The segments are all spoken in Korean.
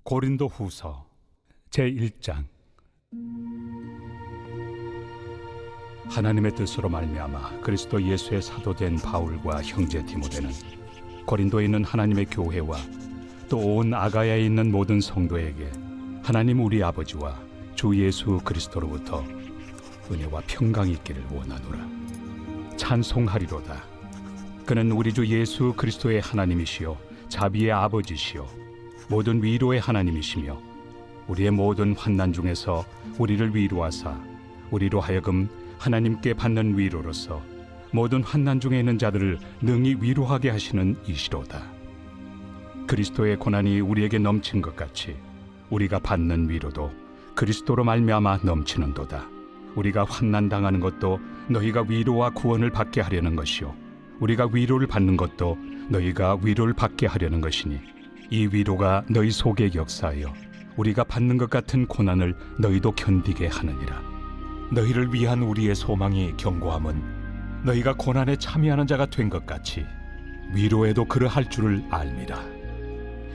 고린도 후서 제1장. 하나님의 뜻으로 말미암아 그리스도 예수의 사도된 바울과 형제 디모데는 고린도에 있는 하나님의 교회와 또 온 아가야에 있는 모든 성도에게 하나님 우리 아버지와 주 예수 그리스도로부터 은혜와 평강이 있기를 원하노라. 찬송하리로다. 그는 우리 주 예수 그리스도의 하나님이시요 자비의 아버지시요 모든 위로의 하나님이시며 우리의 모든 환난 중에서 우리를 위로하사 우리로 하여금 하나님께 받는 위로로서 모든 환난 중에 있는 자들을 능히 위로하게 하시는 이시로다. 그리스도의 고난이 우리에게 넘친 것 같이 우리가 받는 위로도 그리스도로 말미암아 넘치는도다. 우리가 환난 당하는 것도 너희가 위로와 구원을 받게 하려는 것이요 우리가 위로를 받는 것도 너희가 위로를 받게 하려는 것이니 이 위로가 너희 속에 역사하여 우리가 받는 것 같은 고난을 너희도 견디게 하느니라. 너희를 위한 우리의 소망이 견고함은 너희가 고난에 참여하는 자가 된 것 같이 위로에도 그러할 줄을 알미라.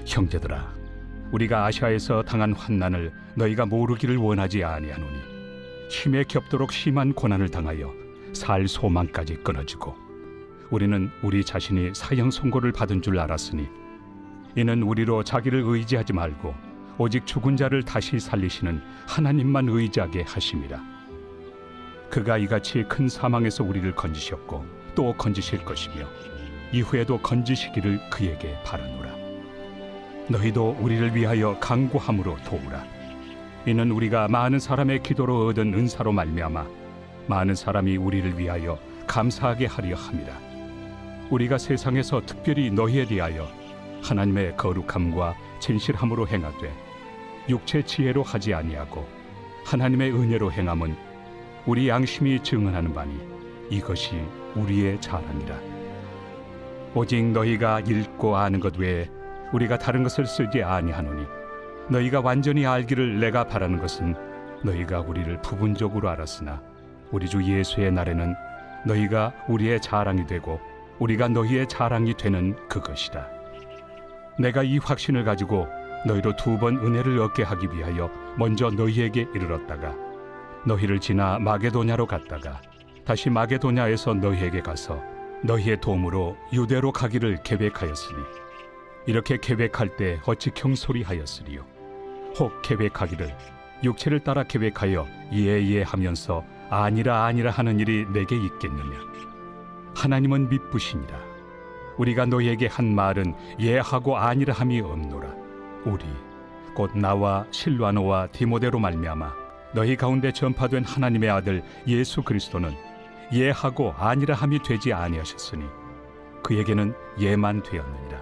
형제들아, 우리가 아시아에서 당한 환난을 너희가 모르기를 원하지 아니하노니 힘에 겹도록 심한 고난을 당하여 살 소망까지 끊어지고 우리는 우리 자신이 사형 선고를 받은 줄 알았으니 이는 우리로 자기를 의지하지 말고 오직 죽은 자를 다시 살리시는 하나님만 의지하게 하심이라. 그가 이같이 큰 사망에서 우리를 건지셨고 또 건지실 것이며 이후에도 건지시기를 그에게 바라노라. 너희도 우리를 위하여 간구함으로 도우라. 이는 우리가 많은 사람의 기도로 얻은 은사로 말미암아 많은 사람이 우리를 위하여 감사하게 하려 함이라. 우리가 세상에서 특별히 너희에 대하여 하나님의 거룩함과 진실함으로 행하되 육체 지혜로 하지 아니하고 하나님의 은혜로 행함은 우리 양심이 증언하는 바니 이것이 우리의 자랑이라. 오직 너희가 읽고 아는 것 외에 우리가 다른 것을 쓰지 아니하노니 너희가 완전히 알기를 내가 바라는 것은 너희가 우리를 부분적으로 알았으나 우리 주 예수의 날에는 너희가 우리의 자랑이 되고 우리가 너희의 자랑이 되는 그것이라. 내가 이 확신을 가지고 너희로 2번 은혜를 얻게 하기 위하여 먼저 너희에게 이르렀다가 너희를 지나 마게도냐로 갔다가 다시 마게도냐에서 너희에게 가서 너희의 도움으로 유대로 가기를 계획하였으니 이렇게 계획할 때 어찌 경솔이하였으리요. 혹 계획하기를 육체를 따라 계획하여 예 하면서 아니라 하는 일이 내게 있겠느냐. 하나님은 미쁘시니라. 우리가 너희에게 한 말은 예하고 아니라 함이 없노라. 우리 곧 나와 실와노와 디모데로 말미암아 너희 가운데 전파된 하나님의 아들 예수 그리스도는 예하고 아니라 함이 되지 아니하셨으니 그에게는 예만 되었느니라.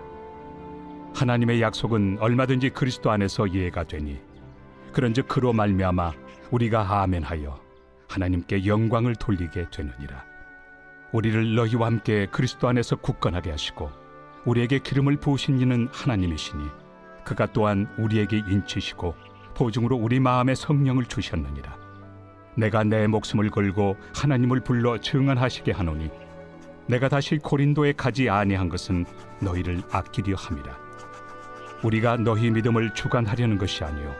하나님의 약속은 얼마든지 그리스도 안에서 예가 되니 그런즉 그로 말미암아 우리가 아멘하여 하나님께 영광을 돌리게 되느니라. 우리를 너희와 함께 그리스도 안에서 굳건하게 하시고 우리에게 기름을 부으신 이는 하나님이시니 그가 또한 우리에게 인치시고 보증으로 우리 마음에 성령을 주셨느니라. 내가 내 목숨을 걸고 하나님을 불러 증언하시게 하노니 내가 다시 고린도에 가지 아니한 것은 너희를 아끼려 함이라. 우리가 너희 믿음을 주관하려는 것이 아니요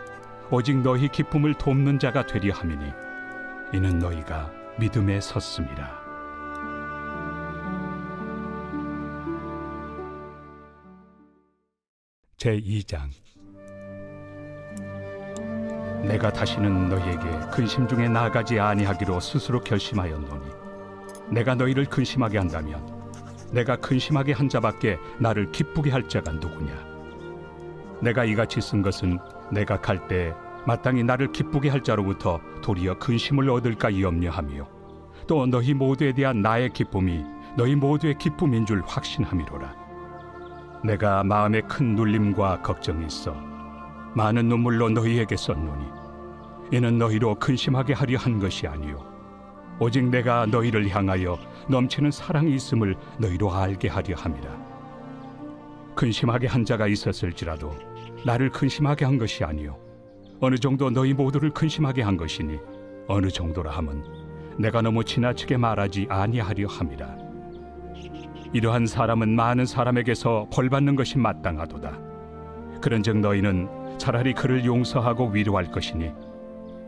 오직 너희 기쁨을 돕는 자가 되려 함이니 이는 너희가 믿음에 섰음이라. 제2장. 내가 다시는 너희에게 근심 중에 나아가지 아니하기로 스스로 결심하였노니 내가 너희를 근심하게 한다면 내가 근심하게 한 자밖에 나를 기쁘게 할 자가 누구냐. 내가 이같이 쓴 것은 내가 갈 때 마땅히 나를 기쁘게 할 자로부터 도리어 근심을 얻을까 염려하며 또 너희 모두에 대한 나의 기쁨이 너희 모두의 기쁨인 줄 확신함이로라. 내가 마음에 큰 눌림과 걱정이 있어 많은 눈물로 너희에게 썼노니 이는 너희로 근심하게 하려 한 것이 아니요 오직 내가 너희를 향하여 넘치는 사랑이 있음을 너희로 알게 하려 함이라. 근심하게 한 자가 있었을지라도 나를 근심하게 한 것이 아니요 어느 정도 너희 모두를 근심하게 한 것이니 어느 정도라 함은 내가 너무 지나치게 말하지 아니하려 함이라. 이러한 사람은 많은 사람에게서 벌받는 것이 마땅하도다. 그런즉 너희는 차라리 그를 용서하고 위로할 것이니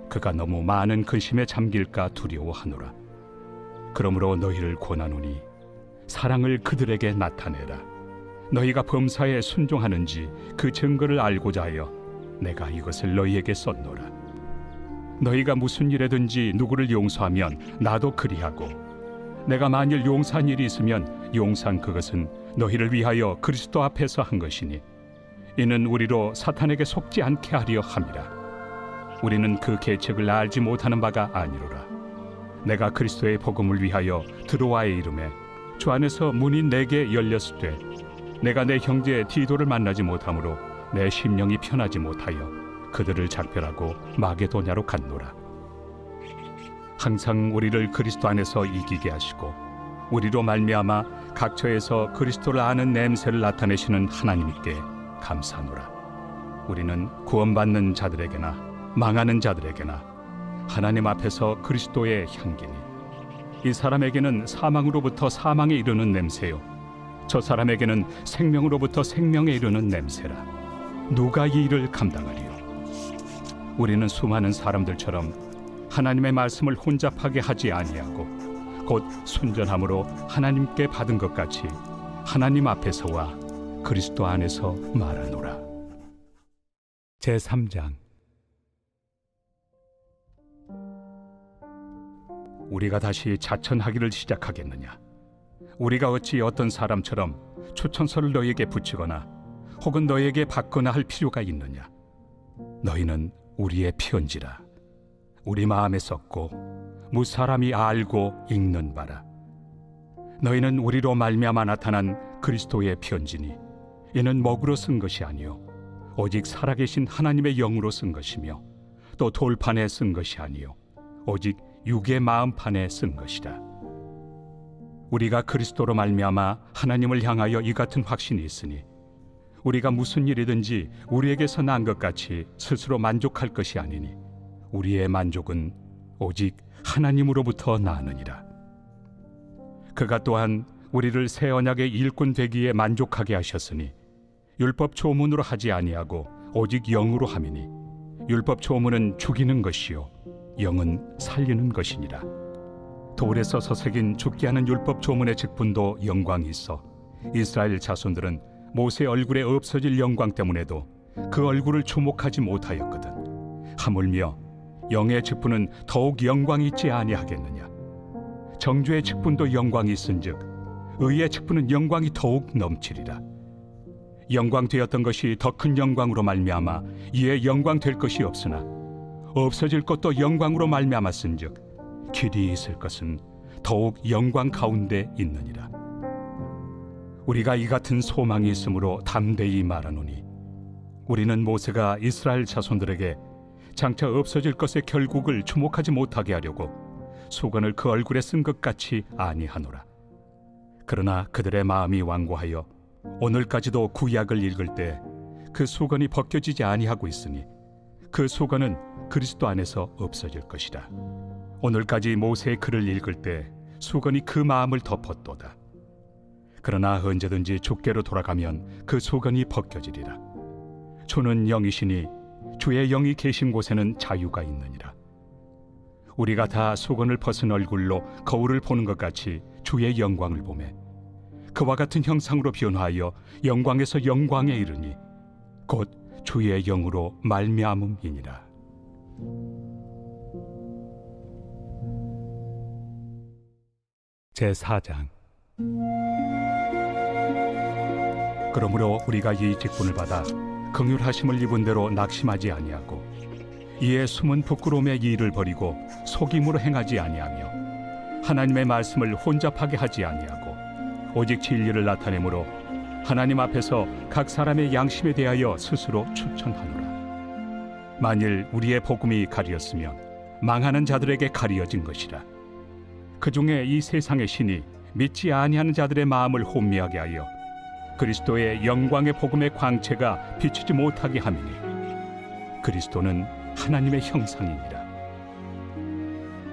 그가 너무 많은 근심에 잠길까 두려워하노라. 그러므로 너희를 권하노니 사랑을 그들에게 나타내라. 너희가 범사에 순종하는지 그 증거를 알고자 하여 내가 이것을 너희에게 썼노라. 너희가 무슨 일에든지 누구를 용서하면 나도 그리하고, 내가 만일 용서한 일이 있으면 용서한 그것은 너희를 위하여 그리스도 앞에서 한 것이니 이는 우리로 사탄에게 속지 않게 하려 함이라. 우리는 그 계책을 알지 못하는 바가 아니로라. 내가 그리스도의 복음을 위하여 드로아에 이름에 주 안에서 문이 내게 열렸으되 내가 내 형제 디도를 만나지 못하므로 내 심령이 편하지 못하여 그들을 작별하고 마게도냐로 갔노라. 항상 우리를 그리스도 안에서 이기게 하시고 우리로 말미암아 각처에서 그리스도를 아는 냄새를 나타내시는 하나님께 감사하노라. 우리는 구원받는 자들에게나 망하는 자들에게나 하나님 앞에서 그리스도의 향기니 이 사람에게는 사망으로부터 사망에 이르는 냄새요 저 사람에게는 생명으로부터 생명에 이르는 냄새라. 누가 이 일을 감당하리요? 우리는 수많은 사람들처럼 하나님의 말씀을 혼잡하게 하지 아니하고 곧 순전함으로 하나님께 받은 것 같이 하나님 앞에서와 그리스도 안에서 말하노라. 제3장. 우리가 다시 자천하기를 시작하겠느냐? 우리가 어찌 어떤 사람처럼 추천서를 너희에게 붙이거나 혹은 너희에게 받거나 할 필요가 있느냐? 너희는 우리의 편지라. 우리 마음에 썼고 무사람이 알고 읽는 바라. 너희는 우리로 말미암아 나타난 그리스도의 편지니 이는 먹으로 쓴 것이 아니요 오직 살아계신 하나님의 영으로 쓴 것이며 또 돌판에 쓴 것이 아니요 오직 육의 마음판에 쓴 것이라. 우리가 그리스도로 말미암아 하나님을 향하여 이 같은 확신이 있으니 우리가 무슨 일이든지 우리에게서 난 것 같이 스스로 만족할 것이 아니니 우리의 만족은 오직 하나님으로부터 나느니라. 그가 또한 우리를 새 언약의 일꾼 되기에 만족하게 하셨으니 율법 조문으로 하지 아니하고 오직 영으로 함이니 율법 조문은 죽이는 것이요 영은 살리는 것이니라. 돌에 써서 새긴 죽게 하는 율법 조문의 직분도 영광이 있어 이스라엘 자손들은 모세 얼굴에 없어질 영광 때문에도 그 얼굴을 주목하지 못하였거든. 하물며 영의 직분은 더욱 영광이 있지 아니하겠느냐? 정죄의 직분도 영광이 있은즉 의의 직분은 영광이 더욱 넘치리라. 영광 되었던 것이 더 큰 영광으로 말미암아 이에 영광 될 것이 없으나 없어질 것도 영광으로 말미암았은즉 길이 있을 것은 더욱 영광 가운데 있느니라. 우리가 이 같은 소망이 있으므로 담대히 말하노니 우리는 모세가 이스라엘 자손들에게 장차 없어질 것의 결국을 주목하지 못하게 하려고 수건을 그 얼굴에 쓴 것 같이 아니하노라. 그러나 그들의 마음이 완고하여 오늘까지도 구약을 읽을 때 그 수건이 벗겨지지 아니하고 있으니 그 수건은 그리스도 안에서 없어질 것이라. 오늘까지 모세의 글을 읽을 때 수건이 그 마음을 덮었도다. 그러나 언제든지 주께로 돌아가면 그 수건이 벗겨지리라. 주는 영이시니 주의 영이 계신 곳에는 자유가 있느니라. 우리가 다 수건을 벗은 얼굴로 거울을 보는 것 같이 주의 영광을 보매 그와 같은 형상으로 변화하여 영광에서 영광에 이르니 곧 주의 영으로 말미암음이니라. 제4장. 그러므로 우리가 이 직분을 받아 긍휼하심을 입은 대로 낙심하지 아니하고 이에 숨은 부끄러움의 일을 버리고 속임으로 행하지 아니하며 하나님의 말씀을 혼잡하게 하지 아니하고 오직 진리를 나타내므로 하나님 앞에서 각 사람의 양심에 대하여 스스로 추천하노라. 만일 우리의 복음이 가리었으면 망하는 자들에게 가리어진 것이라. 그 중에 이 세상의 신이 믿지 아니하는 자들의 마음을 혼미하게 하여 그리스도의 영광의 복음의 광채가 비치지 못하게 함이니 그리스도는 하나님의 형상이니라.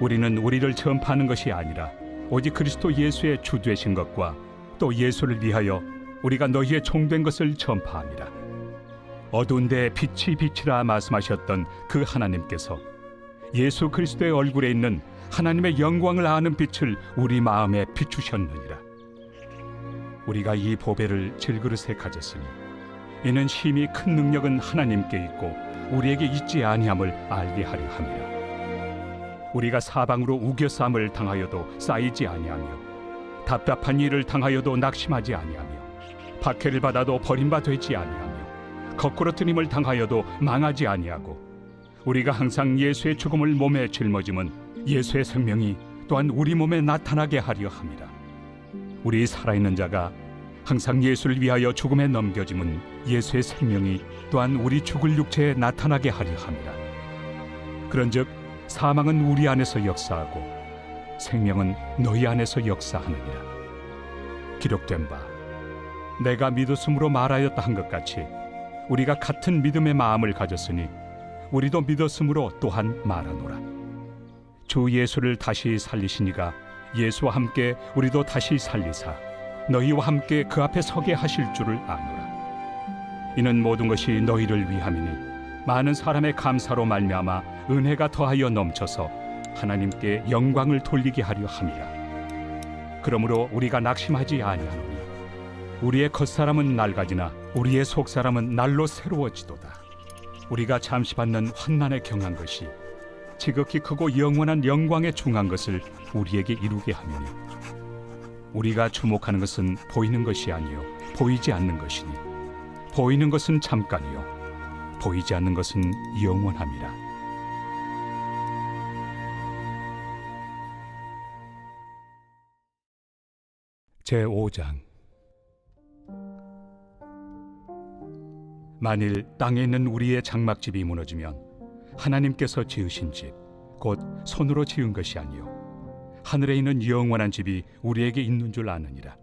우리는 우리를 전파하는 것이 아니라 오직 그리스도 예수의 주 되신 것과 또 예수를 위하여 우리가 너희의 종된 것을 전파함이라. 어두운 데 빛이 비치라 말씀하셨던 그 하나님께서 예수 그리스도의 얼굴에 있는 하나님의 영광을 아는 빛을 우리 마음에 비추셨느니라. 우리가 이 보배를 질그릇에 가졌으니 이는 심히 큰 능력은 하나님께 있고 우리에게 있지 아니함을 알게 하려 함이라. 우리가 사방으로 우겨쌈을 당하여도 쌓이지 아니하며 답답한 일을 당하여도 낙심하지 아니하며 박해를 받아도 버림받지 아니하며 거꾸러뜨림을 당하여도 망하지 아니하고 우리가 항상 예수의 죽음을 몸에 짊어짐은 예수의 생명이 또한 우리 몸에 나타나게 하려 함이라. 우리 살아있는 자가 항상 예수를 위하여 죽음에 넘겨짐은 예수의 생명이 또한 우리 죽을 육체에 나타나게 하려 함이라. 그런즉 사망은 우리 안에서 역사하고 생명은 너희 안에서 역사하느니라. 기록된 바 내가 믿었으므로 말하였다 한 것 같이 우리가 같은 믿음의 마음을 가졌으니 우리도 믿었으므로 또한 말하노라. 주 예수를 다시 살리시니가 예수와 함께 우리도 다시 살리사 너희와 함께 그 앞에 서게 하실 줄을 아노라. 이는 모든 것이 너희를 위함이니 많은 사람의 감사로 말미암아 은혜가 더하여 넘쳐서 하나님께 영광을 돌리게 하려 함이라. 그러므로 우리가 낙심하지 아니하노니 우리의 겉사람은 낡아지나 우리의 속사람은 날로 새로워지도다. 우리가 잠시 받는 환난에 경한 것이 지극히 크고 영원한 영광에 중한 것을 우리에게 이루게 하느니 우리가 주목하는 것은 보이는 것이 아니요 보이지 않는 것이니 보이는 것은 잠깐이요 보이지 않는 것은 영원함이라. 제5장. 만일 땅에 있는 우리의 장막집이 무너지면 하나님께서 지으신 집 곧 손으로 지은 것이 아니요 하늘에 있는 영원한 집이 우리에게 있는 줄 아느니라.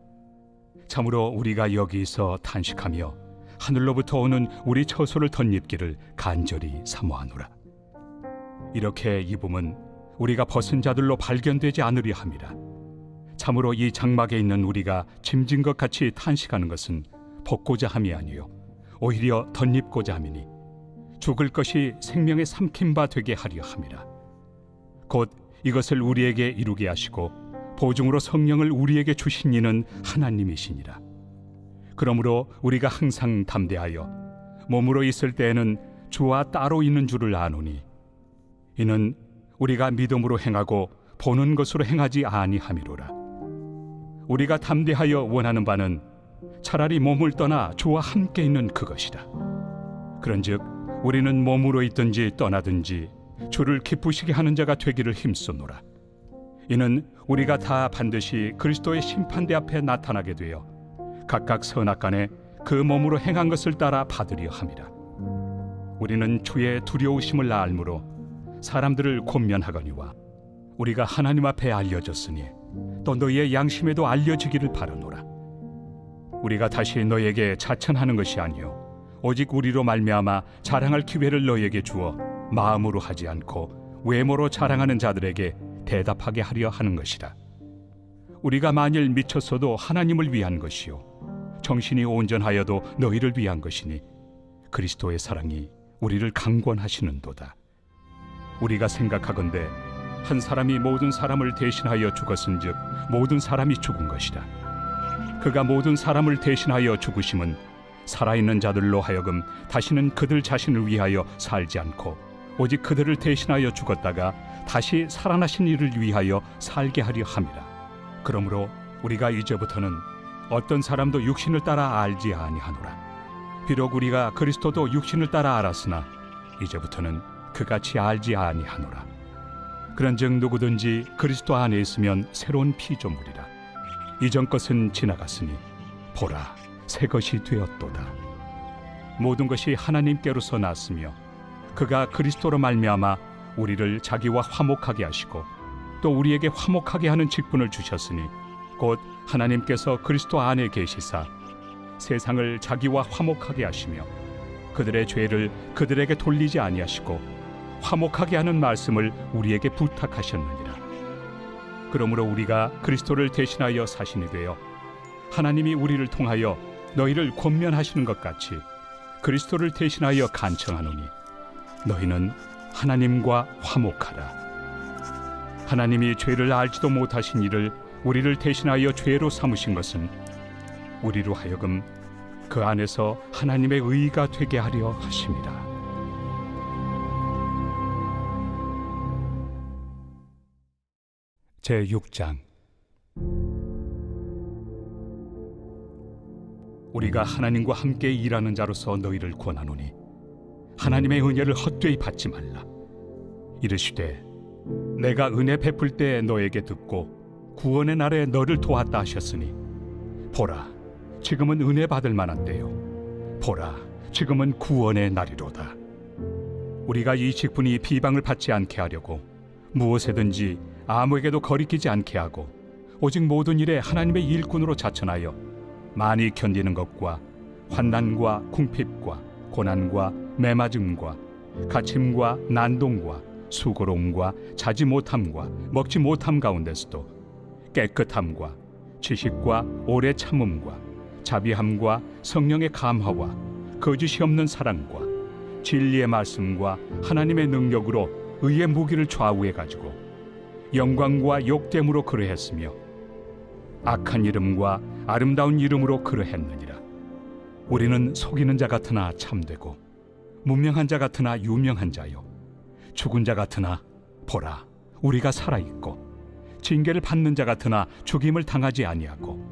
참으로 우리가 여기서 탄식하며 하늘로부터 오는 우리 처소를 덧입기를 간절히 사모하노라. 이렇게 입음은 우리가 벗은 자들로 발견되지 않으려 함이라. 참으로 이 장막에 있는 우리가 짐진 것 같이 탄식하는 것은 벗고자 함이 아니요 오히려 덧입고자 함이니 죽을 것이 생명의 삼킨 바 되게 하려 함이라. 곧 이것을 우리에게 이루게 하시고 보증으로 성령을 우리에게 주신 이는 하나님이시니라. 그러므로 우리가 항상 담대하여 몸으로 있을 때에는 주와 따로 있는 줄을 아노니 이는 우리가 믿음으로 행하고 보는 것으로 행하지 아니함이로라. 우리가 담대하여 원하는 바는 차라리 몸을 떠나 주와 함께 있는 그것이라. 그런즉 우리는 몸으로 있든지 떠나든지 주를 기쁘시게 하는 자가 되기를 힘쓰노라. 이는 우리가 다 반드시 그리스도의 심판대 앞에 나타나게 되어 각각 선악간에 그 몸으로 행한 것을 따라 받으려 함이라. 우리는 주의 두려우심을 알므로 사람들을 권면하거니와 우리가 하나님 앞에 알려졌으니 또 너희의 양심에도 알려지기를 바라노라. 우리가 다시 너희에게 자천하는 것이 아니요 오직 우리로 말미암아 자랑할 기회를 너희에게 주어 마음으로 하지 않고 외모로 자랑하는 자들에게 대답하게 하려 하는 것이라. 우리가 만일 미쳤어도 하나님을 위한 것이요 정신이 온전하여도 너희를 위한 것이니 그리스도의 사랑이 우리를 강권하시는도다. 우리가 생각하건대 한 사람이 모든 사람을 대신하여 죽었은즉 모든 사람이 죽은 것이라. 그가 모든 사람을 대신하여 죽으심은 살아있는 자들로 하여금 다시는 그들 자신을 위하여 살지 않고 오직 그들을 대신하여 죽었다가 다시 살아나신 이를 위하여 살게 하려 함이라. 그러므로 우리가 이제부터는 어떤 사람도 육신을 따라 알지 아니하노라. 비록 우리가 그리스도도 육신을 따라 알았으나 이제부터는 그같이 알지 아니하노라. 그런즉 누구든지 그리스도 안에 있으면 새로운 피조물이라. 이전 것은 지나갔으니 보라 새 것이 되었도다. 모든 것이 하나님께로서 났으며 그가 그리스도로 말미암아 우리를 자기와 화목하게 하시고 또 우리에게 화목하게 하는 직분을 주셨으니 곧 하나님께서 그리스도 안에 계시사 세상을 자기와 화목하게 하시며 그들의 죄를 그들에게 돌리지 아니하시고 화목하게 하는 말씀을 우리에게 부탁하셨느니라. 그러므로 우리가 그리스도를 대신하여 사신이 되어 하나님이 우리를 통하여 너희를 권면하시는 것 같이 그리스도를 대신하여 간청하노니 너희는 하나님과 화목하라. 하나님이 죄를 알지도 못하신 이를 우리를 대신하여 죄로 삼으신 것은 우리로 하여금 그 안에서 하나님의 의가 되게 하려 하심이라. 제6장. 우리가 하나님과 함께 일하는 자로서 너희를 권하노니 하나님의 은혜를 헛되이 받지 말라. 이르시되 내가 은혜 베풀 때 너에게 듣고 구원의 날에 너를 도왔다 하셨으니 보라, 지금은 은혜 받을 만한 때요, 보라, 지금은 구원의 날이로다. 우리가 이 직분이 비방을 받지 않게 하려고 무엇에든지 아무에게도 거리끼지 않게 하고 오직 모든 일에 하나님의 일꾼으로 자천하여 많이 견디는 것과 환난과 궁핍과 고난과 매맞음과 갇힘과 난동과 수고로움과 자지 못함과 먹지 못함 가운데서도 깨끗함과 지식과 오래 참음과 자비함과 성령의 감화와 거짓이 없는 사랑과 진리의 말씀과 하나님의 능력으로 의의 무기를 좌우해 가지고 영광과 욕됨으로 그러했으며 악한 이름과 아름다운 이름으로 그러했느니라. 우리는 속이는 자 같으나 참되고 무명한 자 같으나 유명한 자요, 죽은 자 같으나 보라 우리가 살아있고 징계를 받는 자 같으나 죽임을 당하지 아니하고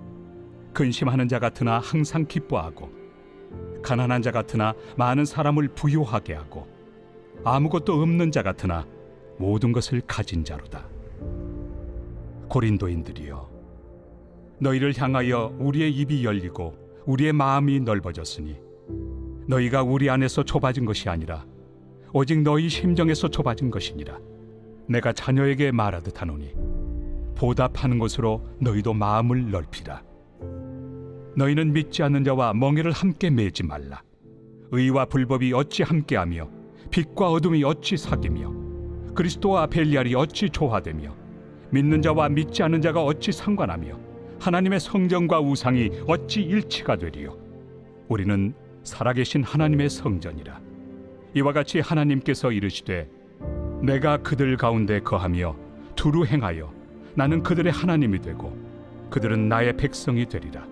근심하는 자 같으나 항상 기뻐하고 가난한 자 같으나 많은 사람을 부유하게 하고 아무것도 없는 자 같으나 모든 것을 가진 자로다. 고린도인들이여, 너희를 향하여 우리의 입이 열리고 우리의 마음이 넓어졌으니 너희가 우리 안에서 좁아진 것이 아니라 오직 너희 심정에서 좁아진 것이니라. 내가 자녀에게 말하듯 하노니 보답하는 것으로 너희도 마음을 넓히라. 너희는 믿지 않는 자와 멍에를 함께 매지 말라. 의와 불법이 어찌 함께하며 빛과 어둠이 어찌 사귀며 그리스도와 벨리알이 어찌 조화되며 믿는 자와 믿지 않는 자가 어찌 상관하며 하나님의 성전과 우상이 어찌 일치가 되리요. 우리는 살아계신 하나님의 성전이라. 이와 같이 하나님께서 이르시되 내가 그들 가운데 거하며 두루 행하여 나는 그들의 하나님이 되고 그들은 나의 백성이 되리라.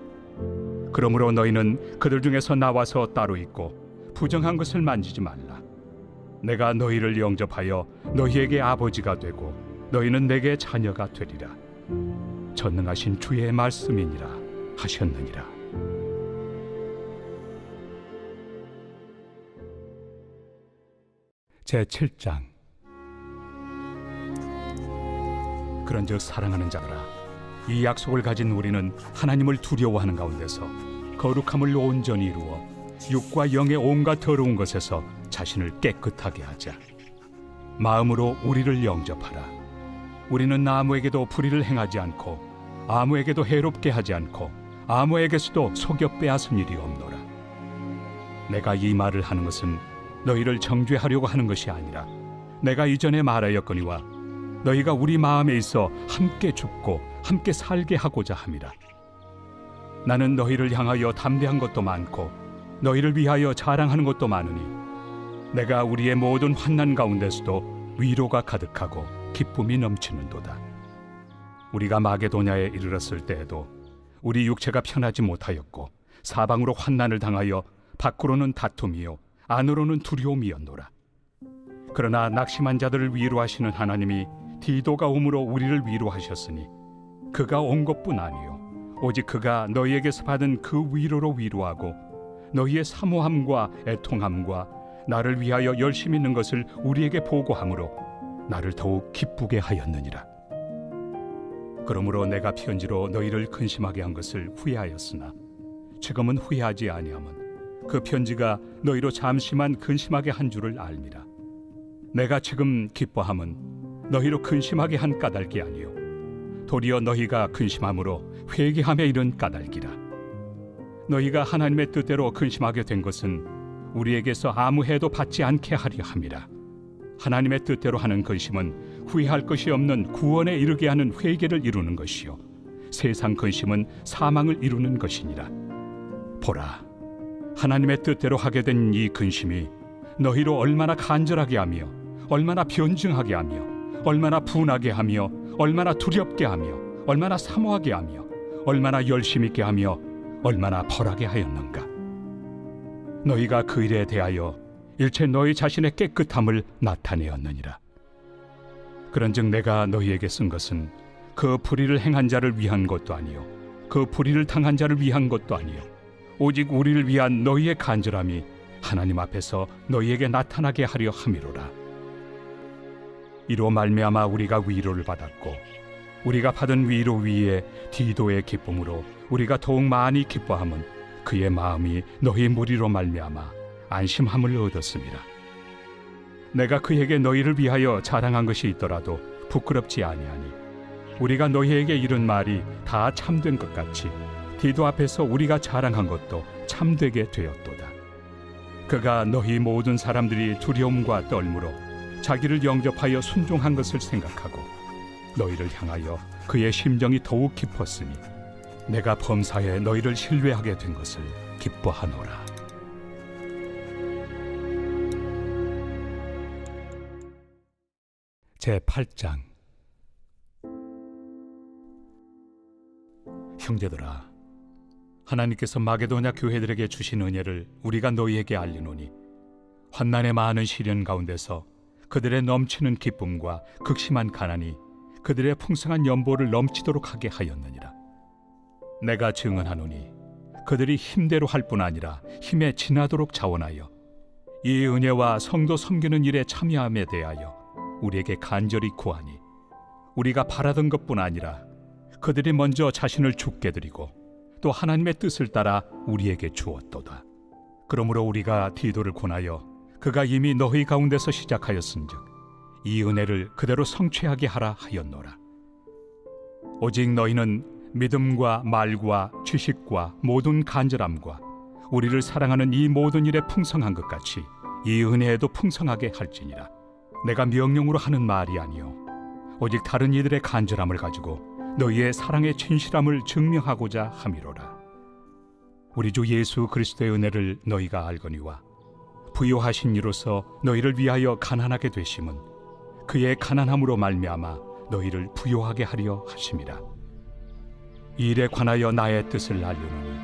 그러므로 너희는 그들 중에서 나와서 따로 있고 부정한 것을 만지지 말라. 내가 너희를 영접하여 너희에게 아버지가 되고 너희는 내게 자녀가 되리라. 전능하신 주의 말씀이니라 하셨느니라. 제7장. 그런즉 사랑하는 자들아, 이 약속을 가진 우리는 하나님을 두려워하는 가운데서 거룩함을 온전히 이루어 육과 영의 온갖 더러운 것에서 자신을 깨끗하게 하자. 마음으로 우리를 영접하라. 우리는 아무에게도 불의를 행하지 않고 아무에게도 해롭게 하지 않고 아무에게서도 속여 빼앗은 일이 없노라. 내가 이 말을 하는 것은 너희를 정죄하려고 하는 것이 아니라 내가 이전에 말하였거니와 너희가 우리 마음에 있어 함께 죽고 함께 살게 하고자 함이라. 나는 너희를 향하여 담대한 것도 많고 너희를 위하여 자랑하는 것도 많으니 내가 우리의 모든 환난 가운데서도 위로가 가득하고 기쁨이 넘치는도다. 우리가 마게도냐에 이르렀을 때에도 우리 육체가 편하지 못하였고 사방으로 환난을 당하여 밖으로는 다툼이요 안으로는 두려움이었노라. 그러나 낙심한 자들을 위로하시는 하나님이 디도가 오므로 우리를 위로하셨으니 그가 온 것뿐 아니요 오직 그가 너희에게서 받은 그 위로로 위로하고 너희의 사모함과 애통함과 나를 위하여 열심히 있는 것을 우리에게 보고함으로 나를 더욱 기쁘게 하였느니라. 그러므로 내가 편지로 너희를 근심하게 한 것을 후회하였으나 지금은 후회하지 아니함은 그 편지가 너희로 잠시만 근심하게 한 줄을 알미라. 내가 지금 기뻐함은 너희로 근심하게 한 까닭이 아니요 도리어 너희가 근심함으로 회개함에 이른 까닭이라. 너희가 하나님의 뜻대로 근심하게 된 것은 우리에게서 아무 해도 받지 않게 하려 함이라. 하나님의 뜻대로 하는 근심은 후회할 것이 없는 구원에 이르게 하는 회개를 이루는 것이요 세상 근심은 사망을 이루는 것이니라. 보라, 하나님의 뜻대로 하게 된 이 근심이 너희로 얼마나 간절하게 하며 얼마나 변증하게 하며 얼마나 분하게 하며 얼마나 두렵게 하며 얼마나 사모하게 하며 얼마나 열심 있게 하며 얼마나 벌하게 하였는가. 너희가 그 일에 대하여 일체 너희 자신의 깨끗함을 나타내었느니라. 그런즉 내가 너희에게 쓴 것은 그 불의를 행한 자를 위한 것도 아니요 그 불의를 당한 자를 위한 것도 아니요 오직 우리를 위한 너희의 간절함이 하나님 앞에서 너희에게 나타나게 하려 함이로라. 이로 말미암아 우리가 위로를 받았고 우리가 받은 위로 위에 디도의 기쁨으로 우리가 더욱 많이 기뻐함은 그의 마음이 너희 무리로 말미암아 안심함을 얻었습니다. 내가 그에게 너희를 위하여 자랑한 것이 있더라도 부끄럽지 아니하니 우리가 너희에게 이른 말이 다 참된 것 같이 디도 앞에서 우리가 자랑한 것도 참되게 되었도다. 그가 너희 모든 사람들이 두려움과 떨므로 자기를 영접하여 순종한 것을 생각하고 너희를 향하여 그의 심정이 더욱 깊었으니 내가 범사에 너희를 신뢰하게 된 것을 기뻐하노라. 제8장. 형제들아, 하나님께서 마게도냐 교회들에게 주신 은혜를 우리가 너희에게 알리노니 환난의 많은 시련 가운데서 그들의 넘치는 기쁨과 극심한 가난이 그들의 풍성한 연보를 넘치도록 하게 하였느니라. 내가 증언하노니 그들이 힘대로 할 뿐 아니라 힘에 지나도록 자원하여 이 은혜와 성도 섬기는 일에 참여함에 대하여 우리에게 간절히 구하니 우리가 바라던 것뿐 아니라 그들이 먼저 자신을 주께 드리고 또 하나님의 뜻을 따라 우리에게 주었도다. 그러므로 우리가 디도를 권하여 그가 이미 너희 가운데서 시작하였은즉 이 은혜를 그대로 성취하게 하라 하였노라. 오직 너희는 믿음과 말과 지식과 모든 간절함과 우리를 사랑하는 이 모든 일에 풍성한 것 같이 이 은혜에도 풍성하게 할지니라. 내가 명령으로 하는 말이 아니요 오직 다른 이들의 간절함을 가지고 너희의 사랑의 진실함을 증명하고자 함이로라. 우리 주 예수 그리스도의 은혜를 너희가 알거니와 부요하신 이로서 너희를 위하여 가난하게 되심은 그의 가난함으로 말미암아 너희를 부요하게 하려 하심이라. 이 일에 관하여 나의 뜻을 알려노니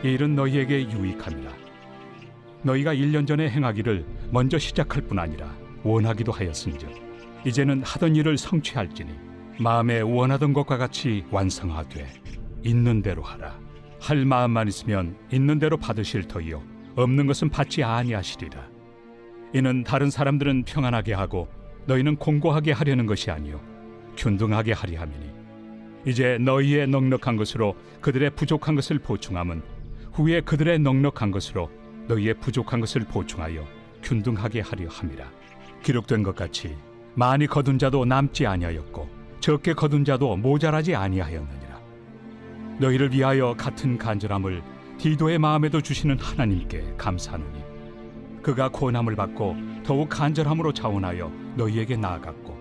이 일은 너희에게 유익함이라. 너희가 1년 전에 행하기를 먼저 시작할 뿐 아니라 원하기도 하였은즉 이제는 하던 일을 성취할지니 마음에 원하던 것과 같이 완성하되 있는 대로 하라. 할 마음만 있으면 있는 대로 받으실 터이요 없는 것은 받지 아니하시리라. 이는 다른 사람들은 평안하게 하고 너희는 공고하게 하려는 것이 아니요 균등하게 하리 함이니 이제 너희의 넉넉한 것으로 그들의 부족한 것을 보충함은 후에 그들의 넉넉한 것으로 너희의 부족한 것을 보충하여 균등하게 하려 함이라. 기록된 것 같이 많이 거둔 자도 남지 아니하였고 적게 거둔 자도 모자라지 아니하였느니라. 너희를 위하여 같은 간절함을 디도의 마음에도 주시는 하나님께 감사하노니 그가 고난을 받고 더욱 간절함으로 자원하여 너희에게 나아갔고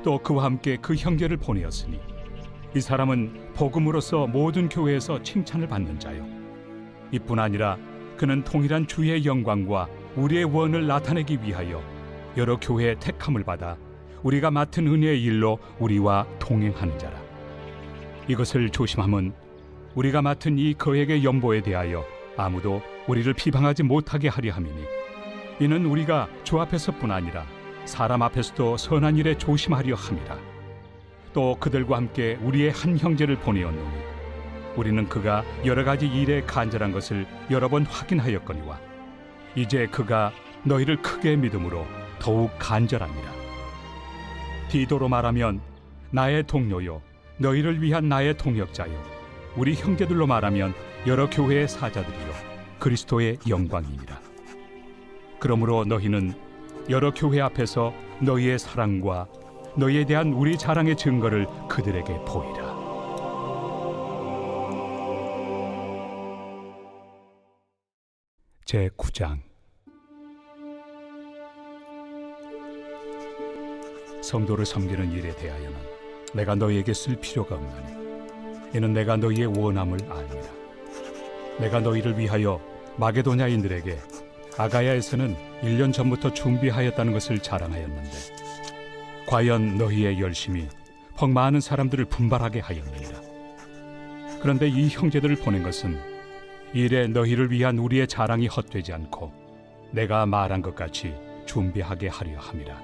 또 그와 함께 그 형제를 보내었으니 이 사람은 복음으로서 모든 교회에서 칭찬을 받는 자요 이뿐 아니라 그는 통일한 주의 영광과 우리의 원을 나타내기 위하여 여러 교회의 택함을 받아 우리가 맡은 은혜의 일로 우리와 동행하는 자라. 이것을 조심함은 우리가 맡은 이 거액의 연보에 대하여 아무도 우리를 비방하지 못하게 하려 함이니 이는 우리가 주 앞에서뿐 아니라 사람 앞에서도 선한 일에 조심하려 함이라. 또 그들과 함께 우리의 한 형제를 보내었노니 우리는 그가 여러 가지 일에 간절한 것을 여러 번 확인하였거니와 이제 그가 너희를 크게 믿음으로 더욱 간절하니라. 디도로 말하면 나의 동료요 너희를 위한 나의 동역자요 우리 형제들로 말하면 여러 교회의 사자들이요 그리스도의 영광이니라. 그러므로 너희는 여러 교회 앞에서 너희의 사랑과 너희에 대한 우리 자랑의 증거를 그들에게 보이라. 제9장. 성도를 섬기는 일에 대하여는 내가 너희에게 쓸 필요가 없나니 이는 내가 너희의 원함을 압니다. 내가 너희를 위하여 마게도냐인들에게 아가야에서는 1년 전부터 준비하였다는 것을 자랑하였는데 과연 너희의 열심이 퍽 많은 사람들을 분발하게 하였느니라. 그런데 이 형제들을 보낸 것은 이래 너희를 위한 우리의 자랑이 헛되지 않고 내가 말한 것 같이 준비하게 하려 함이라.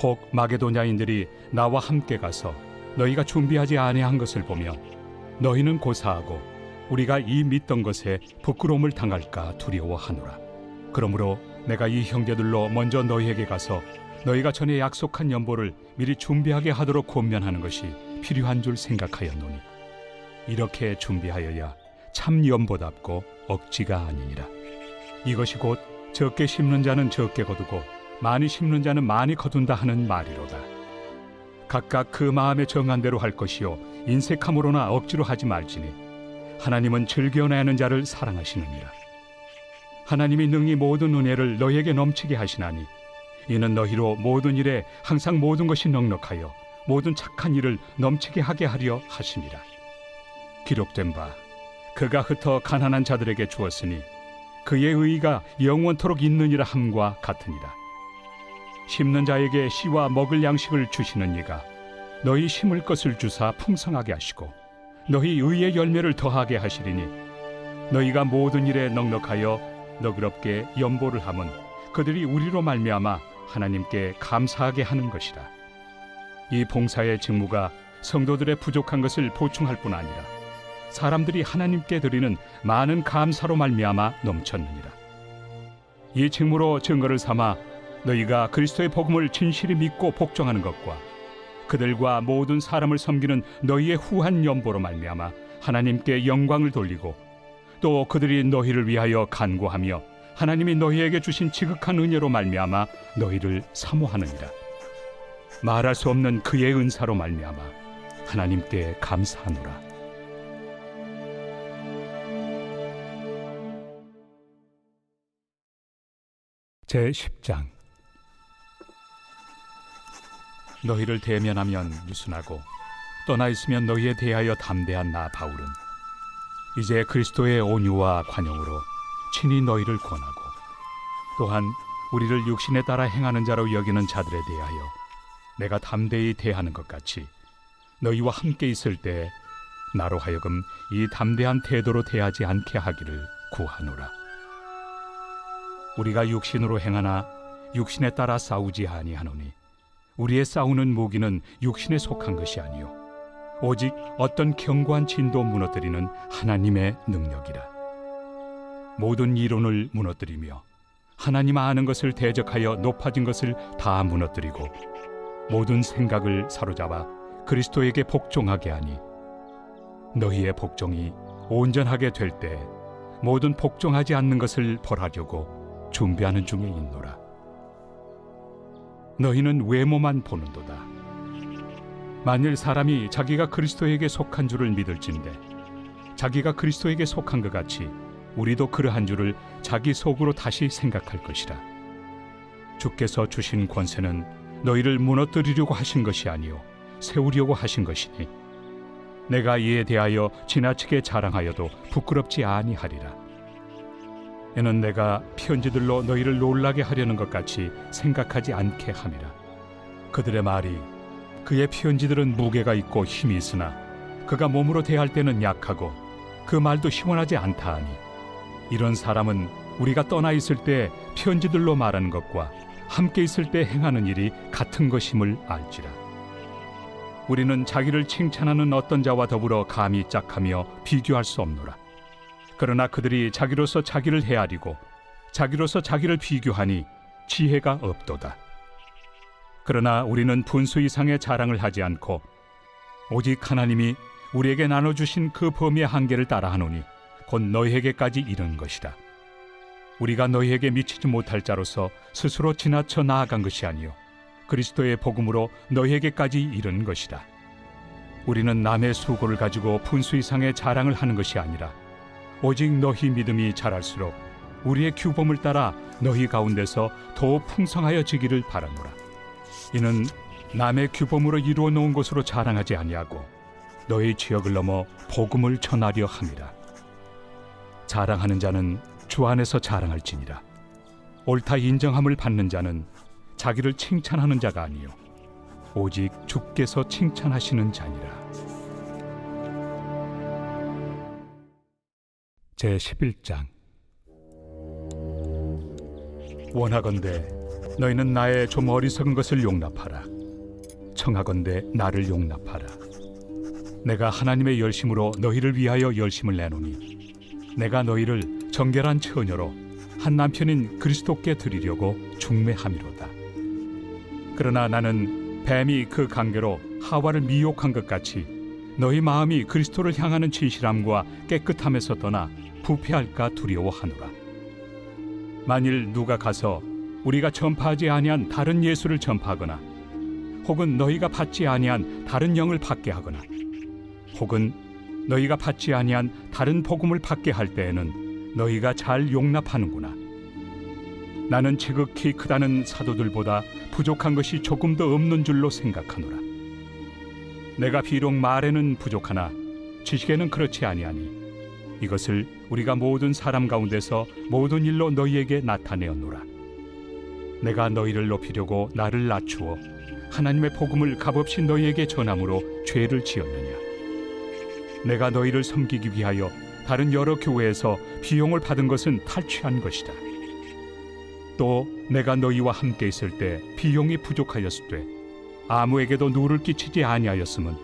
혹 마게도냐인들이 나와 함께 가서 너희가 준비하지 아니한 것을 보며 너희는 고사하고 우리가 이 믿던 것에 부끄러움을 당할까 두려워하노라. 그러므로 내가 이 형제들로 먼저 너희에게 가서 너희가 전에 약속한 연보를 미리 준비하게 하도록 권면하는 것이 필요한 줄 생각하였노니 이렇게 준비하여야 참 연보답고 억지가 아니니라. 이것이 곧 적게 심는 자는 적게 거두고 많이 심는 자는 많이 거둔다 하는 말이로다. 각각 그 마음에 정한 대로 할 것이요 인색함으로나 억지로 하지 말지니 하나님은 즐겨내 하는 자를 사랑하시느니라. 하나님이 능히 모든 은혜를 너희에게 넘치게 하시나니 이는 너희로 모든 일에 항상 모든 것이 넉넉하여 모든 착한 일을 넘치게 하게 하려 하심이라. 기록된 바 그가 흩어 가난한 자들에게 주었으니 그의 의의가 영원토록 있느니라 함과 같으니라. 심는 자에게 씨와 먹을 양식을 주시는 이가 너희 심을 것을 주사 풍성하게 하시고 너희 의의 열매를 더하게 하시리니 너희가 모든 일에 넉넉하여 너그럽게 연보를 함은 그들이 우리로 말미암아 하나님께 감사하게 하는 것이라. 이 봉사의 직무가 성도들의 부족한 것을 보충할 뿐 아니라 사람들이 하나님께 드리는 많은 감사로 말미암아 넘쳤느니라. 이 직무로 증거를 삼아 너희가 그리스도의 복음을 진실히 믿고 복종하는 것과 그들과 모든 사람을 섬기는 너희의 후한 연보로 말미암아 하나님께 영광을 돌리고 또 그들이 너희를 위하여 간구하며 하나님이 너희에게 주신 지극한 은혜로 말미암아 너희를 사모하느니라. 말할 수 없는 그의 은사로 말미암아 하나님께 감사하노라. 제10장. 너희를 대면하면 유순하고 떠나 있으면 너희에 대하여 담대한 나 바울은 이제 그리스도의 온유와 관용으로 친히 너희를 권하고 또한 우리를 육신에 따라 행하는 자로 여기는 자들에 대하여 내가 담대히 대하는 것 같이 너희와 함께 있을 때 나로 하여금 이 담대한 태도로 대하지 않게 하기를 구하노라. 우리가 육신으로 행하나 육신에 따라 싸우지 아니하노니 우리의 싸우는 무기는 육신에 속한 것이 아니요 오직 어떤 견고한 진도 무너뜨리는 하나님의 능력이라. 모든 이론을 무너뜨리며 하나님 아는 것을 대적하여 높아진 것을 다 무너뜨리고 모든 생각을 사로잡아 그리스도에게 복종하게 하니 너희의 복종이 온전하게 될 때 모든 복종하지 않는 것을 벌하려고 준비하는 중에 있노라. 너희는 외모만 보는도다. 만일 사람이 자기가 그리스도에게 속한 줄을 믿을진대 자기가 그리스도에게 속한 것 같이 우리도 그러한 줄을 자기 속으로 다시 생각할 것이라. 주께서 주신 권세는 너희를 무너뜨리려고 하신 것이 아니요 세우려고 하신 것이니 내가 이에 대하여 지나치게 자랑하여도 부끄럽지 아니하리라. 이는 내가 편지들로 너희를 놀라게 하려는 것 같이 생각하지 않게 함이라. 그들의 말이 그의 편지들은 무게가 있고 힘이 있으나 그가 몸으로 대할 때는 약하고 그 말도 시원하지 않다 하니 이런 사람은 우리가 떠나 있을 때 편지들로 말하는 것과 함께 있을 때 행하는 일이 같은 것임을 알지라. 우리는 자기를 칭찬하는 어떤 자와 더불어 감히 짝하며 비교할 수 없노라. 그러나 그들이 자기로서 자기를 헤아리고 자기로서 자기를 비교하니 지혜가 없도다. 그러나 우리는 분수 이상의 자랑을 하지 않고 오직 하나님이 우리에게 나눠주신 그 범위의 한계를 따라하노니 곧 너희에게까지 이른 것이라. 우리가 너희에게 미치지 못할 자로서 스스로 지나쳐 나아간 것이 아니요 그리스도의 복음으로 너희에게까지 이른 것이라. 우리는 남의 수고를 가지고 분수 이상의 자랑을 하는 것이 아니라 오직 너희 믿음이 자랄수록 우리의 규범을 따라 너희 가운데서 더욱 풍성하여지기를 바라노라. 이는 남의 규범으로 이루어 놓은 것으로 자랑하지 아니하고 너희 지역을 넘어 복음을 전하려 함이라. 자랑하는 자는 주 안에서 자랑할지니라. 옳다 인정함을 받는 자는 자기를 칭찬하는 자가 아니요 오직 주께서 칭찬하시는 자니라. 제11장. 원하건대 너희는 나의 좀 어리석은 것을 용납하라. 청하건대 나를 용납하라. 내가 하나님의 열심으로 너희를 위하여 열심을 내노니 내가 너희를 정결한 처녀로 한 남편인 그리스도께 드리려고 중매함이로다. 그러나 나는 뱀이 그 관계로 하와를 미혹한 것 같이 너희 마음이 그리스도를 향하는 진실함과 깨끗함에서 떠나 부패할까 두려워하노라. 만일 누가 가서 우리가 전파하지 아니한 다른 예수를 전파하거나 혹은 너희가 받지 아니한 다른 영을 받게 하거나 혹은 너희가 받지 아니한 다른 복음을 받게 할 때에는 너희가 잘 용납하는구나. 나는 지극히 크다는 사도들보다 부족한 것이 조금 더 없는 줄로 생각하노라. 내가 비록 말에는 부족하나 지식에는 그렇지 아니하니 이것을 우리가 모든 사람 가운데서 모든 일로 너희에게 나타내었노라. 내가 너희를 높이려고 나를 낮추어 하나님의 복음을 값없이 너희에게 전함으로 죄를 지었느냐. 내가 너희를 섬기기 위하여 다른 여러 교회에서 비용을 받은 것은 탈취한 것이다. 또 내가 너희와 함께 있을 때 비용이 부족하였을 때 아무에게도 누를 끼치지 아니하였음은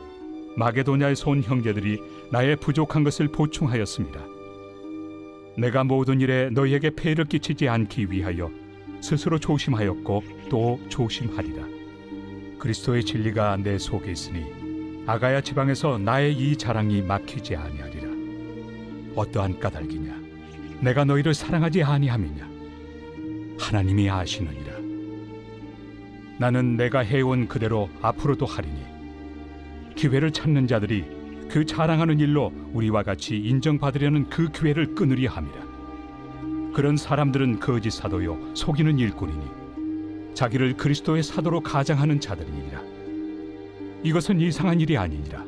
마게도냐에서 온 형제들이 나의 부족한 것을 보충하였습니다. 내가 모든 일에 너희에게 폐를 끼치지 않기 위하여 스스로 조심하였고 또 조심하리라. 그리스도의 진리가 내 속에 있으니 아가야 지방에서 나의 이 자랑이 막히지 아니하리라. 어떠한 까닭이냐? 내가 너희를 사랑하지 아니함이냐? 하나님이 아시느니라. 나는 내가 해온 그대로 앞으로도 하리니 기회를 찾는 자들이 그 자랑하는 일로 우리와 같이 인정받으려는 그 기회를 끊으려 함이라. 그런 사람들은 거짓 사도요 속이는 일꾼이니 자기를 그리스도의 사도로 가장하는 자들이니라. 이것은 이상한 일이 아니니라.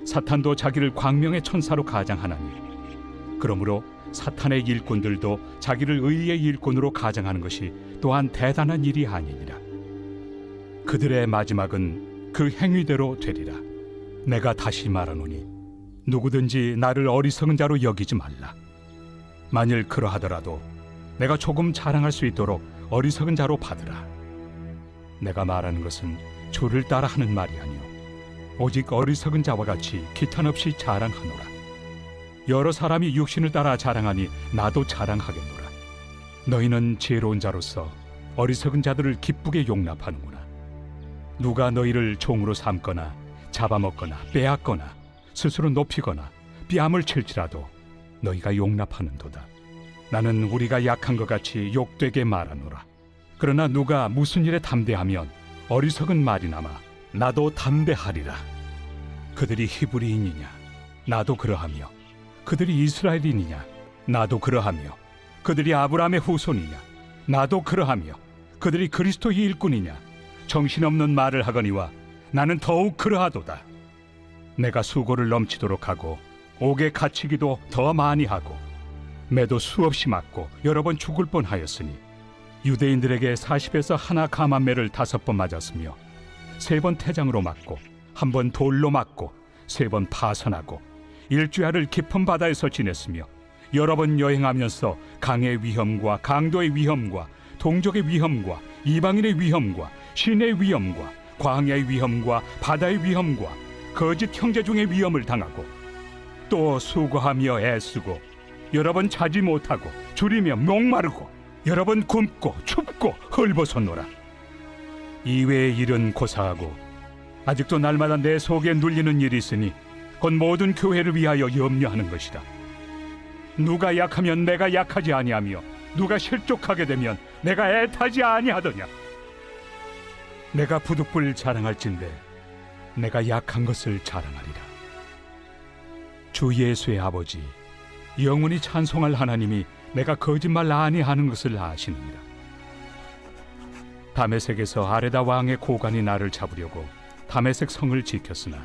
사탄도 자기를 광명의 천사로 가장하나니 그러므로 사탄의 일꾼들도 자기를 의의 일꾼으로 가장하는 것이 또한 대단한 일이 아니니라. 그들의 마지막은 그 행위대로 되리라. 내가 다시 말하노니 누구든지 나를 어리석은 자로 여기지 말라. 만일 그러하더라도 내가 조금 자랑할 수 있도록 어리석은 자로 받으라. 내가 말하는 것은 주를 따라 하는 말이 아니요 오직 어리석은 자와 같이 기탄 없이 자랑하노라. 여러 사람이 육신을 따라 자랑하니 나도 자랑하겠노라. 너희는 지혜로운 자로서 어리석은 자들을 기쁘게 용납하는구나. 누가 너희를 종으로 삼거나 잡아먹거나 빼앗거나 스스로 높이거나 뺨을 칠지라도 너희가 용납하는도다. 나는 우리가 약한 것 같이 욕되게 말하노라. 그러나 누가 무슨 일에 담대하면 어리석은 말이나마 나도 담대하리라. 그들이 히브리인이냐? 나도 그러하며 그들이 이스라엘인이냐? 나도 그러하며 그들이 아브라함의 후손이냐? 나도 그러하며 그들이 그리스도의 일꾼이냐? 정신없는 말을 하거니와 나는 더욱 그러하도다. 내가 수고를 넘치도록 하고 옥에 갇히기도 더 많이 하고 매도 수없이 맞고 여러 번 죽을 뻔하였으니 유대인들에게 40에서 하나 감한매를 5번 맞았으며 3번 태장으로 맞고 1번 돌로 맞고 3번 파선하고 일주야를 깊은 바다에서 지냈으며 여러 번 여행하면서 강의 위험과 강도의 위험과 동족의 위험과 이방인의 위험과 신의 위험과 광야의 위험과 바다의 위험과 거짓 형제 중의 위험을 당하고 또 수고하며 애쓰고 여러 번 자지 못하고 줄이며 목마르고 여러 번 굶고 춥고 헐벗었노라. 이외의 일은 고사하고 아직도 날마다 내 속에 눌리는 일이 있으니 곧 모든 교회를 위하여 염려하는 것이다. 누가 약하면 내가 약하지 아니하며 누가 실족하게 되면 내가 애타지 아니하더냐. 내가 부득불 자랑할진대 내가 약한 것을 자랑하리라. 주 예수의 아버지 영원히 찬송할 하나님이 내가 거짓말 아니하는 것을 아시느니라. 다메섹에서 아레다 왕의 고관이 나를 잡으려고 다메섹 성을 지켰으나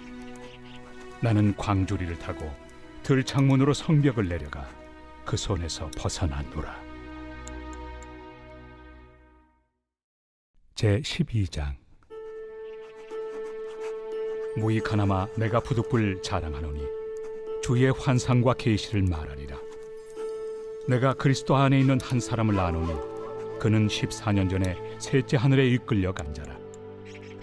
나는 광주리를 타고 들창문으로 성벽을 내려가 그 손에서 벗어났노라. 제12장. 무익하나마 내가 부득불 자랑하노니 주의 환상과 계시를 말하리라. 내가 그리스도 안에 있는 한 사람을 아노니 그는 14년 전에 셋째 하늘에 이끌려 간 자라.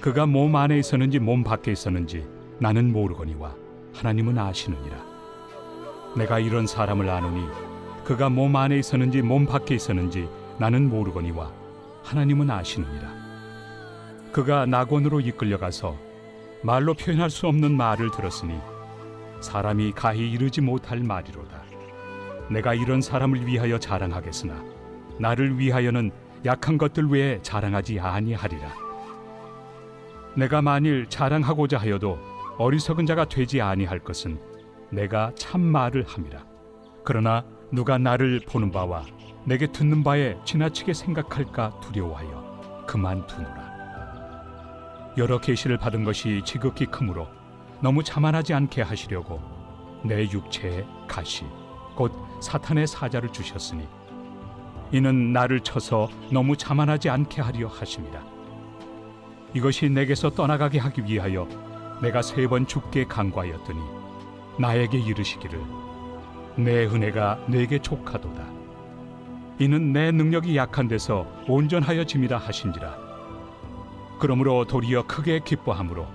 그가 몸 안에 있었는지 몸 밖에 있었는지 나는 모르거니와 하나님은 아시느니라. 내가 이런 사람을 아노니 그가 몸 안에 있었는지 몸 밖에 있었는지 나는 모르거니와 하나님은 아시느니라. 그가 낙원으로 이끌려가서 말로 표현할 수 없는 말을 들었으니 사람이 가히 이르지 못할 말이로다. 내가 이런 사람을 위하여 자랑하겠으나 나를 위하여는 약한 것들 외에 자랑하지 아니하리라. 내가 만일 자랑하고자 하여도 어리석은 자가 되지 아니할 것은 내가 참 말을 함이라. 그러나 누가 나를 보는 바와 내게 듣는 바에 지나치게 생각할까 두려워하여 그만두노라. 여러 계시를 받은 것이 지극히 크므로 너무 자만하지 않게 하시려고 내 육체에 가시 곧 사탄의 사자를 주셨으니 이는 나를 쳐서 너무 자만하지 않게 하려 하심이라. 이것이 내게서 떠나가게 하기 위하여 내가 3번 죽게 간구하였더니 나에게 이르시기를 내 은혜가 내게 족하도다. 이는 내 능력이 약한 데서 온전하여짐이라 하신지라. 그러므로 도리어 크게 기뻐함으로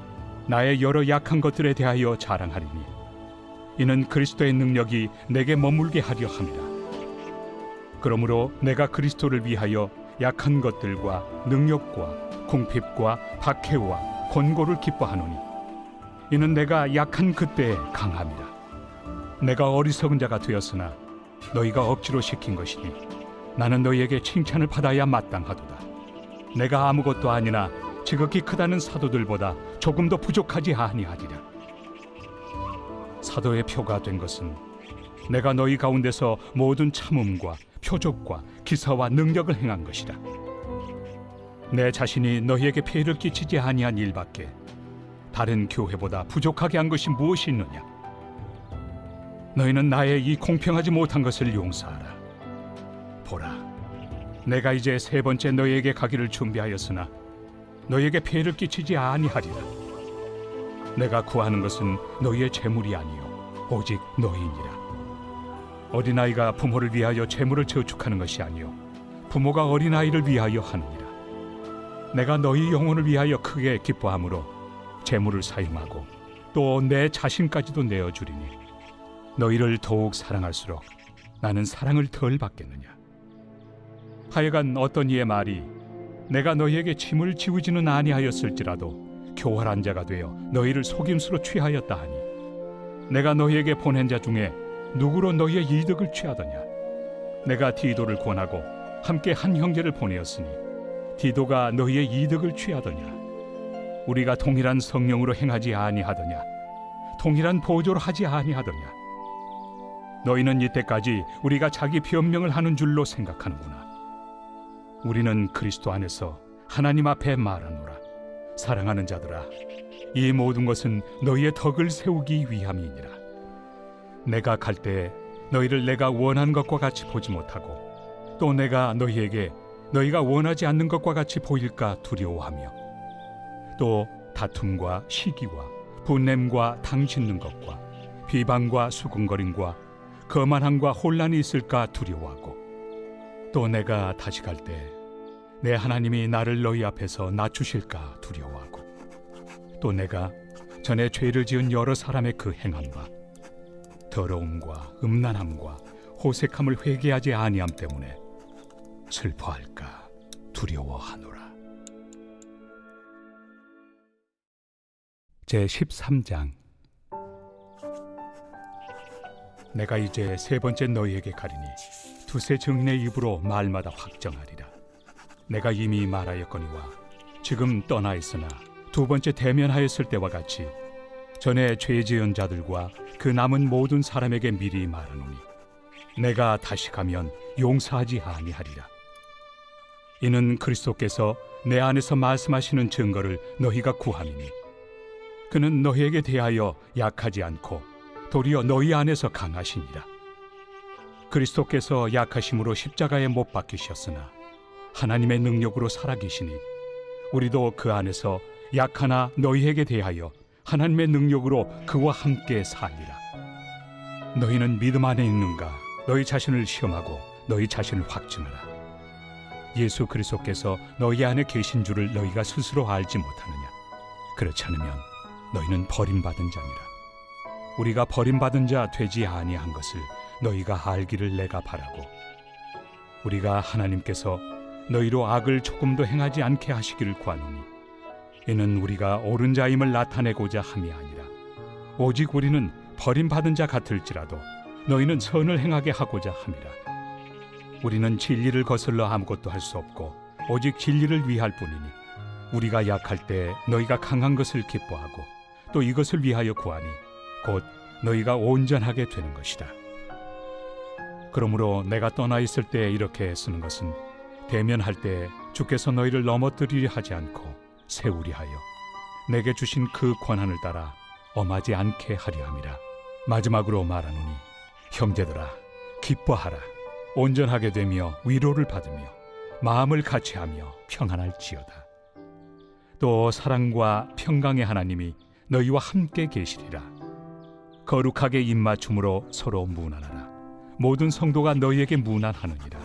나의 여러 약한 것들에 대하여 자랑하리니 이는 그리스도의 능력이 내게 머물게 하려 함이라. 그러므로 내가 그리스도를 위하여 약한 것들과 능력과 궁핍과 박해와 권고를 기뻐하노니 이는 내가 약한 그때에 강함이라. 내가 어리석은 자가 되었으나 너희가 억지로 시킨 것이니 나는 너희에게 칭찬을 받아야 마땅하도다. 내가 아무것도 아니나 지극히 크다는 사도들보다 조금도 부족하지 아니하리라. 사도의 표가 된 것은 내가 너희 가운데서 모든 참음과 표적과 기사와 능력을 행한 것이라. 내 자신이 너희에게 폐해를 끼치지 아니한 일밖에 다른 교회보다 부족하게 한 것이 무엇이 있느냐? 너희는 나의 이 공평하지 못한 것을 용서하라. 보라, 내가 이제 3번째 너희에게 가기를 준비하였으나 너희에게 폐해를 끼치지 아니하리라. 내가 구하는 것은 너희의 재물이 아니요 오직 너희니라. 어린아이가 부모를 위하여 재물을 저축하는 것이 아니요 부모가 어린아이를 위하여 하느니라. 내가 너희 영혼을 위하여 크게 기뻐함으로 재물을 사용하고 또 내 자신까지도 내어주리니 너희를 더욱 사랑할수록 나는 사랑을 덜 받겠느냐. 하여간 어떤 이의 말이 내가 너희에게 짐을 지우지는 아니하였을지라도 교활한 자가 되어 너희를 속임수로 취하였다 하니 내가 너희에게 보낸 자 중에 누구로 너희의 이득을 취하더냐. 내가 디도를 권하고 함께 한 형제를 보내었으니 디도가 너희의 이득을 취하더냐. 우리가 동일한 성령으로 행하지 아니하더냐. 동일한 보조로 하지 아니하더냐. 너희는 이때까지 우리가 자기 변명을 하는 줄로 생각하는구나. 우리는 그리스도 안에서 하나님 앞에 말하노라. 사랑하는 자들아, 이 모든 것은 너희의 덕을 세우기 위함이니라. 내가 갈 때에 너희를 내가 원하는 것과 같이 보지 못하고 또 내가 너희에게 너희가 원하지 않는 것과 같이 보일까 두려워하며 또 다툼과 시기와 분냄과 당짓는 것과 비방과 수군거림과 거만함과 혼란이 있을까 두려워하고 또 내가 다시 갈 때 내 하나님이 나를 너희 앞에서 낮추실까 두려워하고 또 내가 전에 죄를 지은 여러 사람의 그 행함과 더러움과 음란함과 호색함을 회개하지 아니함 때문에 슬퍼할까 두려워하노라. 제13장. 내가 이제 3번째 너희에게 가리니 두세 증인의 입으로 말마다 확정하리라. 내가 이미 말하였거니와 지금 떠나 있으나 2번째 대면하였을 때와 같이 전에 죄 지은 자들과 그 남은 모든 사람에게 미리 말하노니 내가 다시 가면 용서하지 아니하리라. 이는 그리스도께서 내 안에서 말씀하시는 증거를 너희가 구함이니 그는 너희에게 대하여 약하지 않고 도리어 너희 안에서 강하시니라. 그리스도께서 약하심으로 십자가에 못 박히셨으나 하나님의 능력으로 살아계시니 우리도 그 안에서 약하나 너희에게 대하여 하나님의 능력으로 그와 함께 살리라. 너희는 믿음 안에 있는가? 너희 자신을 시험하고 너희 자신을 확증하라. 예수 그리스도께서 너희 안에 계신 줄을 너희가 스스로 알지 못하느냐? 그렇지 않으면 너희는 버림받은 자니라. 우리가 버림받은 자 되지 아니한 것을 너희가 알기를 내가 바라고, 우리가 하나님께서 너희로 악을 조금도 행하지 않게 하시기를 구하노니 이는 우리가 옳은 자임을 나타내고자 함이 아니라 오직 우리는 버림받은 자 같을지라도 너희는 선을 행하게 하고자 함이라. 우리는 진리를 거슬러 아무것도 할 수 없고 오직 진리를 위할 뿐이니 우리가 약할 때 너희가 강한 것을 기뻐하고 또 이것을 위하여 구하니 곧 너희가 온전하게 되는 것이다. 그러므로 내가 떠나 있을 때 이렇게 쓰는 것은 대면할 때 주께서 너희를 넘어뜨리려 하지 않고 세우리 하여 내게 주신 그 권한을 따라 엄하지 않게 하려 함이라. 마지막으로 말하노니 형제들아, 기뻐하라. 온전하게 되며 위로를 받으며 마음을 같이하며 평안할지어다. 또 사랑과 평강의 하나님이 너희와 함께 계시리라. 거룩하게 입맞춤으로 서로 문안하라. 모든 성도가 너희에게 문안하느니라.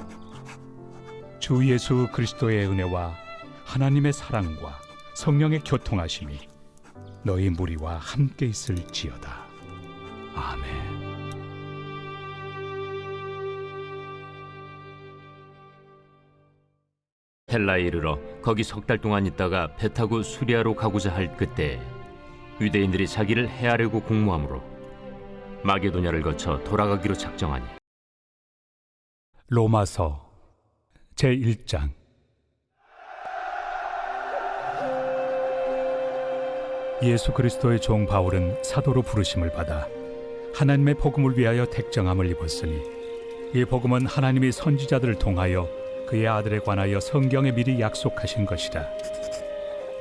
주 예수 그리스도의 은혜와 하나님의 사랑과 성령의 교통하심이 너희 무리와 함께 있을지어다. 아멘. 헬라에 이르러 거기 석 달 동안 있다가 배 타고 수리아로 가고자 할 그때 유대인들이 자기를 해하려고 공모하므로 마게도냐를 거쳐 돌아가기로 작정하니. 로마서 제1장. 예수 그리스도의 종 바울은 사도로 부르심을 받아 하나님의 복음을 위하여 택정함을 입었으니 이 복음은 하나님이 선지자들을 통하여 그의 아들에 관하여 성경에 미리 약속하신 것이라.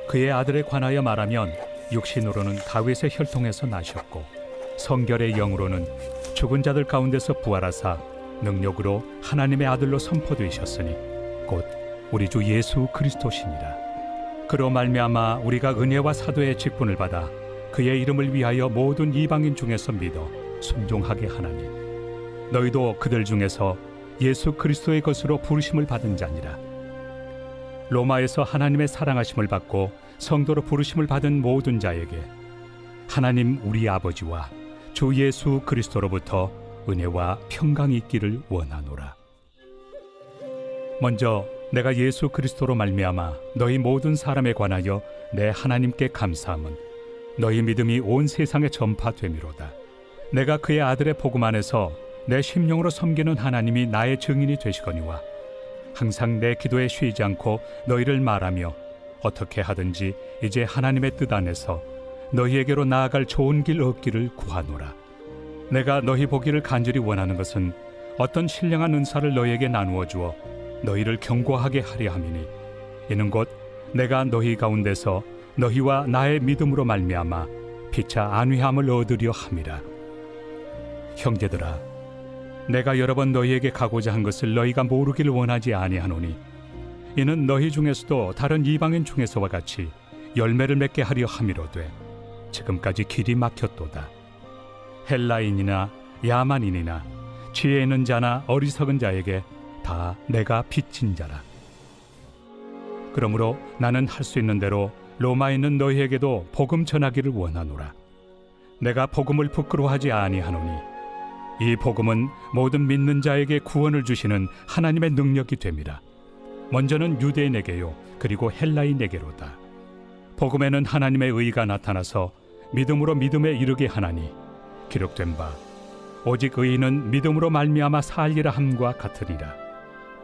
그의 아들에 관하여 말하면 육신으로는 다윗의 혈통에서 나셨고 성결의 영으로는 죽은 자들 가운데서 부활하사 능력으로 하나님의 아들로 선포되셨으니 곧 우리 주 예수 그리스도시니라. 그로 말미암아 우리가 은혜와 사도의 직분을 받아 그의 이름을 위하여 모든 이방인 중에서 믿어 순종하게 하나니 너희도 그들 중에서 예수 그리스도의 것으로 부르심을 받은 자니라. 로마에서 하나님의 사랑하심을 받고 성도로 부르심을 받은 모든 자에게 하나님 우리 아버지와 주 예수 그리스도로부터 은혜와 평강이 있기를 원하노라. 먼저 내가 예수 그리스도로 말미암아 너희 모든 사람에 관하여 내 하나님께 감사함은 너희 믿음이 온 세상에 전파됨이로다. 내가 그의 아들의 복음 안에서 내 심령으로 섬기는 하나님이 나의 증인이 되시거니와 항상 내 기도에 쉬지 않고 너희를 말하며 어떻게 하든지 이제 하나님의 뜻 안에서 너희에게로 나아갈 좋은 길 얻기를 구하노라. 내가 너희 보기를 간절히 원하는 것은 어떤 신령한 은사를 너희에게 나누어 주어 너희를 견고하게 하려 함이니 이는 곧 내가 너희 가운데서 너희와 나의 믿음으로 말미암아 피차 안위함을 얻으려 함이라. 형제들아, 내가 여러 번 너희에게 가고자 한 것을 너희가 모르기를 원하지 아니하노니 이는 너희 중에서도 다른 이방인 중에서와 같이 열매를 맺게 하려 함이로되 지금까지 길이 막혔도다. 헬라인이나 야만인이나 지혜 있는 자나 어리석은 자에게 다 내가 빚진 자라. 그러므로 나는 할 수 있는 대로 로마에 있는 너희에게도 복음 전하기를 원하노라. 내가 복음을 부끄러워하지 아니하노니 이 복음은 모든 믿는 자에게 구원을 주시는 하나님의 능력이 됨이라. 먼저는 유대인에게요 그리고 헬라인에게로다. 복음에는 하나님의 의가 나타나서 믿음으로 믿음에 이르게 하나니 기록된 바 오직 의인은 믿음으로 말미암아 살리라 함과 같으리라.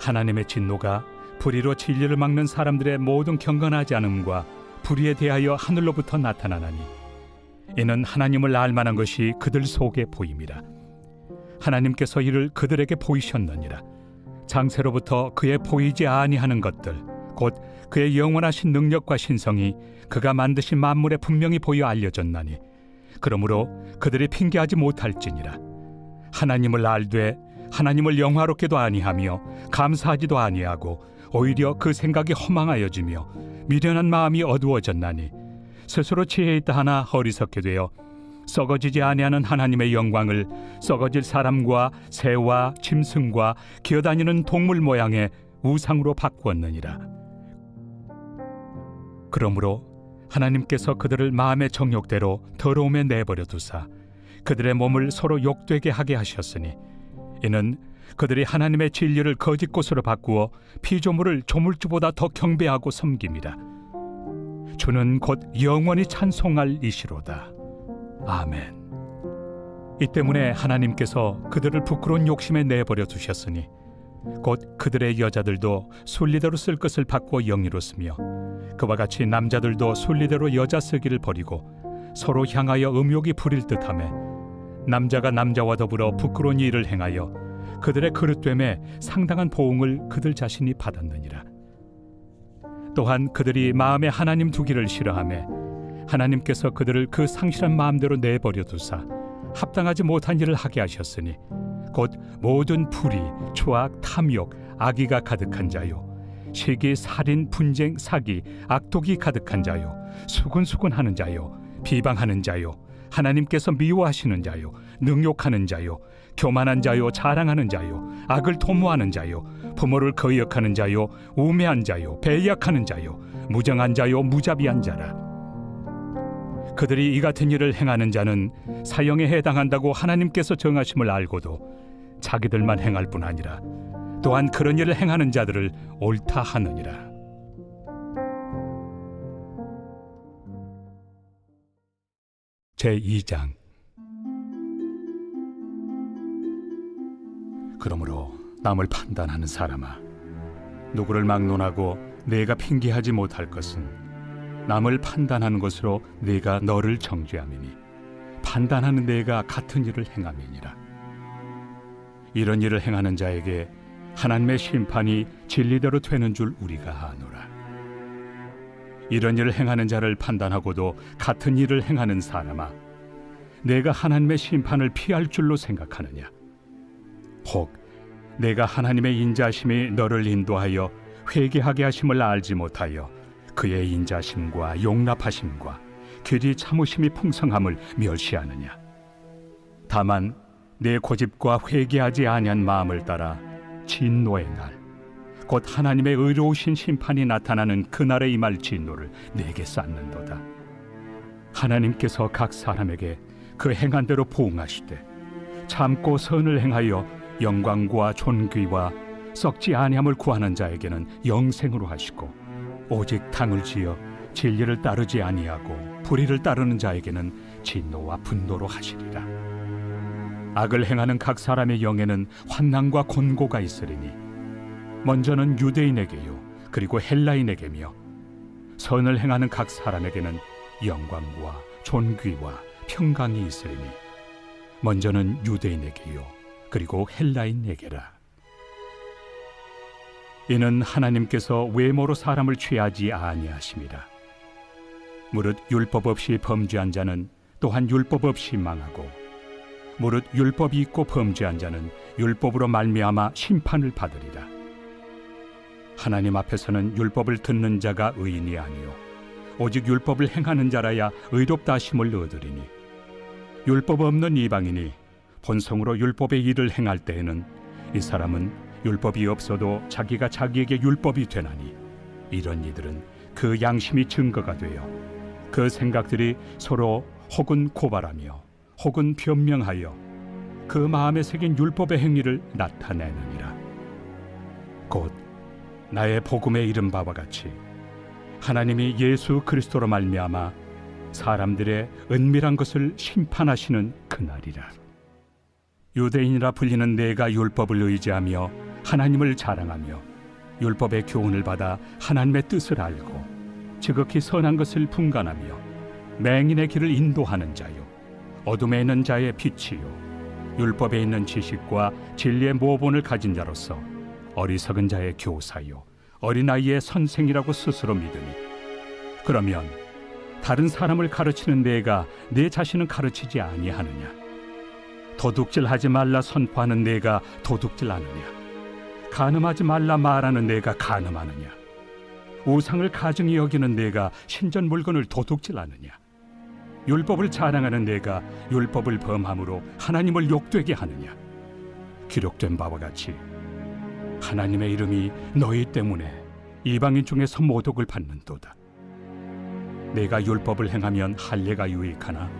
하나님의 진노가 불의로 진리를 막는 사람들의 모든 경건하지 않음과 불의에 대하여 하늘로부터 나타나나니 이는 하나님을 알만한 것이 그들 속에 보임이라. 하나님께서 이를 그들에게 보이셨느니라. 장세로부터 그의 보이지 아니하는 것들 곧 그의 영원하신 능력과 신성이 그가 만드신 만물에 분명히 보여 알려졌나니 그러므로 그들이 핑계하지 못할지니라. 하나님을 알되 하나님을 영화롭게도 아니하며 감사하지도 아니하고 오히려 그 생각이 허망하여지며 미련한 마음이 어두워졌나니 스스로 지혜 있다 하나 어리석게 되어 썩어지지 아니하는 하나님의 영광을 썩어질 사람과 새와 짐승과 기어다니는 동물 모양의 우상으로 바꾸었느니라. 그러므로 하나님께서 그들을 마음의 정욕대로 더러움에 내버려 두사 그들의 몸을 서로 욕되게 하게 하셨으니 이는 그들이 하나님의 진리를 거짓 것으로 바꾸어 피조물을 조물주보다 더 경배하고 섬김이라. 주는 곧 영원히 찬송할 이시로다. 아멘. 이 때문에 하나님께서 그들을 부끄러운 욕심에 내버려 두셨으니 곧 그들의 여자들도 순리대로 쓸 것을 바꾸어 영리로 쓰며 그와 같이 남자들도 순리대로 여자 쓰기를 버리고 서로 향하여 음욕이 부릴 듯하며 남자가 남자와 더불어 부끄러운 일을 행하여 그들의 그릇됨에 상당한 보응을 그들 자신이 받았느니라. 또한 그들이 마음에 하나님 두기를 싫어하며 하나님께서 그들을 그 상실한 마음대로 내버려 두사 합당하지 못한 일을 하게 하셨으니 곧 모든 불의, 초악, 탐욕, 악의가 가득한 자요 시기, 살인, 분쟁, 사기, 악독이 가득한 자요 수군수군하는 자요 비방하는 자요 하나님께서 미워하시는 자요 능욕하는 자요 교만한 자요 자랑하는 자요 악을 도모하는 자요 부모를 거역하는 자요 우매한 자요 배약하는 자요 무정한 자요 무자비한 자라. 그들이 이 같은 일을 행하는 자는 사형에 해당한다고 하나님께서 정하심을 알고도 자기들만 행할 뿐 아니라 또한 그런 일을 행하는 자들을 옳다 하느니라. 제2장. 그러므로 남을 판단하는 사람아, 누구를 막론하고 내가 핑계하지 못할 것은 남을 판단하는 것으로 네가 너를 정죄함이니 판단하는 내가 같은 일을 행함이니라. 이런 일을 행하는 자에게 하나님의 심판이 진리대로 되는 줄 우리가 아노라. 이런 일을 행하는 자를 판단하고도 같은 일을 행하는 사람아, 내가 하나님의 심판을 피할 줄로 생각하느냐? 혹 내가 하나님의 인자심이 너를 인도하여 회개하게 하심을 알지 못하여 그의 인자심과 용납하심과 길이 참으심이 풍성함을 멸시하느냐? 다만 내 고집과 회개하지 아니한 마음을 따라 진노의 날, 곧 하나님의 의로우신 심판이 나타나는 그날에 임할 진노를 내게 쌓는도다. 하나님께서 각 사람에게 그 행한 대로 보응하시되 참고 선을 행하여 영광과 존귀와 썩지 아니함을 구하는 자에게는 영생으로 하시고, 오직 당을 지어 진리를 따르지 아니하고 불의를 따르는 자에게는 진노와 분노로 하시리라. 악을 행하는 각 사람의 영에는 환난과 곤고가 있으리니 먼저는 유대인에게요 그리고 헬라인에게며 선을 행하는 각 사람에게는 영광과 존귀와 평강이 있으리니 먼저는 유대인에게요 그리고 헬라인에게라. 이는 하나님께서 외모로 사람을 취하지 아니하심이라. 무릇 율법 없이 범죄한 자는 또한 율법 없이 망하고, 무릇 율법이 있고 범죄한 자는 율법으로 말미암아 심판을 받으리라. 하나님 앞에서는 율법을 듣는 자가 의인이 아니요 오직 율법을 행하는 자라야 의롭다 하심을 얻으리니, 율법 없는 이방인이 본성으로 율법의 일을 행할 때에는 이 사람은 율법이 없어도 자기가 자기에게 율법이 되나니, 이런 이들은 그 양심이 증거가 되어 그 생각들이 서로 혹은 고발하며 혹은 변명하여 그 마음에 새긴 율법의 행위를 나타내느니라. 곧 나의 복음에 이른 바와 같이 하나님이 예수 그리스도로 말미암아 사람들의 은밀한 것을 심판하시는 그날이라. 유대인이라 불리는 내가 율법을 의지하며 하나님을 자랑하며 율법의 교훈을 받아 하나님의 뜻을 알고 지극히 선한 것을 분간하며 맹인의 길을 인도하는 자요 어둠에 있는 자의 빛이요 율법에 있는 지식과 진리의 모본을 가진 자로서 어리석은 자의 교사요 어린아이의 선생이라고 스스로 믿으니, 그러면 다른 사람을 가르치는 내가 내 자신을 가르치지 아니하느냐? 도둑질하지 말라 선포하는 내가 도둑질하느냐? 간음하지 말라 말하는 내가 간음하느냐? 우상을 가증히 여기는 내가 신전 물건을 도둑질하느냐? 율법을 자랑하는 내가 율법을 범함으로 하나님을 욕되게 하느냐? 기록된 바와 같이 하나님의 이름이 너희 때문에 이방인 중에서 모독을 받는도다. 내가 율법을 행하면 할례가 유익하나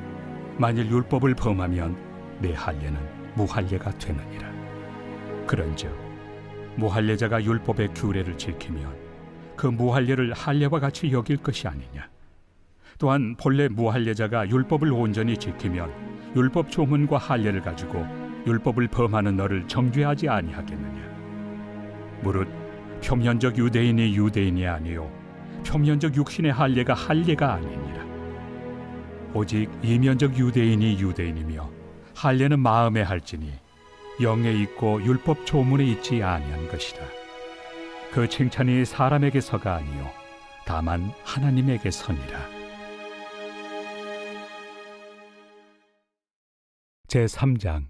만일 율법을 범하면 내 할례는 무할례가 되느니라. 그런즉 무할례자가 율법의 규례를 지키면 그 무할례를 할례와 같이 여길 것이 아니냐? 또한 본래 무할례자가 율법을 온전히 지키면 율법 조문과 할례를 가지고 율법을 범하는 너를 정죄하지 아니하겠느냐? 무릇 표면적 유대인이 유대인이 아니요 표면적 육신의 할례가 할례가 아니니라. 오직 이면적 유대인이 유대인이며 할례는 마음에 할지니 영에 있고 율법 조문에 있지 아니한 것이라. 그 칭찬이 사람에게서가 아니요 다만 하나님에게서니라. 제3장.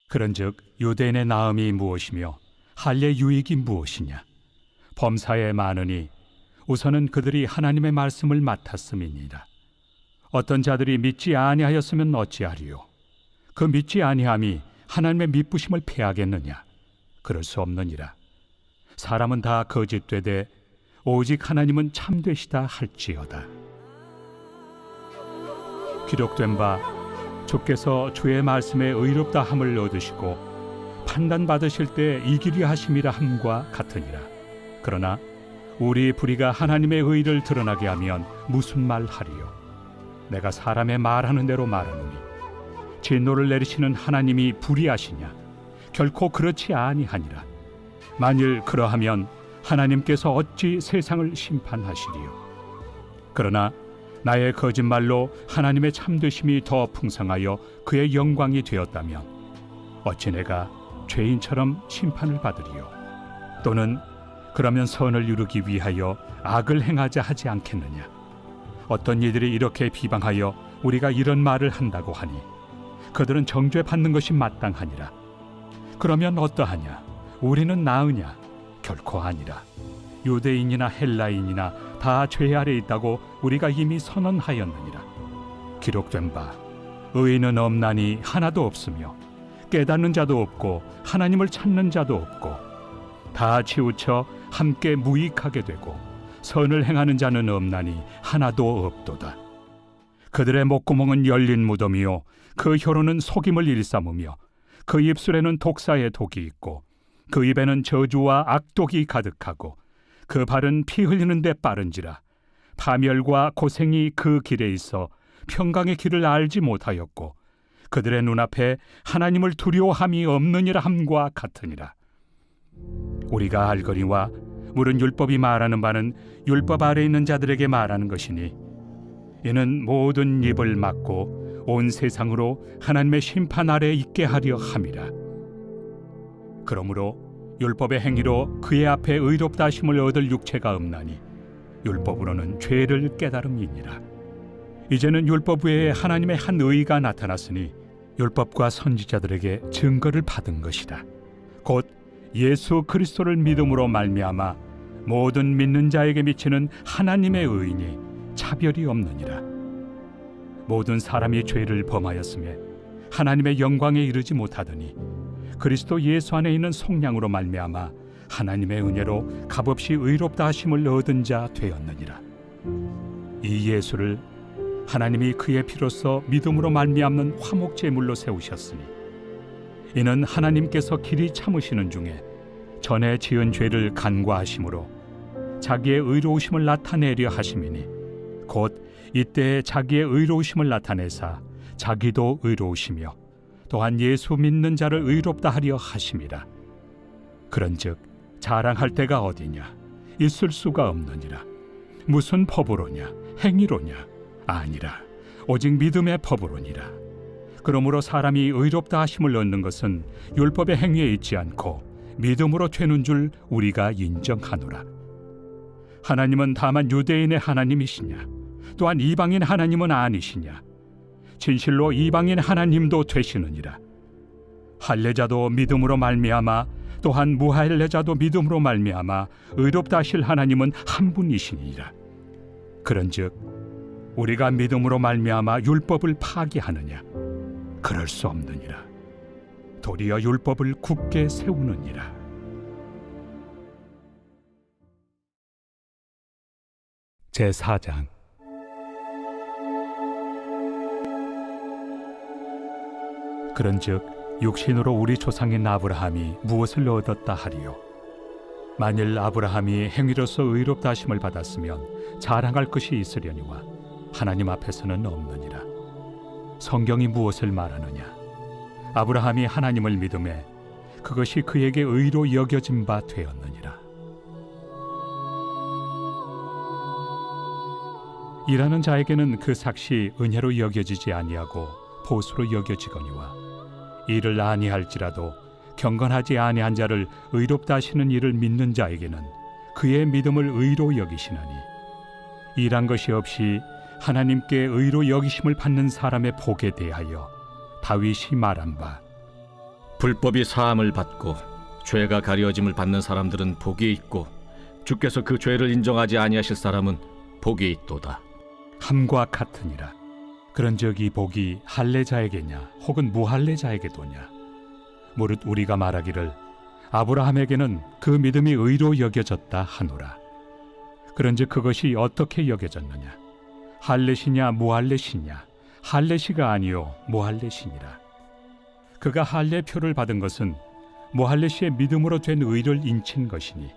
그런즉 유대인의 나음이 무엇이며 할례 유익이 무엇이냐? 범사에 많으니 우선은 그들이 하나님의 말씀을 맡았음이니라. 어떤 자들이 믿지 아니하였으면 어찌하리요? 그 믿지 아니함이 하나님의 미쁘심을 패하겠느냐? 그럴 수 없느니라. 사람은 다 거짓되되 오직 하나님은 참되시다 할지어다. 기록된 바 주께서 주의 말씀에 의롭다 함을 얻으시고 판단받으실 때 이기려 하심이라 함과 같으니라. 그러나 우리 불의가 하나님의 의를 드러나게 하면 무슨 말 하리요? 내가 사람의 말하는 대로 말하노니 진노를 내리시는 하나님이 불의하시냐? 결코 그렇지 아니하니라. 만일 그러하면 하나님께서 어찌 세상을 심판하시리요? 그러나 나의 거짓말로 하나님의 참되심이 더 풍성하여 그의 영광이 되었다면 어찌 내가 죄인처럼 심판을 받으리요? 또는 그러면 선을 이루기 위하여 악을 행하자 하지 않겠느냐? 어떤 이들이 이렇게 비방하여 우리가 이런 말을 한다고 하니 그들은 정죄받는 것이 마땅하니라. 그러면 어떠하냐? 우리는 나으냐? 결코 아니라. 유대인이나 헬라인이나 다 죄 아래 있다고 우리가 이미 선언하였느니라. 기록된 바 의인은 없나니 하나도 없으며 깨닫는 자도 없고 하나님을 찾는 자도 없고 다 치우쳐 함께 무익하게 되고 선을 행하는 자는 없나니 하나도 없도다. 그들의 목구멍은 열린 무덤이요 그 혀로는 속임을 일삼으며 그 입술에는 독사의 독이 있고 그 입에는 저주와 악독이 가득하고 그 발은 피 흘리는 데 빠른지라. 파멸과 고생이 그 길에 있어 평강의 길을 알지 못하였고 그들의 눈앞에 하나님을 두려워함이 없느니라 함과 같으니라. 우리가 알거니와 물은 율법이 말하는 바는 율법 아래 있는 자들에게 말하는 것이니 이는 모든 입을 막고 온 세상으로 하나님의 심판 아래 있게 하려 함이라. 그러므로 율법의 행위로 그의 앞에 의롭다 하심을 얻을 육체가 없나니 율법으로는 죄를 깨달음이니라. 이제는 율법 외에 하나님의 한 의가 나타났으니 율법과 선지자들에게 증거를 받은 것이다. 곧 예수 그리스도를 믿음으로 말미암아 모든 믿는 자에게 미치는 하나님의 의인이 차별이 없느니라. 모든 사람이 죄를 범하였음에 하나님의 영광에 이르지 못하더니 그리스도 예수 안에 있는 속량으로 말미암아 하나님의 은혜로 값없이 의롭다 하심을 얻은 자 되었느니라. 이 예수를 하나님이 그의 피로써 믿음으로 말미암는 화목 제물로 세우셨으니 이는 하나님께서 길이 참으시는 중에 전에 지은 죄를 간과하심으로 자기의 의로우심을 나타내려 하심이니 곧 이때 자기의 의로우심을 나타내사 자기도 의로우시며 또한 예수 믿는 자를 의롭다 하려 하심이라. 그런즉 자랑할 데가 어디냐? 있을 수가 없느니라. 무슨 법으로냐? 행위로냐? 아니라 오직 믿음의 법으로니라. 그러므로 사람이 의롭다 하심을 얻는 것은 율법의 행위에 있지 않고 믿음으로 되는 줄 우리가 인정하노라. 하나님은 다만 유대인의 하나님이시냐? 또한 이방인 하나님은 아니시냐? 진실로 이방인 하나님도 되시느니라. 할례자도 믿음으로 말미암아 또한 무할례자도 믿음으로 말미암아 의롭다 하실 하나님은 한 분이시니라. 그런즉 우리가 믿음으로 말미암아 율법을 파기하느냐? 그럴 수 없느니라. 도리어 율법을 굳게 세우느니라. 제4장. 그런즉 육신으로 우리 조상인 아브라함이 무엇을 얻었다 하리요? 만일 아브라함이 행위로서 의롭다 하심을 받았으면 자랑할 것이 있으려니와 하나님 앞에서는 없느니라. 성경이 무엇을 말하느냐? 아브라함이 하나님을 믿음에 그것이 그에게 의로 여겨진 바 되었느니라. 일하는 자에게는 그 삭시 은혜로 여겨지지 아니하고 보수로 여겨지거니와 이를 아니할지라도 경건하지 아니한 자를 의롭다 하시는 이를 믿는 자에게는 그의 믿음을 의로 여기시나니 일한 것이 없이 하나님께 의로 여기심을 받는 사람의 복에 대하여 다윗이 말한 바 불법이 사함을 받고 죄가 가려짐을 받는 사람들은 복이 있고 주께서 그 죄를 인정하지 아니하실 사람은 복이 있도다. 함과 같으니라. 그런즉 이 복이 할례자에게냐 혹은 무할례자에게도냐? 무릇 우리가 말하기를 아브라함에게는 그 믿음이 의로 여겨졌다 하노라. 그런즉 그것이 어떻게 여겨졌느냐? 할례시냐 무할례시냐? 할례시가 아니요 무할례시니라. 그가 할례표를 받은 것은 무할례시의 믿음으로 된 의를 인친 것이니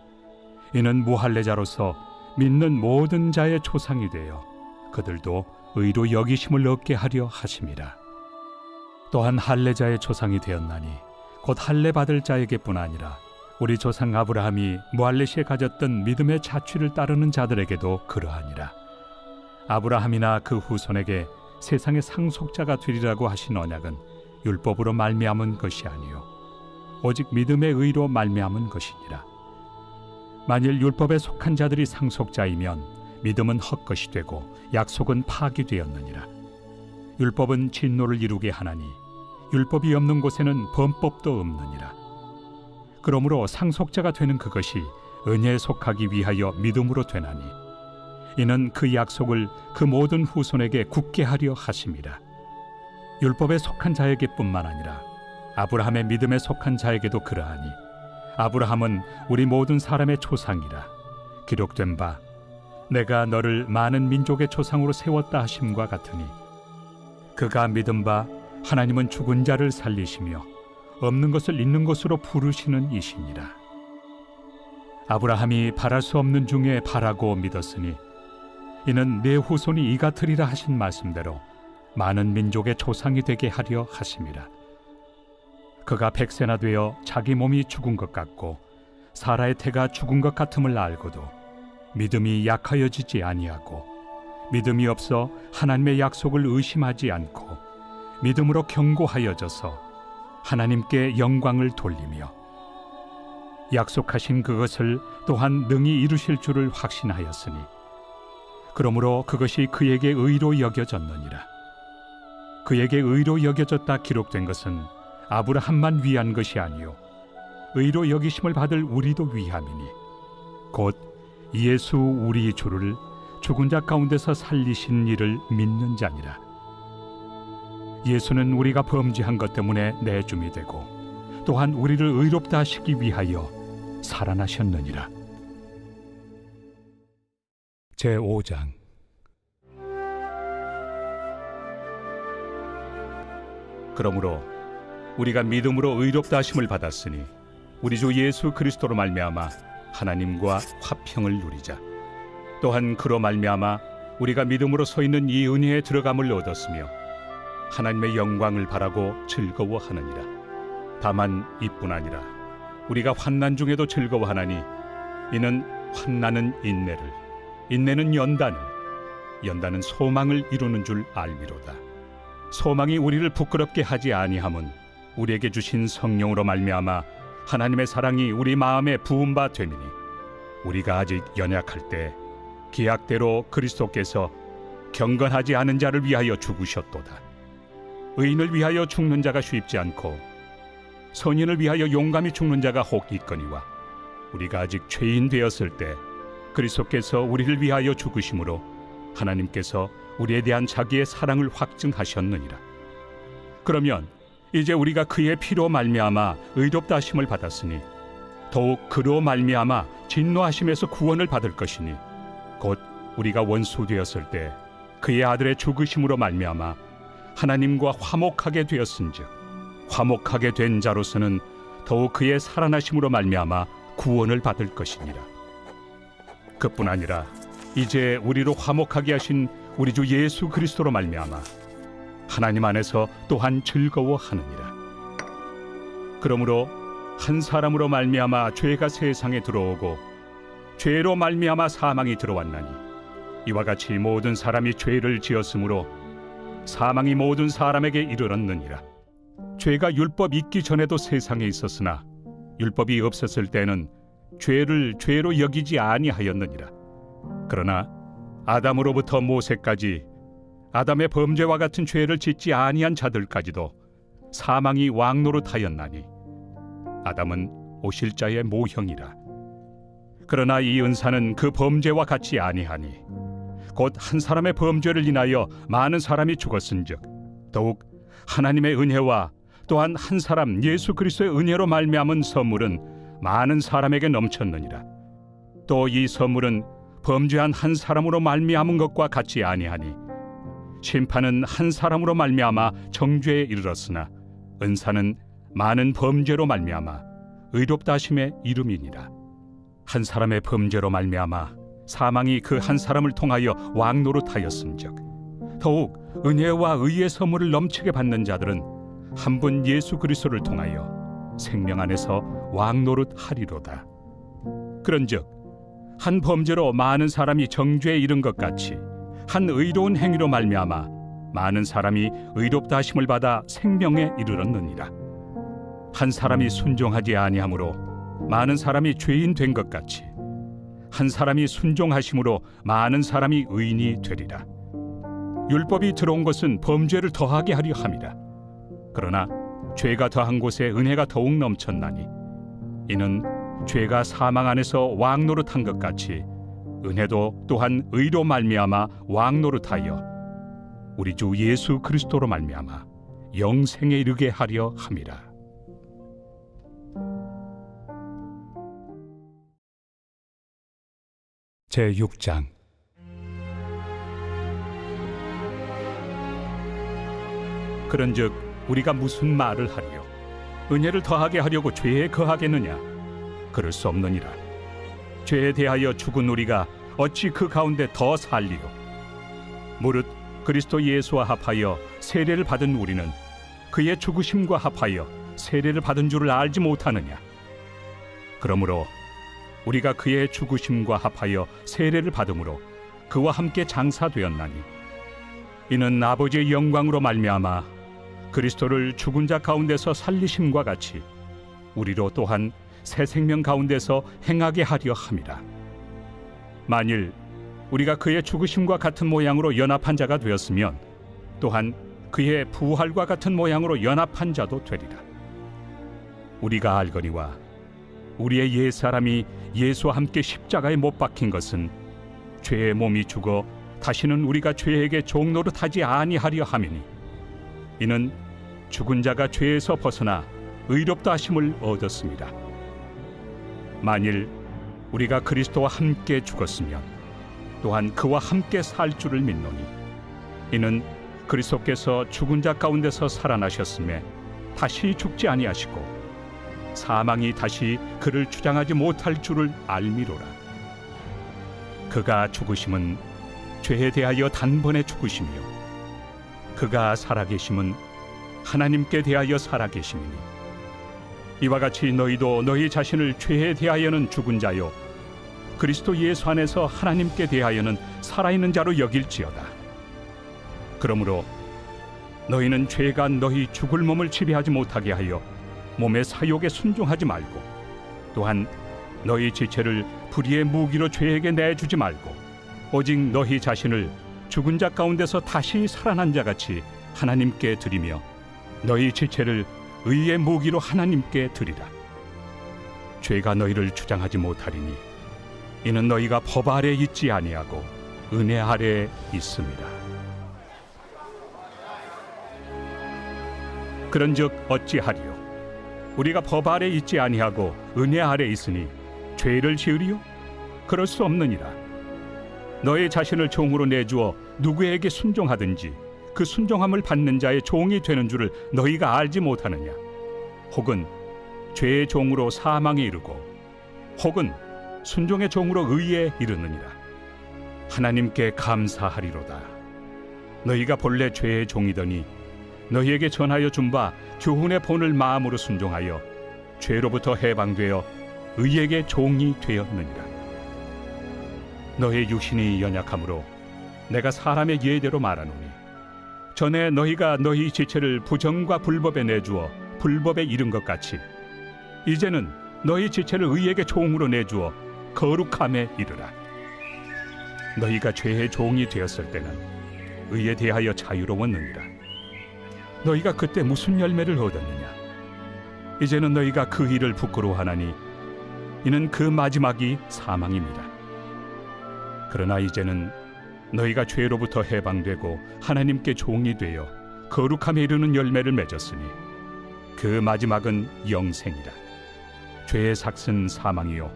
이는 무할례자로서 믿는 모든 자의 초상이 되어 그들도 의로 여기심을 얻게 하려 하심이라. 또한 할례자의 초상이 되었나니 곧 할례 받을 자에게뿐 아니라 우리 조상 아브라함이 무할례시에 가졌던 믿음의 자취를 따르는 자들에게도 그러하니라. 아브라함이나 그 후손에게 세상의 상속자가 되리라고 하신 언약은 율법으로 말미암은 것이 아니요 오직 믿음의 의로 말미암은 것이니라. 만일 율법에 속한 자들이 상속자이면 믿음은 헛것이 되고 약속은 파기되었느니라. 율법은 진노를 이루게 하나니 율법이 없는 곳에는 범법도 없느니라. 그러므로 상속자가 되는 그것이 은혜에 속하기 위하여 믿음으로 되나니 이는 그 약속을 그 모든 후손에게 굳게 하려 하심이라. 율법에 속한 자에게뿐만 아니라 아브라함의 믿음에 속한 자에게도 그러하니 아브라함은 우리 모든 사람의 조상이라. 기록된 바 내가 너를 많은 민족의 조상으로 세웠다 하심과 같으니 그가 믿은 바 하나님은 죽은 자를 살리시며 없는 것을 있는 것으로 부르시는 이시니라. 아브라함이 바랄 수 없는 중에 바라고 믿었으니 이는 내 후손이 이 같으리라 하신 말씀대로 많은 민족의 조상이 되게 하려 하심이라. 그가 100세나 되어 자기 몸이 죽은 것 같고 사라의 태가 죽은 것 같음을 알고도 믿음이 약하여지지 아니하고 믿음이 없어 하나님의 약속을 의심하지 않고 믿음으로 견고하여져서 하나님께 영광을 돌리며 약속하신 그것을 또한 능히 이루실 줄을 확신하였으니 그러므로 그것이 그에게 의로 여겨졌느니라. 그에게 의로 여겨졌다 기록된 것은 아브라함만 위한 것이 아니요 의로 여기심을 받을 우리도 위함이니 곧 예수 우리 주를 죽은 자 가운데서 살리신 이를 믿는 자니라. 예수는 우리가 범죄한 것 때문에 내줌이 되고 또한 우리를 의롭다 하시기 위하여 살아나셨느니라. 제5장. 그러므로 우리가 믿음으로 의롭다 하심을 받았으니 우리 주 예수 그리스도로 말미암아 하나님과 화평을 누리자. 또한 그로 말미암아 우리가 믿음으로 서 있는 이 은혜에 들어감을 얻었으며 하나님의 영광을 바라고 즐거워하느니라. 다만 이뿐 아니라 우리가 환난 중에도 즐거워하나니 이는 환난은 인내를, 인내는 연단을, 연단은 소망을 이루는 줄 알미로다. 소망이 우리를 부끄럽게 하지 아니함은 우리에게 주신 성령으로 말미암아 하나님의 사랑이 우리 마음에 부은 바 됨이니 우리가 아직 연약할 때 기약대로 그리스도께서 경건하지 않은 자를 위하여 죽으셨도다. 의인을 위하여 죽는 자가 쉽지 않고 선인을 위하여 용감히 죽는 자가 혹 있거니와 우리가 아직 죄인 되었을 때 그리스도께서 우리를 위하여 죽으심으로 하나님께서 우리에 대한 자기의 사랑을 확증하셨느니라. 그러면 이제 우리가 그의 피로 말미암아 의롭다 하심을 받았으니 더욱 그로 말미암아 진노하심에서 구원을 받을 것이니 곧 우리가 원수 되었을 때 그의 아들의 죽으심으로 말미암아 하나님과 화목하게 되었은즉 화목하게 된 자로서는 더욱 그의 살아나심으로 말미암아 구원을 받을 것이니라. 그뿐 아니라 이제 우리로 화목하게 하신 우리 주 예수 그리스도로 말미암아 하나님 안에서 또한 즐거워하느니라. 그러므로 한 사람으로 말미암아 죄가 세상에 들어오고 죄로 말미암아 사망이 들어왔나니 이와 같이 모든 사람이 죄를 지었으므로 사망이 모든 사람에게 이르렀느니라. 죄가 율법 있기 전에도 세상에 있었으나 율법이 없었을 때는 죄를 죄로 여기지 아니하였느니라. 그러나 아담으로부터 모세까지 아담의 범죄와 같은 죄를 짓지 아니한 자들까지도 사망이 왕노릇하였나니 아담은 오실 자의 모형이라. 그러나 이 은사는 그 범죄와 같지 아니하니 곧 한 사람의 범죄를 인하여 많은 사람이 죽었은즉 더욱 하나님의 은혜와 또한 한 사람 예수 그리스도의 은혜로 말미암은 선물은 많은 사람에게 넘쳤느니라. 또 이 선물은 범죄한 한 사람으로 말미암은 것과 같지 아니하니 심판은 한 사람으로 말미암아 정죄에 이르렀으나 은사는 많은 범죄로 말미암아 의롭다 하심의 이름이니라. 한 사람의 범죄로 말미암아 사망이 그 한 사람을 통하여 왕노릇하였음즉 더욱 은혜와 의의 선물을 넘치게 받는 자들은 한 분 예수 그리스도를 통하여 생명 안에서 왕노릇하리로다. 그런즉 한 범죄로 많은 사람이 정죄에 이른 것 같이 한 의로운 행위로 말미암아 많은 사람이 의롭다 하심을 받아 생명에 이르렀느니라. 한 사람이 순종하지 아니하므로 많은 사람이 죄인 된 것 같이 한 사람이 순종하심으로 많은 사람이 의인이 되리라. 율법이 들어온 것은 범죄를 더하게 하려 함이라. 그러나 죄가 더한 곳에 은혜가 더욱 넘쳤나니 이는 죄가 사망 안에서 왕노릇한 것 같이 은혜도 또한 의로 말미암아 왕노릇하여 우리 주 예수 그리스도로 말미암아 영생에 이르게 하려 함이라. 제6장. 그런즉 우리가 무슨 말을 하리요? 은혜를 더하게 하려고 죄에 거하겠느냐? 그럴 수 없느니라. 죄에 대하여 죽은 우리가 어찌 그 가운데 더 살리요? 무릇 그리스도 예수와 합하여 세례를 받은 우리는 그의 죽으심과 합하여 세례를 받은 줄을 알지 못하느냐? 그러므로 우리가 그의 죽으심과 합하여 세례를 받음으로 그와 함께 장사되었나니 이는 아버지의 영광으로 말미암아 그리스도를 죽은 자 가운데서 살리심과 같이 우리로 또한 새 생명 가운데서 행하게 하려 함이라. 만일 우리가 그의 죽으심과 같은 모양으로 연합한 자가 되었으면 또한 그의 부활과 같은 모양으로 연합한 자도 되리라. 우리가 알거니와 우리의 옛사람이 예수와 함께 십자가에 못 박힌 것은 죄의 몸이 죽어 다시는 우리가 죄에게 종노릇하지 아니하려 함이니 이는 죽은 자가 죄에서 벗어나 의롭다 하심을 얻었습니다. 만일 우리가 그리스도와 함께 죽었으면 또한 그와 함께 살 줄을 믿노니 이는 그리스도께서 죽은 자 가운데서 살아나셨음에 다시 죽지 아니하시고 사망이 다시 그를 주장하지 못할 줄을 알미로라. 그가 죽으심은 죄에 대하여 단번에 죽으시며 그가 살아계심은 하나님께 대하여 살아계심이니 이와 같이 너희도 너희 자신을 죄에 대하여는 죽은 자요 그리스도 예수 안에서 하나님께 대하여는 살아있는 자로 여길지어다. 그러므로 너희는 죄가 너희 죽을 몸을 지배하지 못하게 하여 몸의 사욕에 순종하지 말고 또한 너희 지체를 불의의 무기로 죄에게 내주지 말고 오직 너희 자신을 죽은 자 가운데서 다시 살아난 자같이 하나님께 드리며 너희 지체를 의의 무기로 하나님께 드리라. 죄가 너희를 주장하지 못하리니 이는 너희가 법 아래 있지 아니하고 은혜 아래 있습니다. 그런즉 어찌하리요? 우리가 법 아래 있지 아니하고 은혜 아래 있으니 죄를 지으리요? 그럴 수 없느니라. 너희 자신을 종으로 내주어 누구에게 순종하든지 그 순종함을 받는 자의 종이 되는 줄을 너희가 알지 못하느냐? 혹은 죄의 종으로 사망에 이르고 혹은 순종의 종으로 의에 이르느니라. 하나님께 감사하리로다. 너희가 본래 죄의 종이더니 너희에게 전하여 준 바 교훈의 본을 마음으로 순종하여 죄로부터 해방되어 의에게 종이 되었느니라. 너희 육신이 연약함으로 내가 사람의 예대로 말하노니 전에 너희가 너희 지체를 부정과 불법에 내주어 불법에 이른 것 같이 이제는 너희 지체를 의에게 종으로 내주어 거룩함에 이르라. 너희가 죄의 종이 되었을 때는 의에 대하여 자유로웠느니라. 너희가 그때 무슨 열매를 얻었느냐? 이제는 너희가 그 일을 부끄러워하나니 이는 그 마지막이 사망입니다. 그러나 이제는 너희가 죄로부터 해방되고 하나님께 종이 되어 거룩함에 이르는 열매를 맺었으니 그 마지막은 영생이라. 죄의 삭은 사망이요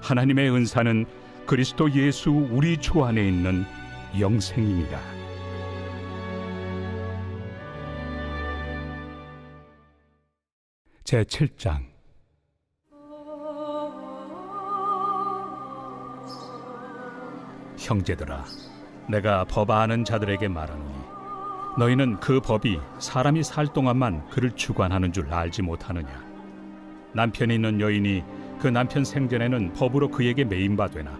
하나님의 은사는 그리스도 예수 우리 주 안에 있는 영생입니다. 제7장. 형제들아, 내가 법 아는 자들에게 말하노니 너희는 그 법이 사람이 살 동안만 그를 주관하는 줄 알지 못하느냐? 남편이 있는 여인이 그 남편 생전에는 법으로 그에게 매인바 되나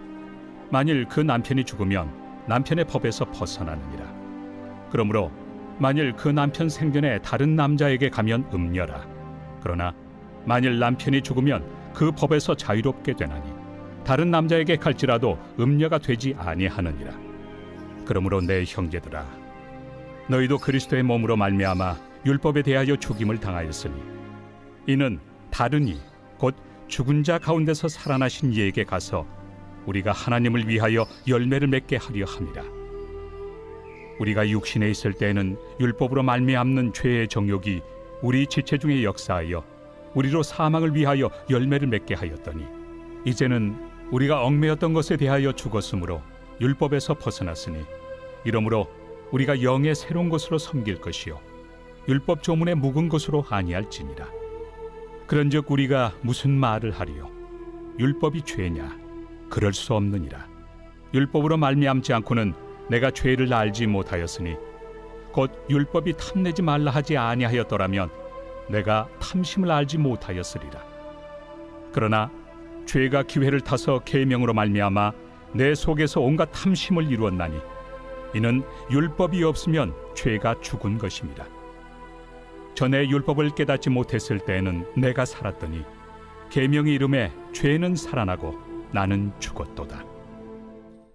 만일 그 남편이 죽으면 남편의 법에서 벗어나느니라. 그러므로 만일 그 남편 생전에 다른 남자에게 가면 음녀라. 그러나 만일 남편이 죽으면 그 법에서 자유롭게 되나니 다른 남자에게 갈지라도 음녀가 되지 아니하느니라. 그러므로 내 형제들아, 너희도 그리스도의 몸으로 말미암아 율법에 대하여 죽임을 당하였으니 이는 다른 이 곧 죽은 자 가운데서 살아나신 이에게 가서 우리가 하나님을 위하여 열매를 맺게 하려 함이라. 우리가 육신에 있을 때에는 율법으로 말미암는 죄의 정욕이 우리 지체 중에 역사하여 우리로 사망을 위하여 열매를 맺게 하였더니 이제는 우리가 얽매였던 것에 대하여 죽었으므로 율법에서 벗어났으니 이러므로 우리가 영의 새로운 것으로 섬길 것이요 율법 조문에 묵은 것으로 아니할지니라. 그런즉 우리가 무슨 말을 하리요? 율법이 죄냐? 그럴 수 없느니라. 율법으로 말미암지 않고는 내가 죄를 알지 못하였으니 곧 율법이 탐내지 말라 하지 아니하였더라면 내가 탐심을 알지 못하였으리라. 그러나 죄가 기회를 타서 계명으로 말미암아 내 속에서 온갖 탐심을 이루었나니 이는 율법이 없으면 죄가 죽은 것입니다. 전에 율법을 깨닫지 못했을 때에는 내가 살았더니 계명의 이름에 죄는 살아나고 나는 죽었도다.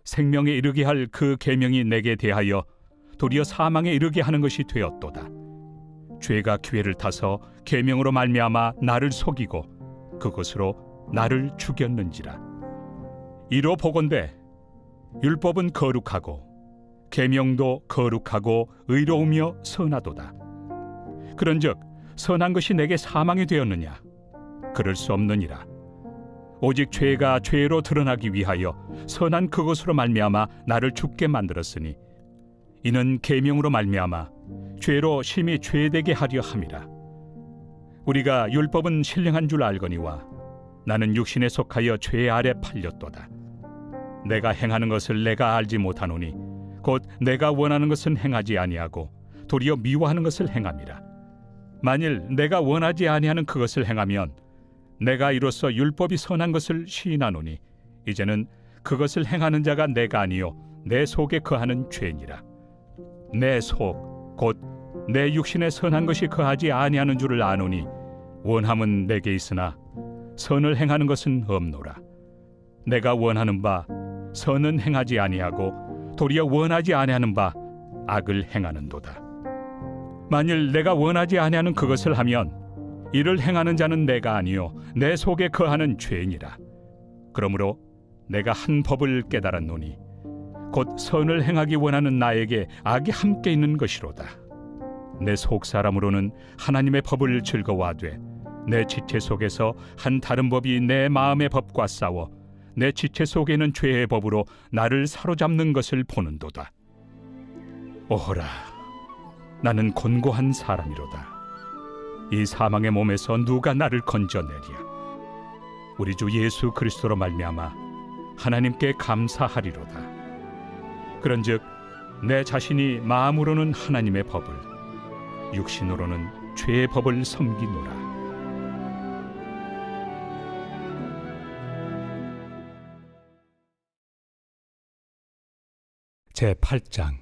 생명에 이르게 할 그 계명이 내게 대하여 도리어 사망에 이르게 하는 것이 되었도다. 죄가 기회를 타서 계명으로 말미암아 나를 속이고 그것으로 나를 죽였는지라. 이로 보건대 율법은 거룩하고 계명도 거룩하고 의로우며 선하도다. 그런즉 선한 것이 내게 사망이 되었느냐? 그럴 수 없느니라. 오직 죄가 죄로 드러나기 위하여 선한 그것으로 말미암아 나를 죽게 만들었으니 이는 계명으로 말미암아 죄로 심히 죄되게 하려 함이라. 우리가 율법은 신령한 줄 알거니와 나는 육신에 속하여 죄 아래 팔렸도다. 내가 행하는 것을 내가 알지 못하노니 곧 내가 원하는 것은 행하지 아니하고 도리어 미워하는 것을 행함이라. 만일 내가 원하지 아니하는 그것을 행하면 내가 이로써 율법이 선한 것을 시인하노니 이제는 그것을 행하는 자가 내가 아니요 내 속에 거하는 죄니라. 내 속 곧 내 육신에 선한 것이 거하지 아니하는 줄을 아노니 원함은 내게 있으나 선을 행하는 것은 없노라. 내가 원하는 바 선은 행하지 아니하고 도리어 원하지 아니하는 바 악을 행하는도다. 만일 내가 원하지 아니하는 그것을 하면 이를 행하는 자는 내가 아니요 내 속에 거하는 죄니라. 그러므로 내가 한 법을 깨달았노니 곧 선을 행하기 원하는 나에게 악이 함께 있는 것이로다. 내 속 사람으로는 하나님의 법을 즐거워하되 내 지체 속에서 한 다른 법이 내 마음의 법과 싸워 내 지체 속에는 죄의 법으로 나를 사로잡는 것을 보는도다. 오호라, 나는 곤고한 사람이로다. 이 사망의 몸에서 누가 나를 건져내랴. 우리 주 예수 그리스도로 말미암아 하나님께 감사하리로다. 그런즉 내 자신이 마음으로는 하나님의 법을, 육신으로는 죄의 법을 섬기노라. 제8장.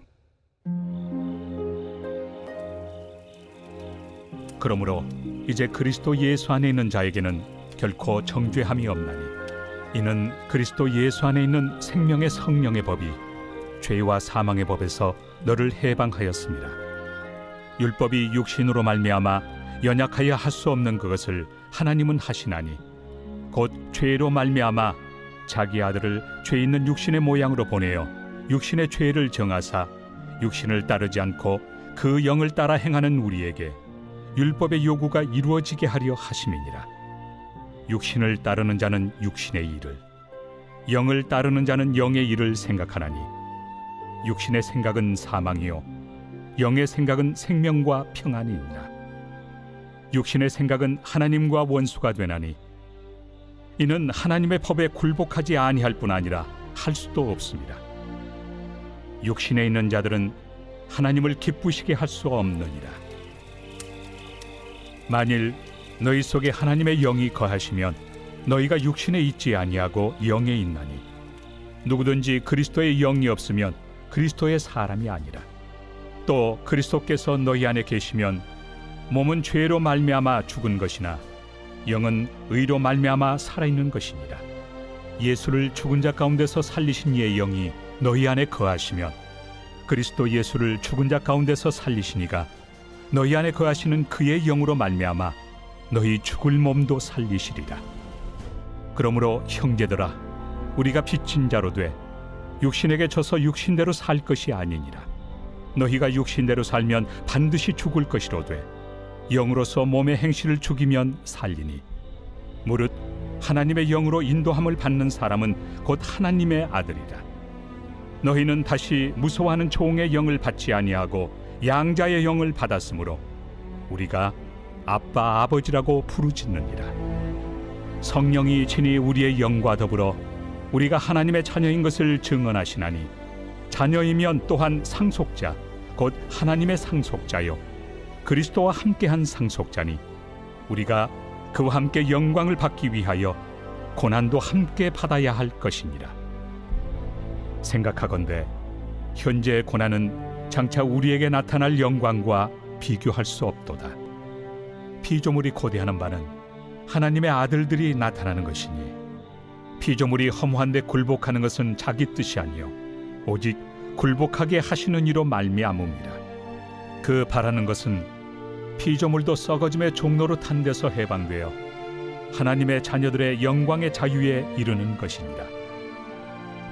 그러므로 이제 그리스도 예수 안에 있는 자에게는 결코 정죄함이 없나니, 이는 그리스도 예수 안에 있는 생명의 성령의 법이 죄와 사망의 법에서 너를 해방하였습니다. 율법이 육신으로 말미암아 연약하여 할 수 없는 그것을 하나님은 하시나니, 곧 죄로 말미암아 자기 아들을 죄 있는 육신의 모양으로 보내어 육신의 죄를 정하사 육신을 따르지 않고 그 영을 따라 행하는 우리에게 율법의 요구가 이루어지게 하려 하심이니라. 육신을 따르는 자는 육신의 일을, 영을 따르는 자는 영의 일을 생각하나니, 육신의 생각은 사망이요 영의 생각은 생명과 평안이니라. 육신의 생각은 하나님과 원수가 되나니, 이는 하나님의 법에 굴복하지 아니할 뿐 아니라 할 수도 없습니다. 육신에 있는 자들은 하나님을 기쁘시게 할 수 없느니라. 만일 너희 속에 하나님의 영이 거하시면 너희가 육신에 있지 아니하고 영에 있나니, 누구든지 그리스도의 영이 없으면 그리스도의 사람이 아니라. 또 그리스도께서 너희 안에 계시면 몸은 죄로 말미암아 죽은 것이나 영은 의로 말미암아 살아있는 것이니라. 예수를 죽은 자 가운데서 살리신 이의 영이 너희 안에 거하시면 그리스도 예수를 죽은 자 가운데서 살리시니가 너희 안에 거하시는 그의 영으로 말미암아 너희 죽을 몸도 살리시리라. 그러므로 형제들아, 우리가 빚진 자로 돼 육신에게 져서 육신대로 살 것이 아니니라. 너희가 육신대로 살면 반드시 죽을 것이로되 영으로서 몸의 행실을 죽이면 살리니, 무릇 하나님의 영으로 인도함을 받는 사람은 곧 하나님의 아들이라. 너희는 다시 무서워하는 종의 영을 받지 아니하고 양자의 영을 받았으므로 우리가 아빠 아버지라고 부르짖느니라. 성령이 친히 우리의 영과 더불어 우리가 하나님의 자녀인 것을 증언하시나니, 자녀이면 또한 상속자 곧 하나님의 상속자요 그리스도와 함께한 상속자니, 우리가 그와 함께 영광을 받기 위하여 고난도 함께 받아야 할 것이니라. 생각하건대 현재의 고난은 장차 우리에게 나타날 영광과 비교할 수 없도다. 피조물이 고대하는 바는 하나님의 아들들이 나타나는 것이니, 피조물이 허무한 데 굴복하는 것은 자기 뜻이 아니요 오직 굴복하게 하시는 이로 말미암음이라. 그 바라는 것은 피조물도 썩어짐의 종로로 탄 데서 해방되어 하나님의 자녀들의 영광의 자유에 이르는 것이니라.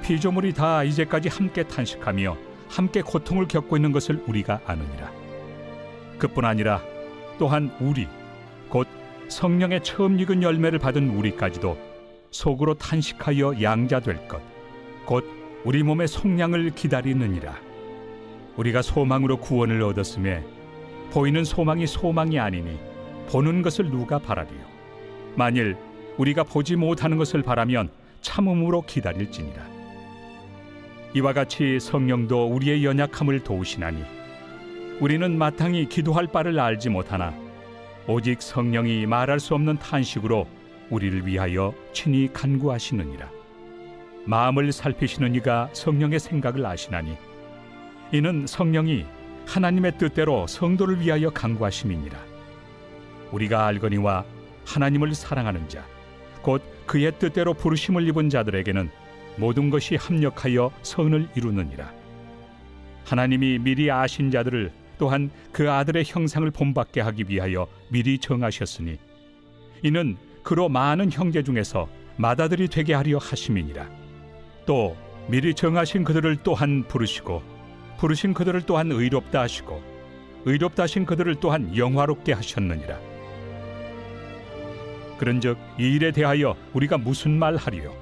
피조물이 다 이제까지 함께 탄식하며 함께 고통을 겪고 있는 것을 우리가 아느니라. 그뿐 아니라 또한 우리 곧 성령의 처음 익은 열매를 받은 우리까지도 속으로 탄식하여 양자될 것 곧 우리 몸의 속량을 기다리느니라. 우리가 소망으로 구원을 얻었음에 보이는 소망이 소망이 아니니 보는 것을 누가 바라리요. 만일 우리가 보지 못하는 것을 바라면 참음으로 기다릴지니라. 이와 같이 성령도 우리의 연약함을 도우시나니, 우리는 마땅히 기도할 바를 알지 못하나 오직 성령이 말할 수 없는 탄식으로 우리를 위하여 친히 간구하시느니라. 마음을 살피시는 이가 성령의 생각을 아시나니, 이는 성령이 하나님의 뜻대로 성도를 위하여 간구하심이니라. 우리가 알거니와 하나님을 사랑하는 자 곧 그의 뜻대로 부르심을 입은 자들에게는 모든 것이 합력하여 선을 이루느니라. 하나님이 미리 아신 자들을 또한 그 아들의 형상을 본받게 하기 위하여 미리 정하셨으니 이는 그로 많은 형제 중에서 맏아들이 되게 하려 하심이니라. 또 미리 정하신 그들을 또한 부르시고 부르신 그들을 또한 의롭다 하시고 의롭다 하신 그들을 또한 영화롭게 하셨느니라. 그런즉 이 일에 대하여 우리가 무슨 말 하리요?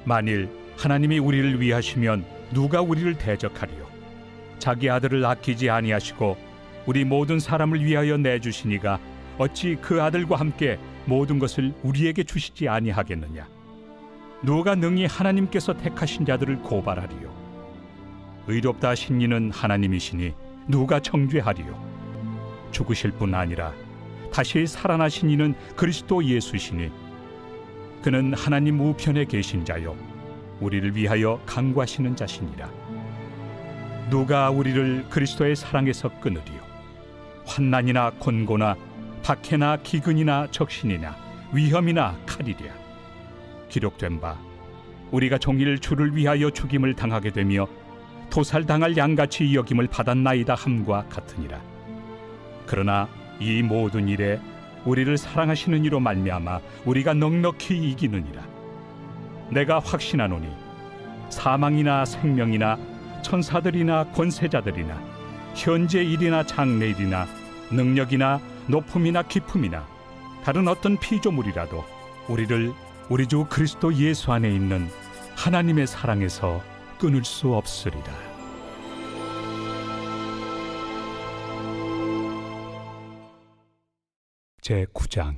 만일 하나님이 우리를 위하시면 누가 우리를 대적하리요? 자기 아들을 아끼지 아니하시고 우리 모든 사람을 위하여 내주시니가 어찌 그 아들과 함께 모든 것을 우리에게 주시지 아니하겠느냐? 누가 능히 하나님께서 택하신 자들을 고발하리요? 의롭다 하신 이는 하나님이시니 누가 정죄하리요? 죽으실 뿐 아니라 다시 살아나신 이는 그리스도 예수시니 그는 하나님 우편에 계신 자요 우리를 위하여 강구하시는 자시니라. 누가 우리를 그리스도의 사랑에서 끊으리요? 환난이나 곤고나 박해나 기근이나 적신이나 위험이나 칼이랴. 기록된 바 우리가 종일 주를 위하여 죽임을 당하게 되며 도살당할 양같이 여김을 받았나이다 함과 같으니라. 그러나 이 모든 일에 우리를 사랑하시는 이로 말미암아 우리가 넉넉히 이기느니라. 내가 확신하노니 사망이나 생명이나 천사들이나 권세자들이나 현재 일이나 장래 일이나 능력이나 높음이나 깊음이나 다른 어떤 피조물이라도 우리를 우리 주 그리스도 예수 안에 있는 하나님의 사랑에서 끊을 수 없으리라. 제9장.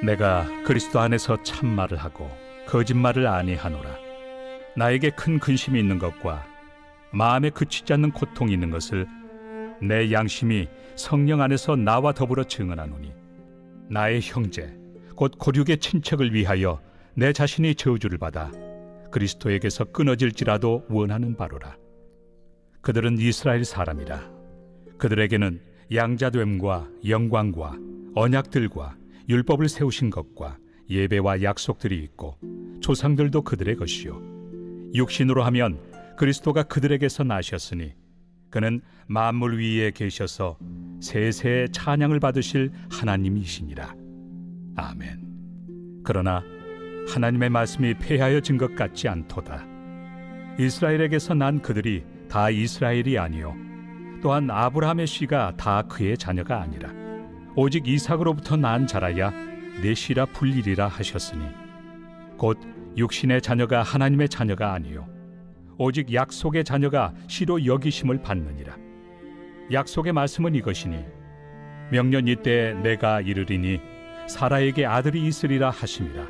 내가 그리스도 안에서 참말을 하고 거짓말을 아니하노라. 나에게 큰 근심이 있는 것과 마음에 그치지 않는 고통이 있는 것을 내 양심이 성령 안에서 나와 더불어 증언하노니 나의 형제 곧 고륙의 친척을 위하여 내 자신이 저주를 받아 그리스도에게서 끊어질지라도 원하는 바로라. 그들은 이스라엘 사람이라. 그들에게는 양자됨과 영광과 언약들과 율법을 세우신 것과 예배와 약속들이 있고 조상들도 그들의 것이요 육신으로 하면 그리스도가 그들에게서 나셨으니 그는 만물 위에 계셔서 세세의 찬양을 받으실 하나님이시니라. 아멘. 그러나 하나님의 말씀이 폐하여진 것 같지 않도다. 이스라엘에게서 난 그들이 다 이스라엘이 아니요 또한 아브라함의 씨가 다 그의 자녀가 아니라 오직 이삭으로부터 난 자라야 내 씨라 불리리라 하셨으니 곧 육신의 자녀가 하나님의 자녀가 아니요 오직 약속의 자녀가 씨로 여기심을 받느니라. 약속의 말씀은 이것이니 명년 이때 내가 이르리니 사라에게 아들이 있으리라 하심이라.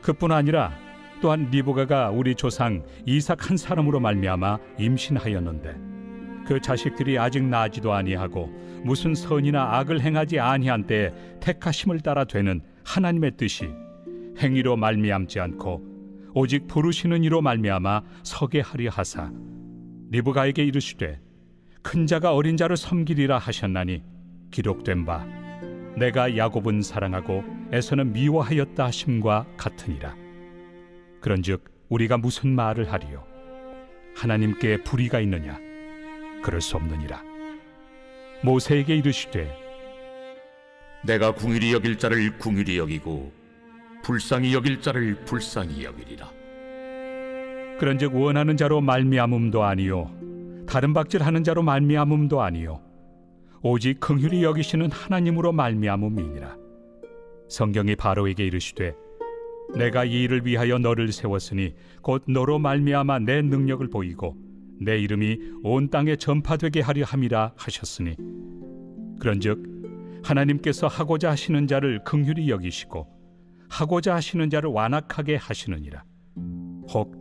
그뿐 아니라 또한 리브가가 우리 조상 이삭 한 사람으로 말미암아 임신하였는데 그 자식들이 아직 나지도 아니하고 무슨 선이나 악을 행하지 아니한 때에 택하심을 따라 되는 하나님의 뜻이 행위로 말미암지 않고 오직 부르시는 이로 말미암아 서게 하려 하사 리브가에게 이르시되 큰 자가 어린 자를 섬기리라 하셨나니 기록된 바 내가 야곱은 사랑하고 에서는 미워하였다 하심과 같으니라. 그런즉 우리가 무슨 말을 하리요? 하나님께 불의가 있느냐? 그럴 수 없느니라. 모세에게 이르시되 내가 궁휼히 여길 자를 궁휼히 여기고 불쌍히 여길 자를 불쌍히 여기리라. 그런즉 원하는 자로 말미암음도 아니요 다른 박질하는 자로 말미암음도 아니요 오직 긍휼히 여기시는 하나님으로 말미암음이니라. 성경이 바로에게 이르시되 내가 이 일을 위하여 너를 세웠으니 곧 너로 말미암아 내 능력을 보이고 내 이름이 온 땅에 전파되게 하려 함이라 하셨으니 그런즉 하나님께서 하고자 하시는 자를 긍휼히 여기시고 하고자 하시는 자를 완악하게 하시느니라. 혹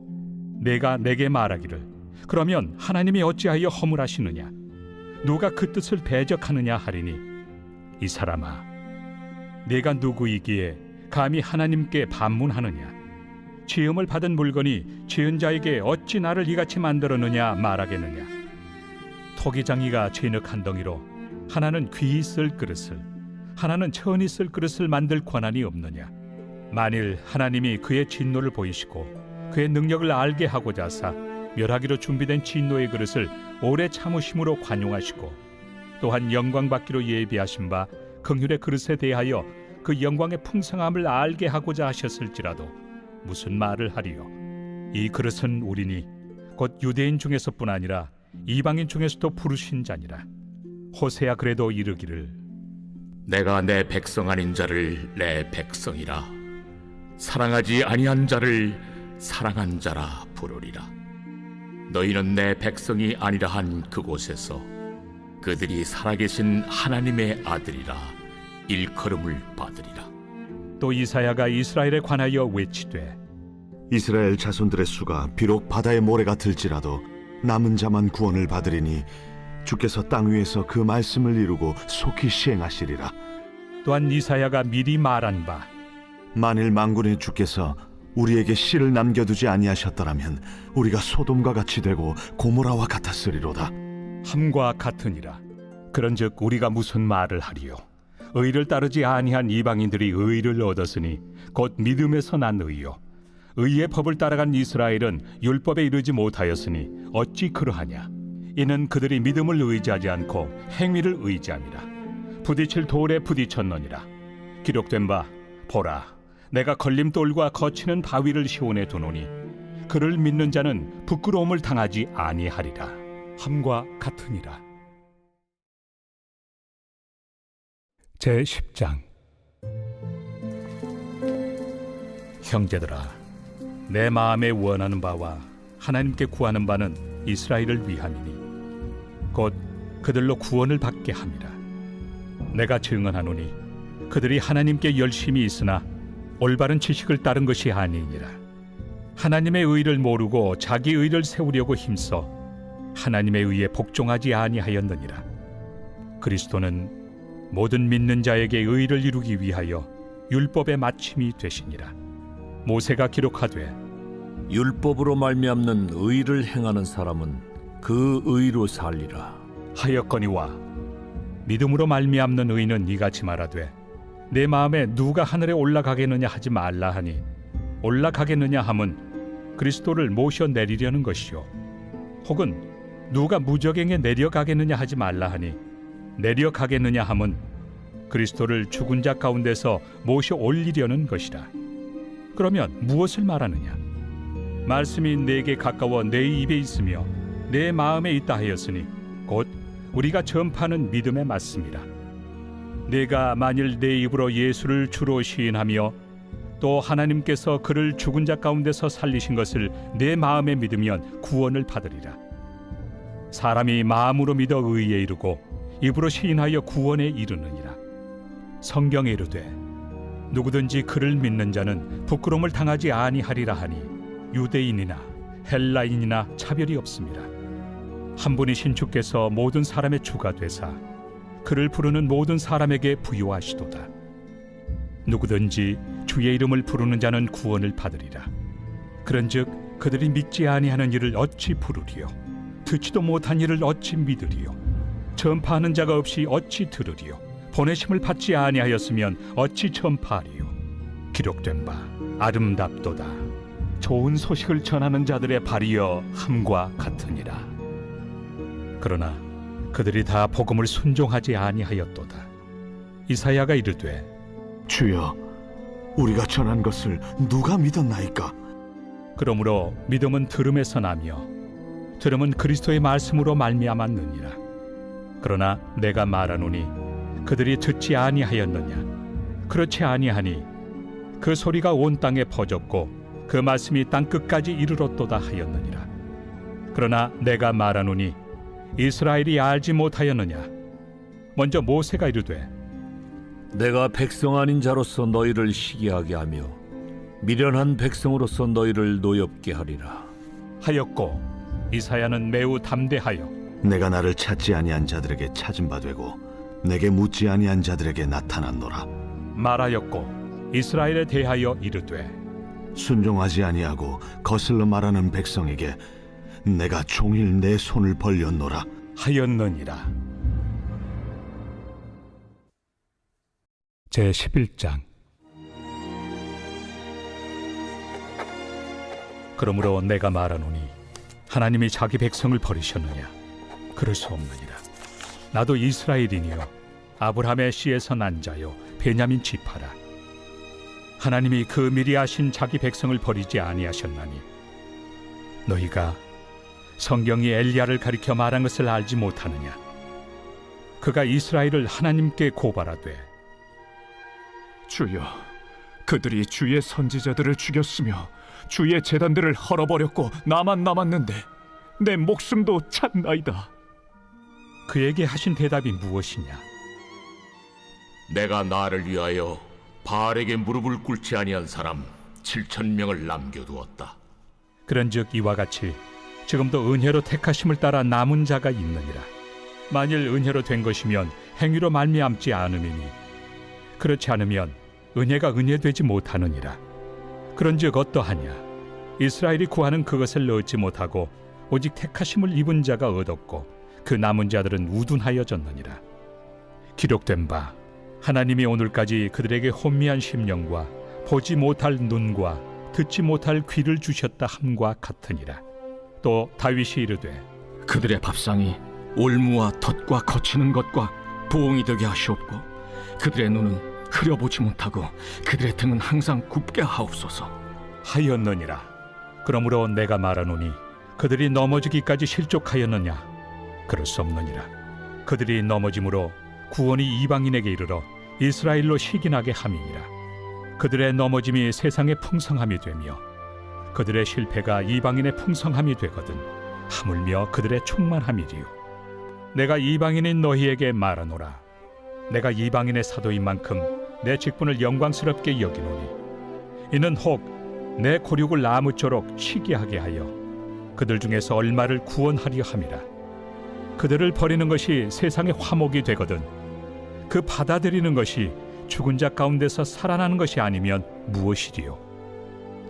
내가 내게 말하기를 그러면 하나님이 어찌하여 허물하시느냐? 누가 그 뜻을 대적하느냐 하리니 이 사람아 내가 누구이기에 감히 하나님께 반문하느냐? 지음을 받은 물건이 지은 자에게 어찌 나를 이같이 만들었느냐 말하겠느냐? 토기장이가 진흙 한 덩이로 하나는 귀히 쓸 그릇을 하나는 천히 쓸 그릇을 만들 권한이 없느냐? 만일 하나님이 그의 진노를 보이시고 그의 능력을 알게 하고자 하사 멸하기로 준비된 진노의 그릇을 오래 참으심으로 관용하시고 또한 영광 받기로 예비하신 바 긍휼의 그릇에 대하여 그 영광의 풍성함을 알게 하고자 하셨을지라도 무슨 말을 하리요. 이 그릇은 우리니 곧 유대인 중에서뿐 아니라 이방인 중에서도 부르신 자니라. 호세야 그래도 이르기를 내가 내 백성 아닌 자를 내 백성이라 사랑하지 아니한 자를 사랑한 자라 부르리라. 너희는 내 백성이 아니라 한 그곳에서 그들이 살아계신 하나님의 아들이라 일컬음을 받으리라. 또 이사야가 이스라엘에 관하여 외치되 이스라엘 자손들의 수가 비록 바다의 모래가 들지라도 남은 자만 구원을 받으리니 주께서 땅 위에서 그 말씀을 이루고 속히 시행하시리라. 또한 이사야가 미리 말한 바 만일 만군의 주께서 우리에게 씨를 남겨두지 아니하셨더라면 우리가 소돔과 같이 되고 고모라와 같았으리로다. 함과 같으니라. 그런즉 우리가 무슨 말을 하리요. 의를 따르지 아니한 이방인들이 의를 얻었으니 곧 믿음에서 난 의요. 의의 법을 따라간 이스라엘은 율법에 이르지 못하였으니 어찌 그러하냐. 이는 그들이 믿음을 의지하지 않고 행위를 의지함이라. 부딪힐 돌에 부딪혔느니라. 기록된 바 보라 내가 걸림돌과 거치는 바위를 시온에 두노니 그를 믿는 자는 부끄러움을 당하지 아니하리라. 함과 같으니라. 제 10장. 형제들아, 내 마음에 원하는 바와 하나님께 구하는 바는 이스라엘을 위함이니 곧 그들로 구원을 받게 함이라. 내가 증언하노니 그들이 하나님께 열심히 있으나 올바른 지식을 따른 것이 아니니라. 하나님의 의를 모르고 자기 의를 세우려고 힘써 하나님의 의에 복종하지 아니하였느니라. 그리스도는 모든 믿는 자에게 의를 이루기 위하여 율법의 마침이 되시니라. 모세가 기록하되 율법으로 말미암는 의를 행하는 사람은 그 의로 살리라 하였거니와 믿음으로 말미암는 의는 이같이 말하되 내 마음에 누가 하늘에 올라가겠느냐 하지 말라 하니 올라가겠느냐 함은 그리스도를 모셔 내리려는 것이요 혹은 누가 무저갱에 내려가겠느냐 하지 말라 하니 내려가겠느냐 함은 그리스도를 죽은 자 가운데서 모셔 올리려는 것이라. 그러면 무엇을 말하느냐? 말씀이 내게 가까워 내 입에 있으며 내 마음에 있다 하였으니 곧 우리가 전파하는 믿음에 맞습니다. 내가 만일 내 입으로 예수를 주로 시인하며 또 하나님께서 그를 죽은 자 가운데서 살리신 것을 내 마음에 믿으면 구원을 받으리라. 사람이 마음으로 믿어 의에 이르고 입으로 시인하여 구원에 이르느니라. 성경에 이르되 누구든지 그를 믿는 자는 부끄러움을 당하지 아니하리라 하니 유대인이나 헬라인이나 차별이 없습니다. 한 분이신 주께서 모든 사람의 주가 되사 그를 부르는 모든 사람에게 부요하시도다. 누구든지 주의 이름을 부르는 자는 구원을 받으리라. 그런즉 그들이 믿지 아니하는 일을 어찌 부르리요? 듣지도 못한 일을 어찌 믿으리요? 전파하는 자가 없이 어찌 들으리요? 보내심을 받지 아니하였으면 어찌 전파하리요? 기록된 바 아름답도다. 좋은 소식을 전하는 자들의 발이여 함과 같으니라. 그러나 그들이 다 복음을 순종하지 아니하였도다. 이사야가 이르되 주여, 우리가 전한 것을 누가 믿었나이까? 그러므로 믿음은 들음에서 나며 들음은 그리스도의 말씀으로 말미암았느니라. 그러나 내가 말하노니 그들이 듣지 아니하였느냐? 그렇지 아니하니 그 소리가 온 땅에 퍼졌고 그 말씀이 땅 끝까지 이르렀도다 하였느니라. 그러나 내가 말하노니 이스라엘이 알지 못하였느냐? 먼저 모세가 이르되 내가 백성 아닌 자로서 너희를 시기하게 하며 미련한 백성으로서 너희를 노엽게 하리라 하였고 이사야는 매우 담대하여 내가 나를 찾지 아니한 자들에게 찾은 바 되고 내게 묻지 아니한 자들에게 나타났노라. 말하였고 이스라엘에 대하여 이르되 순종하지 아니하고 거슬러 말하는 백성에게 내가 종일 내 손을 벌렸노라 하였느니라. 제 11장. 그러므로 내가 말하노니 하나님이 자기 백성을 버리셨느냐? 그럴 수 없느니라. 나도 이스라엘이니요 아브라함의 씨에서 난 자요 베냐민 지파라. 하나님이 그 미리 아신 자기 백성을 버리지 아니하셨나니 너희가 성경이 엘리야를 가리켜 말한 것을 알지 못하느냐? 그가 이스라엘을 하나님께 고발하되 주여, 그들이 주의 선지자들을 죽였으며 주의 제단들을 헐어버렸고 나만 남았는데 내 목숨도 찼나이다. 그에게 하신 대답이 무엇이냐? 내가 나를 위하여 바알에게 무릎을 꿇지 아니한 사람 7,000명을 남겨두었다. 그런즉 이와 같이 지금도 은혜로 택하심을 따라 남은 자가 있느니라. 만일 은혜로 된 것이면 행위로 말미암지 않음이니 그렇지 않으면 은혜가 은혜되지 못하느니라. 그런즉 어떠하냐? 이스라엘이 구하는 그것을 얻지 못하고 오직 택하심을 입은 자가 얻었고 그 남은 자들은 우둔하여졌느니라. 기록된 바 하나님이 오늘까지 그들에게 혼미한 심령과 보지 못할 눈과 듣지 못할 귀를 주셨다 함과 같으니라. 또 다윗이 이르되 그들의 밥상이 올무와 덫과 거치는 것과 부엉이 되게 하시옵고 그들의 눈은 흐려보지 못하고 그들의 등은 항상 굽게 하옵소서. 하였느니라. 그러므로 내가 말하노니 그들이 넘어지기까지 실족하였느냐? 그럴 수 없느니라. 그들이 넘어짐으로 구원이 이방인에게 이르러 이스라엘로 시기나게 함이니라. 그들의 넘어짐이 세상의 풍성함이 되며 그들의 실패가 이방인의 풍성함이 되거든 하물며 그들의 충만함이리요. 내가 이방인인 너희에게 말하노라. 내가 이방인의 사도인 만큼 내 직분을 영광스럽게 여기노니 이는 혹 내 고륙을 나무쪼록 시기하게 하여 그들 중에서 얼마를 구원하려 함이라. 그들을 버리는 것이 세상의 화목이 되거든 그 받아들이는 것이 죽은 자 가운데서 살아나는 것이 아니면 무엇이리요?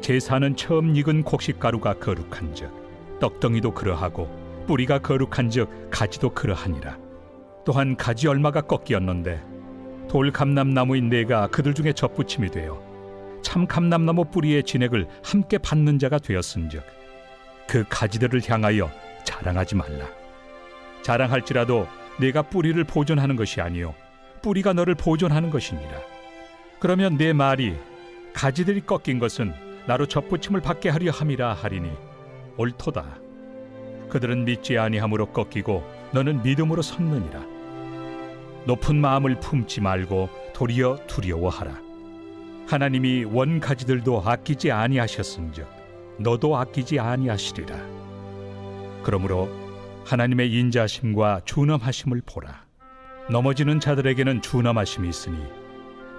제사는 처음 익은 곡식가루가 거룩한즉 떡덩이도 그러하고 뿌리가 거룩한즉 가지도 그러하니라. 또한 가지 얼마가 꺾이었는데 돌 감람나무인 내가 그들 중에 접붙임이 되어 참 감람나무 뿌리의 진액을 함께 받는 자가 되었은즉 그 가지들을 향하여 자랑하지 말라. 자랑할지라도 내가 뿌리를 보존하는 것이 아니요 뿌리가 너를 보존하는 것이니라. 그러면 내 말이 가지들이 꺾인 것은 나로 접붙임을 받게 하려 함이라 하리니 옳도다. 그들은 믿지 아니함으로 꺾이고 너는 믿음으로 섰느니라. 높은 마음을 품지 말고 도리어 두려워하라. 하나님이 원 가지들도 아끼지 아니하셨은즉 너도 아끼지 아니하시리라. 그러므로 하나님의 인자하심과 준엄하심을 보라. 넘어지는 자들에게는 준엄하심이 있으니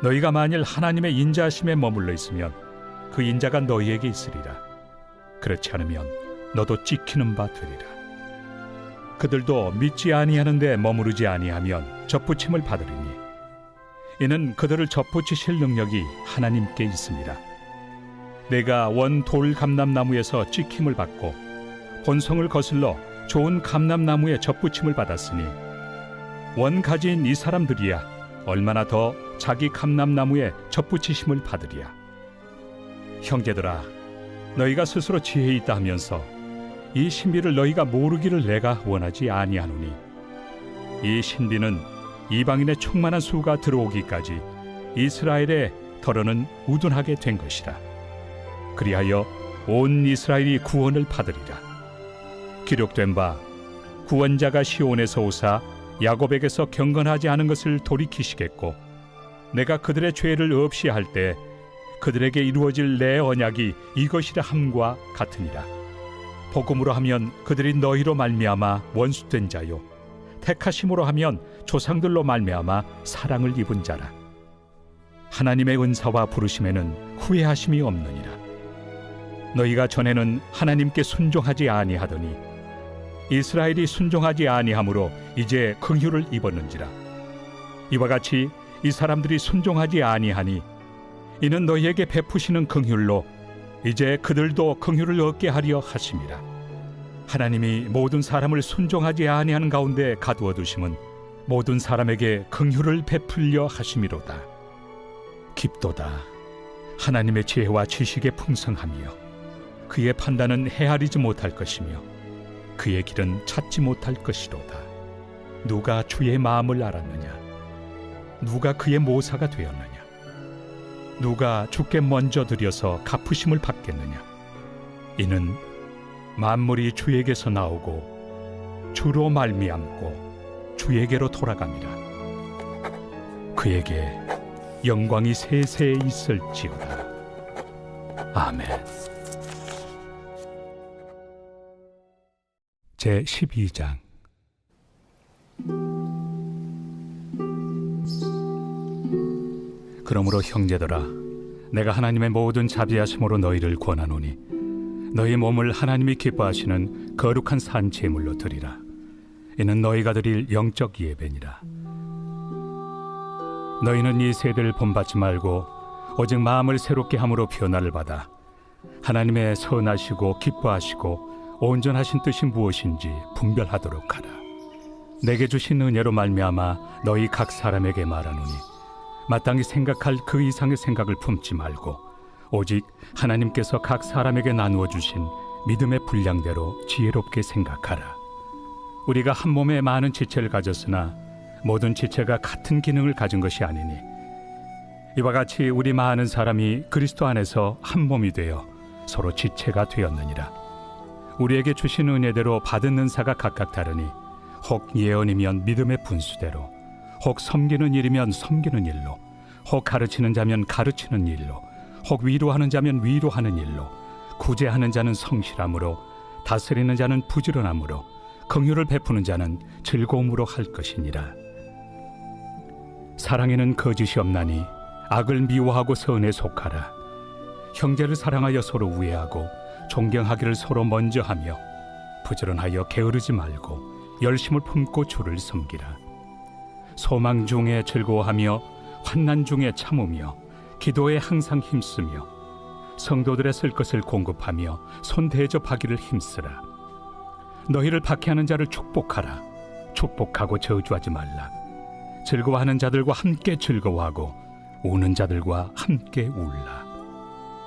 너희가 만일 하나님의 인자하심에 머물러 있으면 그 인자가 너희에게 있으리라. 그렇지 않으면 너도 찍히는 바 되리라. 그들도 믿지 아니하는데 머무르지 아니하면 접붙임을 받으리니 이는 그들을 접붙이실 능력이 하나님께 있습니다. 내가 원 돌 감람나무에서 찍힘을 받고 본성을 거슬러 좋은 감람나무에 접붙임을 받았으니 원 가지인 이 사람들이야 얼마나 더 자기 감람나무에 접붙이심을 받으리야. 형제들아, 너희가 스스로 지혜 있다 하면서 이 신비를 너희가 모르기를 내가 원하지 아니하노니 이 신비는 이방인의 충만한 수가 들어오기까지 이스라엘의 덜어는 우둔하게 된 것이라. 그리하여 온 이스라엘이 구원을 받으리라. 기록된 바 구원자가 시온에서 오사 야곱에게서 경건하지 않은 것을 돌이키시겠고 내가 그들의 죄를 없이 할 때 그들에게 이루어질 내 언약이 이것이라 함과 같으니라. 복음으로 하면 그들이 너희로 말미암아 원수된 자요 택하심으로 하면 조상들로 말미암아 사랑을 입은 자라. 하나님의 은사와 부르심에는 후회하심이 없느니라. 너희가 전에는 하나님께 순종하지 아니하더니 이스라엘이 순종하지 아니하므로 이제 긍휼을 입었는지라. 이와 같이 이 사람들이 순종하지 아니하니 이는 너희에게 베푸시는 긍휼로 이제 그들도 긍휼을 얻게 하려 하심이라. 하나님이 모든 사람을 순종하지 아니하는 가운데 가두어 두심은 모든 사람에게 긍휼을 베풀려 하심이로다. 깊도다. 하나님의 지혜와 지식의 풍성함이요 그의 판단은 헤아리지 못할 것이며 그의 길은 찾지 못할 것이로다. 누가 주의 마음을 알았느냐? 누가 그의 모사가 되었느냐? 누가 주께 먼저 드려서 갚으심을 받겠느냐? 이는 만물이 주에게서 나오고 주로 말미암고 주에게로 돌아갑니다. 그에게 영광이 세세에 있을지어다. 아멘. 제 12장. 그러므로 형제들아, 내가 하나님의 모든 자비하심으로 너희를 권하노니 너희 몸을 하나님이 기뻐하시는 거룩한 산 제물로 드리라. 이는 너희가 드릴 영적 예배니라. 너희는 이 세대를 본받지 말고 오직 마음을 새롭게 함으로 변화를 받아 하나님의 선하시고 기뻐하시고 온전하신 뜻이 무엇인지 분별하도록 하라. 내게 주신 은혜로 말미암아 너희 각 사람에게 말하노니 마땅히 생각할 그 이상의 생각을 품지 말고 오직 하나님께서 각 사람에게 나누어 주신 믿음의 분량대로 지혜롭게 생각하라. 우리가 한 몸에 많은 지체를 가졌으나 모든 지체가 같은 기능을 가진 것이 아니니 이와 같이 우리 많은 사람이 그리스도 안에서 한 몸이 되어 서로 지체가 되었느니라. 우리에게 주신 은혜대로 받은 은사가 각각 다르니 혹 예언이면 믿음의 분수대로, 혹 섬기는 일이면 섬기는 일로, 혹 가르치는 자면 가르치는 일로, 혹 위로하는 자면 위로하는 일로, 구제하는 자는 성실함으로, 다스리는 자는 부지런함으로, 긍휼을 베푸는 자는 즐거움으로 할 것이니라. 사랑에는 거짓이 없나니 악을 미워하고 선에 속하라. 형제를 사랑하여 서로 우애하고 존경하기를 서로 먼저 하며 부지런하여 게으르지 말고 열심을 품고 주를 섬기라. 소망 중에 즐거워하며 환난 중에 참으며 기도에 항상 힘쓰며 성도들의 쓸 것을 공급하며 손 대접하기를 힘쓰라. 너희를 박해하는 자를 축복하라. 축복하고 저주하지 말라. 즐거워하는 자들과 함께 즐거워하고 우는 자들과 함께 울라.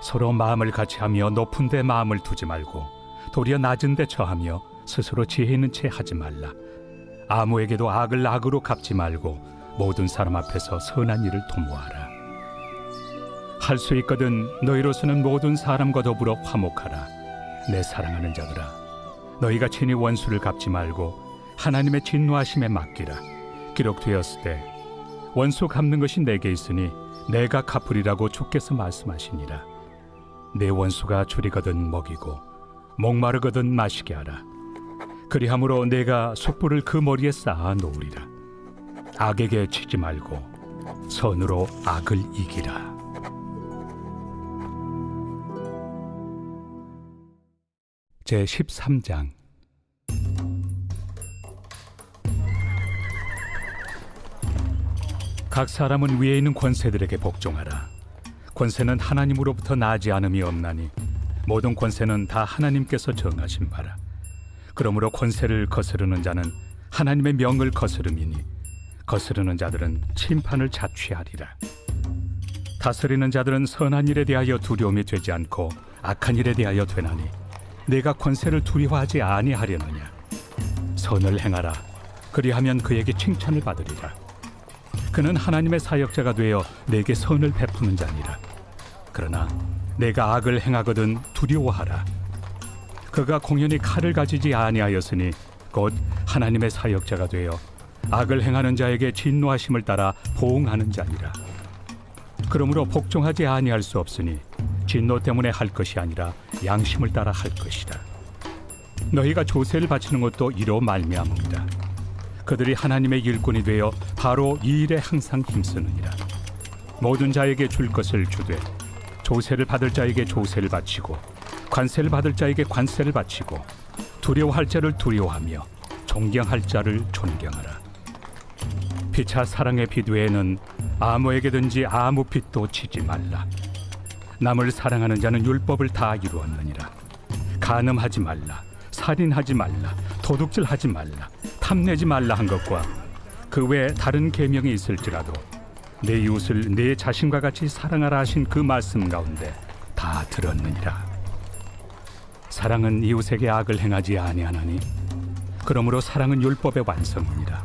서로 마음을 같이하며 높은 데 마음을 두지 말고 도리어 낮은 데 처하며 스스로 지혜 있는 채 하지 말라. 아무에게도 악을 악으로 갚지 말고 모든 사람 앞에서 선한 일을 도모하라. 할 수 있거든 너희로서는 모든 사람과 더불어 화목하라. 내 사랑하는 자들아, 너희가 친히 원수를 갚지 말고 하나님의 진노하심에 맡기라. 기록되었을 때 원수 갚는 것이 내게 있으니 내가 갚으리라고 주께서 말씀하시니라. 내 원수가 줄이거든 먹이고 목마르거든 마시게 하라. 그리함으로 내가 숯불을 그 머리에 쌓아 놓으리라. 악에게 치지 말고 선으로 악을 이기라. 제 13장. 각 사람은 위에 있는 권세들에게 복종하라. 권세는 하나님으로부터 나지 않음이 없나니 모든 권세는 다 하나님께서 정하신 바라. 그러므로 권세를 거스르는 자는 하나님의 명을 거스름이니 거스르는 자들은 심판을 자취하리라. 다스리는 자들은 선한 일에 대하여 두려움이 되지 않고 악한 일에 대하여 되나니 내가 권세를 두려워하지 아니하려느냐. 선을 행하라. 그리하면 그에게 칭찬을 받으리라. 그는 하나님의 사역자가 되어 내게 선을 베푸는 자니라. 그러나 내가 악을 행하거든 두려워하라. 그가 공연히 칼을 가지지 아니하였으니 곧 하나님의 사역자가 되어 악을 행하는 자에게 진노하심을 따라 보응하는 자니라. 그러므로 복종하지 아니할 수 없으니 진노 때문에 할 것이 아니라 양심을 따라 할 것이다. 너희가 조세를 바치는 것도 이로 말미암음이다. 그들이 하나님의 일꾼이 되어 바로 이 일에 항상 힘쓰느니라. 모든 자에게 줄 것을 주되 조세를 받을 자에게 조세를 바치고 관세를 받을 자에게 관세를 바치고 두려워할 자를 두려워하며 존경할 자를 존경하라. 피차 사랑의 빛 외에는 아무에게든지 아무 빛도 치지 말라. 남을 사랑하는 자는 율법을 다 이루었느니라. 간음하지 말라, 살인하지 말라, 도둑질하지 말라, 탐내지 말라 한 것과 그 외에 다른 계명이 있을지라도 내 이웃을 내 자신과 같이 사랑하라 하신 그 말씀 가운데 다 들었느니라. 사랑은 이웃에게 악을 행하지 아니하나니 그러므로 사랑은 율법의 완성이니라.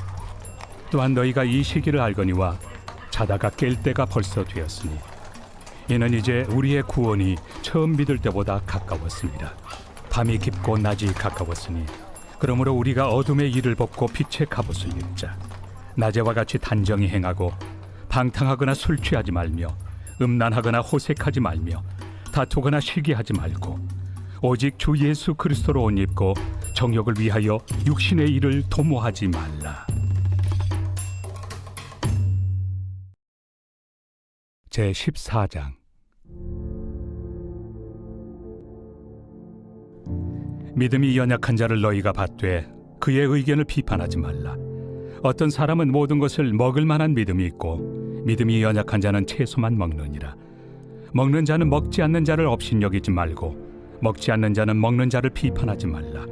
또한 너희가 이 시기를 알거니와 자다가 깰 때가 벌써 되었으니 이는 이제 우리의 구원이 처음 믿을 때보다 가까웠습니다. 밤이 깊고 낮이 가까웠으니 그러므로 우리가 어둠의 일을 벗고 빛의 갑옷을 입자. 낮에와 같이 단정히 행하고 방탕하거나 술 취하지 말며 음란하거나 호색하지 말며 다투거나 시기하지 말고 오직 주 예수 그리스도로 옷 입고 정욕을 위하여 육신의 일을 도모하지 말라. 제14장. 믿음이 연약한 자를 너희가 받되 그의 의견을 비판하지 말라. 어떤 사람은 모든 것을 먹을 만한 믿음이 있고 믿음이 연약한 자는 채소만 먹느니라. 먹는 자는 먹지 않는 자를 업신여기지 말고 먹지 않는 자는 먹는 자를 비판하지 말라.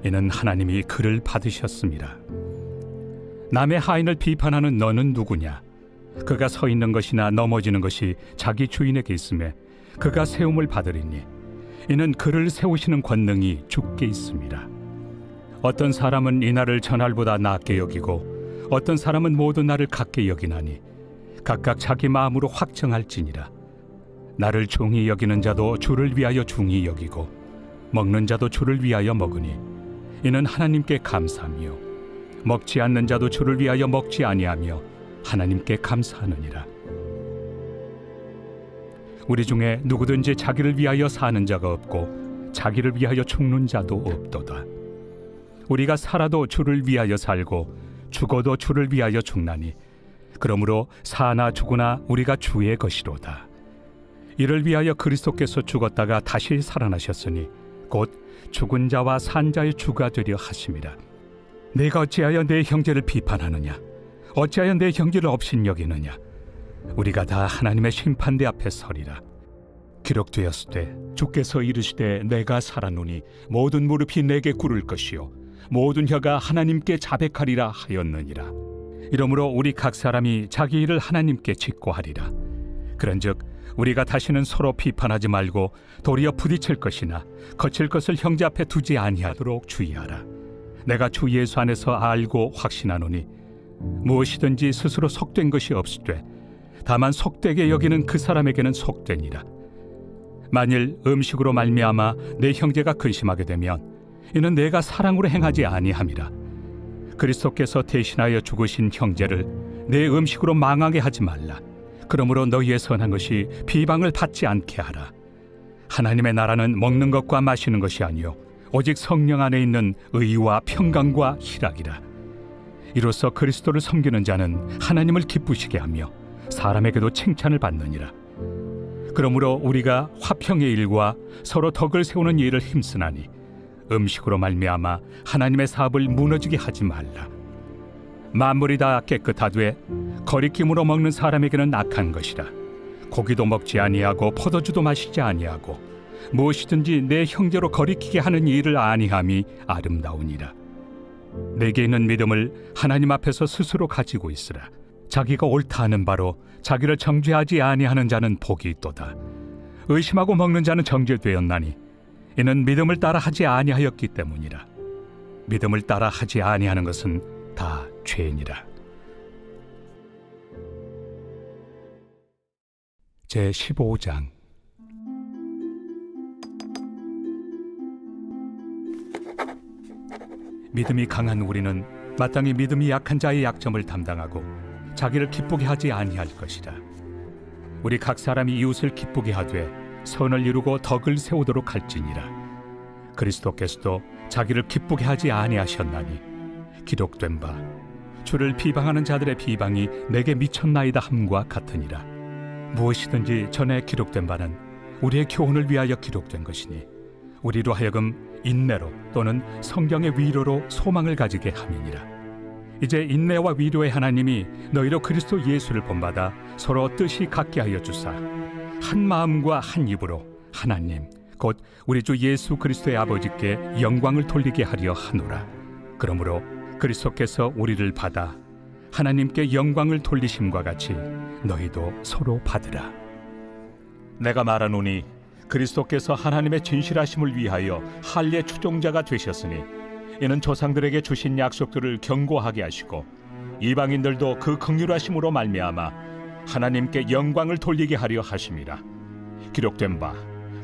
이는 하나님이 그를 받으셨습니다. 남의 하인을 비판하는 너는 누구냐? 그가 서 있는 것이나 넘어지는 것이 자기 주인에게 있음에 그가 세움을 받으리니 이는 그를 세우시는 권능이 주께 있습니다. 어떤 사람은 이 날을 전날보다 낮게 여기고 어떤 사람은 모든 날을 같게 여기나니 각각 자기 마음으로 확정할지니라. 나를 중히 여기는 자도 주를 위하여 중히 여기고 먹는 자도 주를 위하여 먹으니 이는 하나님께 감사하며 먹지 않는 자도 주를 위하여 먹지 아니하며 하나님께 감사하느니라. 우리 중에 누구든지 자기를 위하여 사는 자가 없고 자기를 위하여 죽는 자도 없도다. 우리가 살아도 주를 위하여 살고 죽어도 주를 위하여 죽나니 그러므로 사나 죽으나 우리가 주의 것이로다. 이를 위하여 그리스도께서 죽었다가 다시 살아나셨으니 곧 죽은 자와 산 자의 주가 되려 하심이라. 내가 어찌하여 내 형제를 비판하느냐? 어찌하여 내 형제를 업신여기느냐? 우리가 다 하나님의 심판대 앞에 서리라. 기록되었으되 주께서 이르시되 내가 살아노니 모든 무릎이 내게 꿇을 것이요 모든 혀가 하나님께 자백하리라 하였느니라. 이러므로 우리 각 사람이 자기 일을 하나님께 직고하리라. 그런즉 우리가 다시는 서로 비판하지 말고 도리어 부딪힐 것이나 거칠 것을 형제 앞에 두지 아니하도록 주의하라. 내가 주 예수 안에서 알고 확신하노니 무엇이든지 스스로 속된 것이 없으되 다만 속되게 여기는 그 사람에게는 속되니라. 만일 음식으로 말미암아 내 형제가 근심하게 되면 이는 내가 사랑으로 행하지 아니함이라. 그리스도께서 대신하여 죽으신 형제를 내 음식으로 망하게 하지 말라. 그러므로 너희의 선한 것이 비방을 받지 않게 하라. 하나님의 나라는 먹는 것과 마시는 것이 아니요 오직 성령 안에 있는 의와 평강과 희락이라. 이로써 그리스도를 섬기는 자는 하나님을 기쁘시게 하며 사람에게도 칭찬을 받느니라. 그러므로 우리가 화평의 일과 서로 덕을 세우는 일을 힘쓰나니 음식으로 말미암아 하나님의 사업을 무너지게 하지 말라. 만물이 다 깨끗하되 거리낌으로 먹는 사람에게는 악한 것이라. 고기도 먹지 아니하고 포도주도 마시지 아니하고 무엇이든지 내 형제로 거리키게 하는 일을 아니함이 아름다우니라. 내게 있는 믿음을 하나님 앞에서 스스로 가지고 있으라. 자기가 옳다 하는 바로 자기를 정죄하지 아니하는 자는 복이 있도다. 의심하고 먹는 자는 정죄되었나니 이는 믿음을 따라 하지 아니하였기 때문이라. 믿음을 따라 하지 아니하는 것은 다 죄니라. 제15장. 믿음이 강한 우리는 마땅히 믿음이 약한 자의 약점을 담당하고 자기를 기쁘게 하지 아니할 것이라. 우리 각 사람이 이웃을 기쁘게 하되 선을 이루고 덕을 세우도록 할지니라. 그리스도께서도 자기를 기쁘게 하지 아니하셨나니 기록된 바 주를 비방하는 자들의 비방이 내게 미쳤나이다 함과 같으니라. 무엇이든지 전에 기록된 바는 우리의 교훈을 위하여 기록된 것이니 우리로 하여금 인내로 또는 성경의 위로로 소망을 가지게 함이니라. 이제 인내와 위로의 하나님이 너희로 그리스도 예수를 본받아 서로 뜻이 같게 하여 주사 한 마음과 한 입으로 하나님 곧 우리 주 예수 그리스도의 아버지께 영광을 돌리게 하려 하노라. 그러므로 그리스도께서 우리를 받아 하나님께 영광을 돌리심과 같이 너희도 서로 받으라. 내가 말하노니 그리스도께서 하나님의 진실하심을 위하여 할례 추종자가 되셨으니 이는 조상들에게 주신 약속들을 견고하게 하시고 이방인들도 그 긍휼하심으로 말미암아 하나님께 영광을 돌리게 하려 하심이라. 기록된 바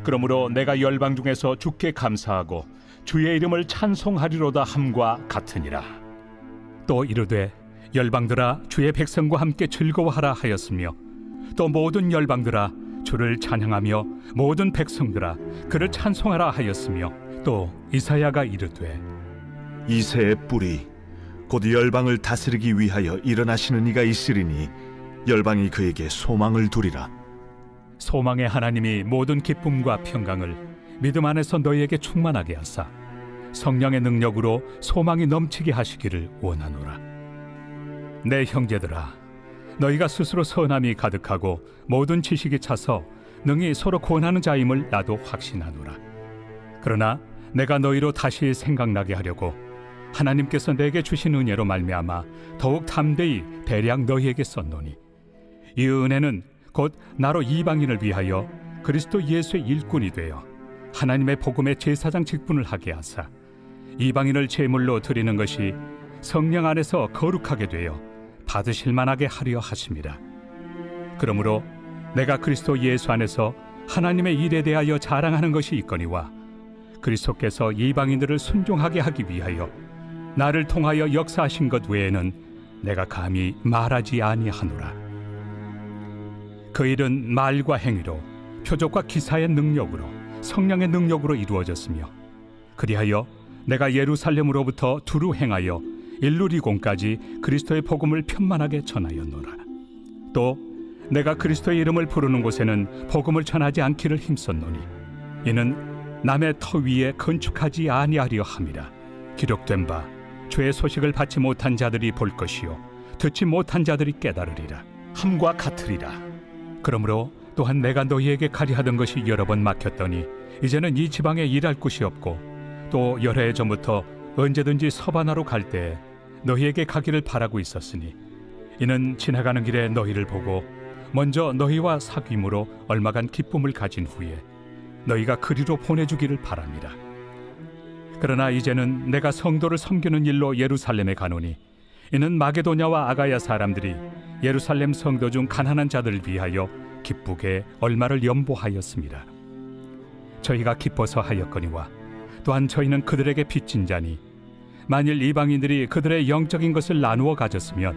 그러므로 내가 열방 중에서 주께 감사하고 주의 이름을 찬송하리로다 함과 같으니라. 또 이르되 열방들아 주의 백성과 함께 즐거워하라 하였으며 또 모든 열방들아 주를 찬양하며 모든 백성들아 그를 찬송하라 하였으며 또 이사야가 이르되 이새의 뿌리 곧 열방을 다스리기 위하여 일어나시는 이가 있으리니 열방이 그에게 소망을 두리라. 소망의 하나님이 모든 기쁨과 평강을 믿음 안에서 너희에게 충만하게 하사 성령의 능력으로 소망이 넘치게 하시기를 원하노라. 내 형제들아 너희가 스스로 선함이 가득하고 모든 지식이 차서 능히 서로 권하는 자임을 나도 확신하노라. 그러나 내가 너희로 다시 생각나게 하려고 하나님께서 내게 주신 은혜로 말미암아 더욱 담대히 대량 너희에게 썼노니 이 은혜는 곧 나로 이방인을 위하여 그리스도 예수의 일꾼이 되어 하나님의 복음의 제사장 직분을 하게 하사 이방인을 제물로 드리는 것이 성령 안에서 거룩하게 되어 받으실 만하게 하려 하심이라. 그러므로 내가 그리스도 예수 안에서 하나님의 일에 대하여 자랑하는 것이 있거니와 그리스도께서 이방인들을 순종하게 하기 위하여 나를 통하여 역사하신 것 외에는 내가 감히 말하지 아니하노라. 그 일은 말과 행위로 표적과 기사의 능력으로 성령의 능력으로 이루어졌으며 그리하여 내가 예루살렘으로부터 두루 행하여 일루리공까지 그리스도의 복음을 편만하게 전하였노라. 또 내가 그리스도의 이름을 부르는 곳에는 복음을 전하지 않기를 힘썼노니 이는 남의 터 위에 건축하지 아니하려 함이라. 기록된 바 죄의 소식을 받지 못한 자들이 볼 것이요 듣지 못한 자들이 깨달으리라 함과 같으리라. 그러므로 또한 내가 너희에게 가리하던 것이 여러 번 막혔더니 이제는 이 지방에 일할 곳이 없고 또 여러 해 전부터 언제든지 서바나로 갈 때 너희에게 가기를 바라고 있었으니 이는 지나가는 길에 너희를 보고 먼저 너희와 사귐으로 얼마간 기쁨을 가진 후에 너희가 그리로 보내주기를 바랍니다. 그러나 이제는 내가 성도를 섬기는 일로 예루살렘에 가노니 이는 마게도냐와 아가야 사람들이 예루살렘 성도 중 가난한 자들을 위하여 기쁘게 얼마를 연보하였습니다. 저희가 기뻐서 하였거니와 또한 저희는 그들에게 빚진 자니 만일 이방인들이 그들의 영적인 것을 나누어 가졌으면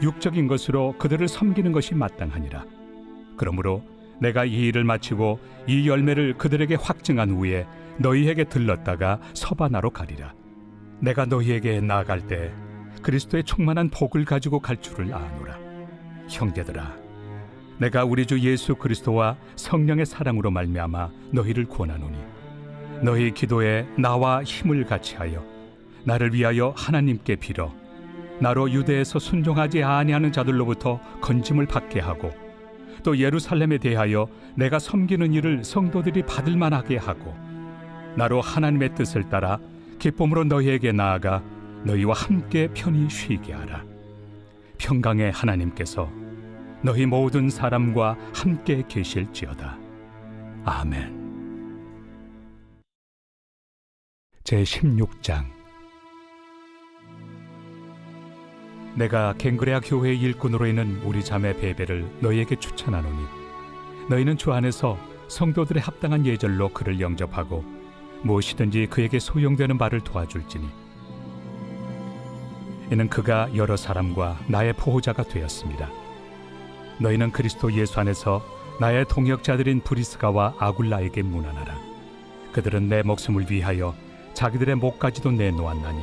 육적인 것으로 그들을 섬기는 것이 마땅하니라. 그러므로 내가 이 일을 마치고 이 열매를 그들에게 확증한 후에 너희에게 들렀다가 서바나로 가리라. 내가 너희에게 나아갈 때 그리스도의 충만한 복을 가지고 갈 줄을 아노라. 형제들아, 내가 우리 주 예수 그리스도와 성령의 사랑으로 말미암아 너희를 권하노니 너희 기도에 나와 힘을 같이하여 나를 위하여 하나님께 빌어 나로 유대에서 순종하지 아니하는 자들로부터 건짐을 받게 하고 또 예루살렘에 대하여 내가 섬기는 일을 성도들이 받을 만하게 하고 나로 하나님의 뜻을 따라 기쁨으로 너희에게 나아가 너희와 함께 편히 쉬게 하라. 평강의 하나님께서 너희 모든 사람과 함께 계실지어다. 아멘. 제16장. 내가 갱그레아 교회의 일꾼으로 있는 우리 자매 베베를 너희에게 추천하노니 너희는 주 안에서 성도들의 합당한 예절로 그를 영접하고 무엇이든지 그에게 소용되는 바를 도와줄지니 이는 그가 여러 사람과 나의 보호자가 되었습니다. 너희는 그리스도 예수 안에서 나의 동역자들인 브리스가와 아굴라에게 문안하라. 그들은 내 목숨을 위하여 자기들의 목까지도 내놓았나니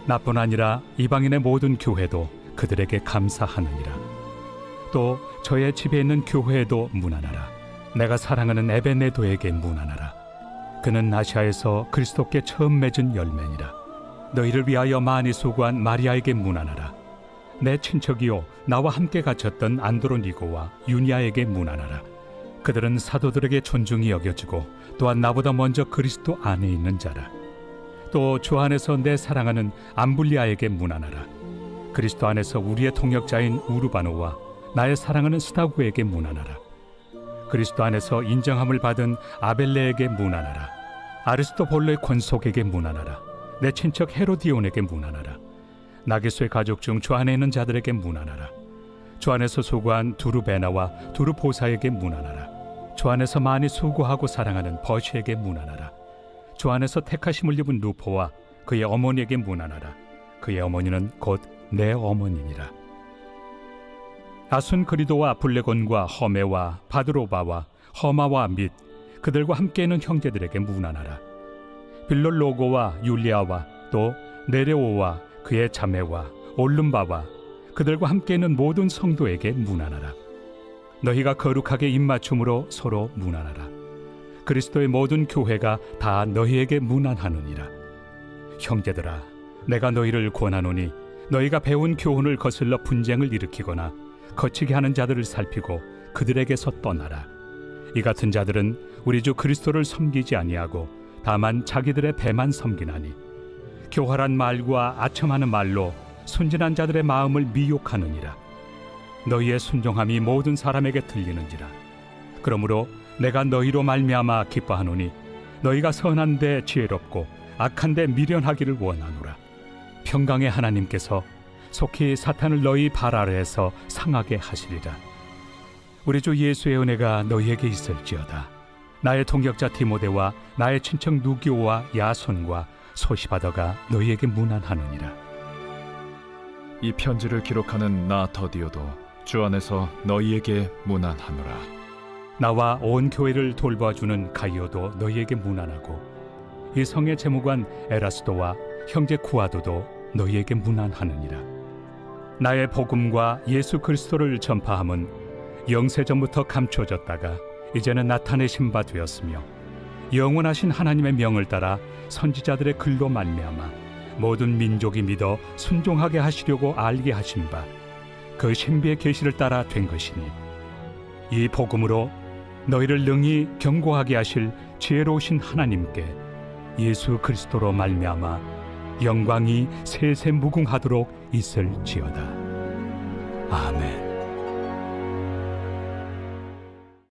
나뿐 아니라 이방인의 모든 교회도 그들에게 감사하느니라. 또 저의 집에 있는 교회에도 문안하라. 내가 사랑하는 에베네도에게 문안하라. 그는 아시아에서 그리스도께 처음 맺은 열매니라. 너희를 위하여 많이 수고한 마리아에게 문안하라. 내 친척이요 나와 함께 갇혔던 안드로니고와 유니아에게 문안하라. 그들은 사도들에게 존중이 여겨지고 또한 나보다 먼저 그리스도 안에 있는 자라. 또 주 안에서 내 사랑하는 암블리아에게 문안하라. 그리스도 안에서 우리의 동역자인 우르바노와 나의 사랑하는 스다구에게 문안하라. 그리스도 안에서 인정함을 받은 아벨레에게 문안하라. 아리스토볼로의 권속에게 문안하라. 내 친척 헤로디온에게 문안하라. 나게소의 가족 중 주 안에 있는 자들에게 문안하라. 주 안에서 수고한 두루베나와 두루보사에게 문안하라. 주 안에서 많이 수고하고 사랑하는 버시에게 문안하라. 주 안에서 택하심을 입은 루포와 그의 어머니에게 문안하라. 그의 어머니는 곧 내 어머니니라. 아순그리도와 블레곤과 허메와 바드로바와 허마와 및 그들과 함께 있는 형제들에게 문안하라. 빌롤로고와 율리아와 또 네레오와 그의 자매와 올름바와 그들과 함께 있는 모든 성도에게 문안하라. 너희가 거룩하게 입맞춤으로 서로 문안하라. 그리스도의 모든 교회가 다 너희에게 문안하느니라. 형제들아, 내가 너희를 권하노니 너희가 배운 교훈을 거슬러 분쟁을 일으키거나 거치게 하는 자들을 살피고 그들에게서 떠나라. 이 같은 자들은 우리 주 그리스도를 섬기지 아니하고 다만 자기들의 배만 섬기나니 교활한 말과 아첨하는 말로 순진한 자들의 마음을 미혹하느니라. 너희의 순종함이 모든 사람에게 들리는지라. 그러므로 내가 너희로 말미암아 기뻐하노니 너희가 선한데 지혜롭고 악한데 미련하기를 원하노라. 평강의 하나님께서 속히 사탄을 너희 발 아래에서 상하게 하시리라. 우리 주 예수의 은혜가 너희에게 있을지어다. 나의 동역자 디모데와 나의 친척 누기오와 야손과 소시바더가 너희에게 문안하느니라. 이 편지를 기록하는 나 더디오도 주 안에서 너희에게 문안하노라. 나와 온 교회를 돌봐주는 가이오도 너희에게 문안하고 이 성의 재무관 에라스도와 형제 구아도도 너희에게 문안하느니라. 나의 복음과 예수 그리스도를 전파함은 영세전부터 감춰졌다가 이제는 나타내신 바 되었으며 영원하신 하나님의 명을 따라 선지자들의 글로 말미암아 모든 민족이 믿어 순종하게 하시려고 알게 하신 바 그 신비의 계시를 따라 된 것이니 이 복음으로 너희를 능히 경고하게 하실 지혜로우신 하나님께 예수 그리스도로 말미암아 영광이 세세 무궁하도록 있을지어다. 아멘.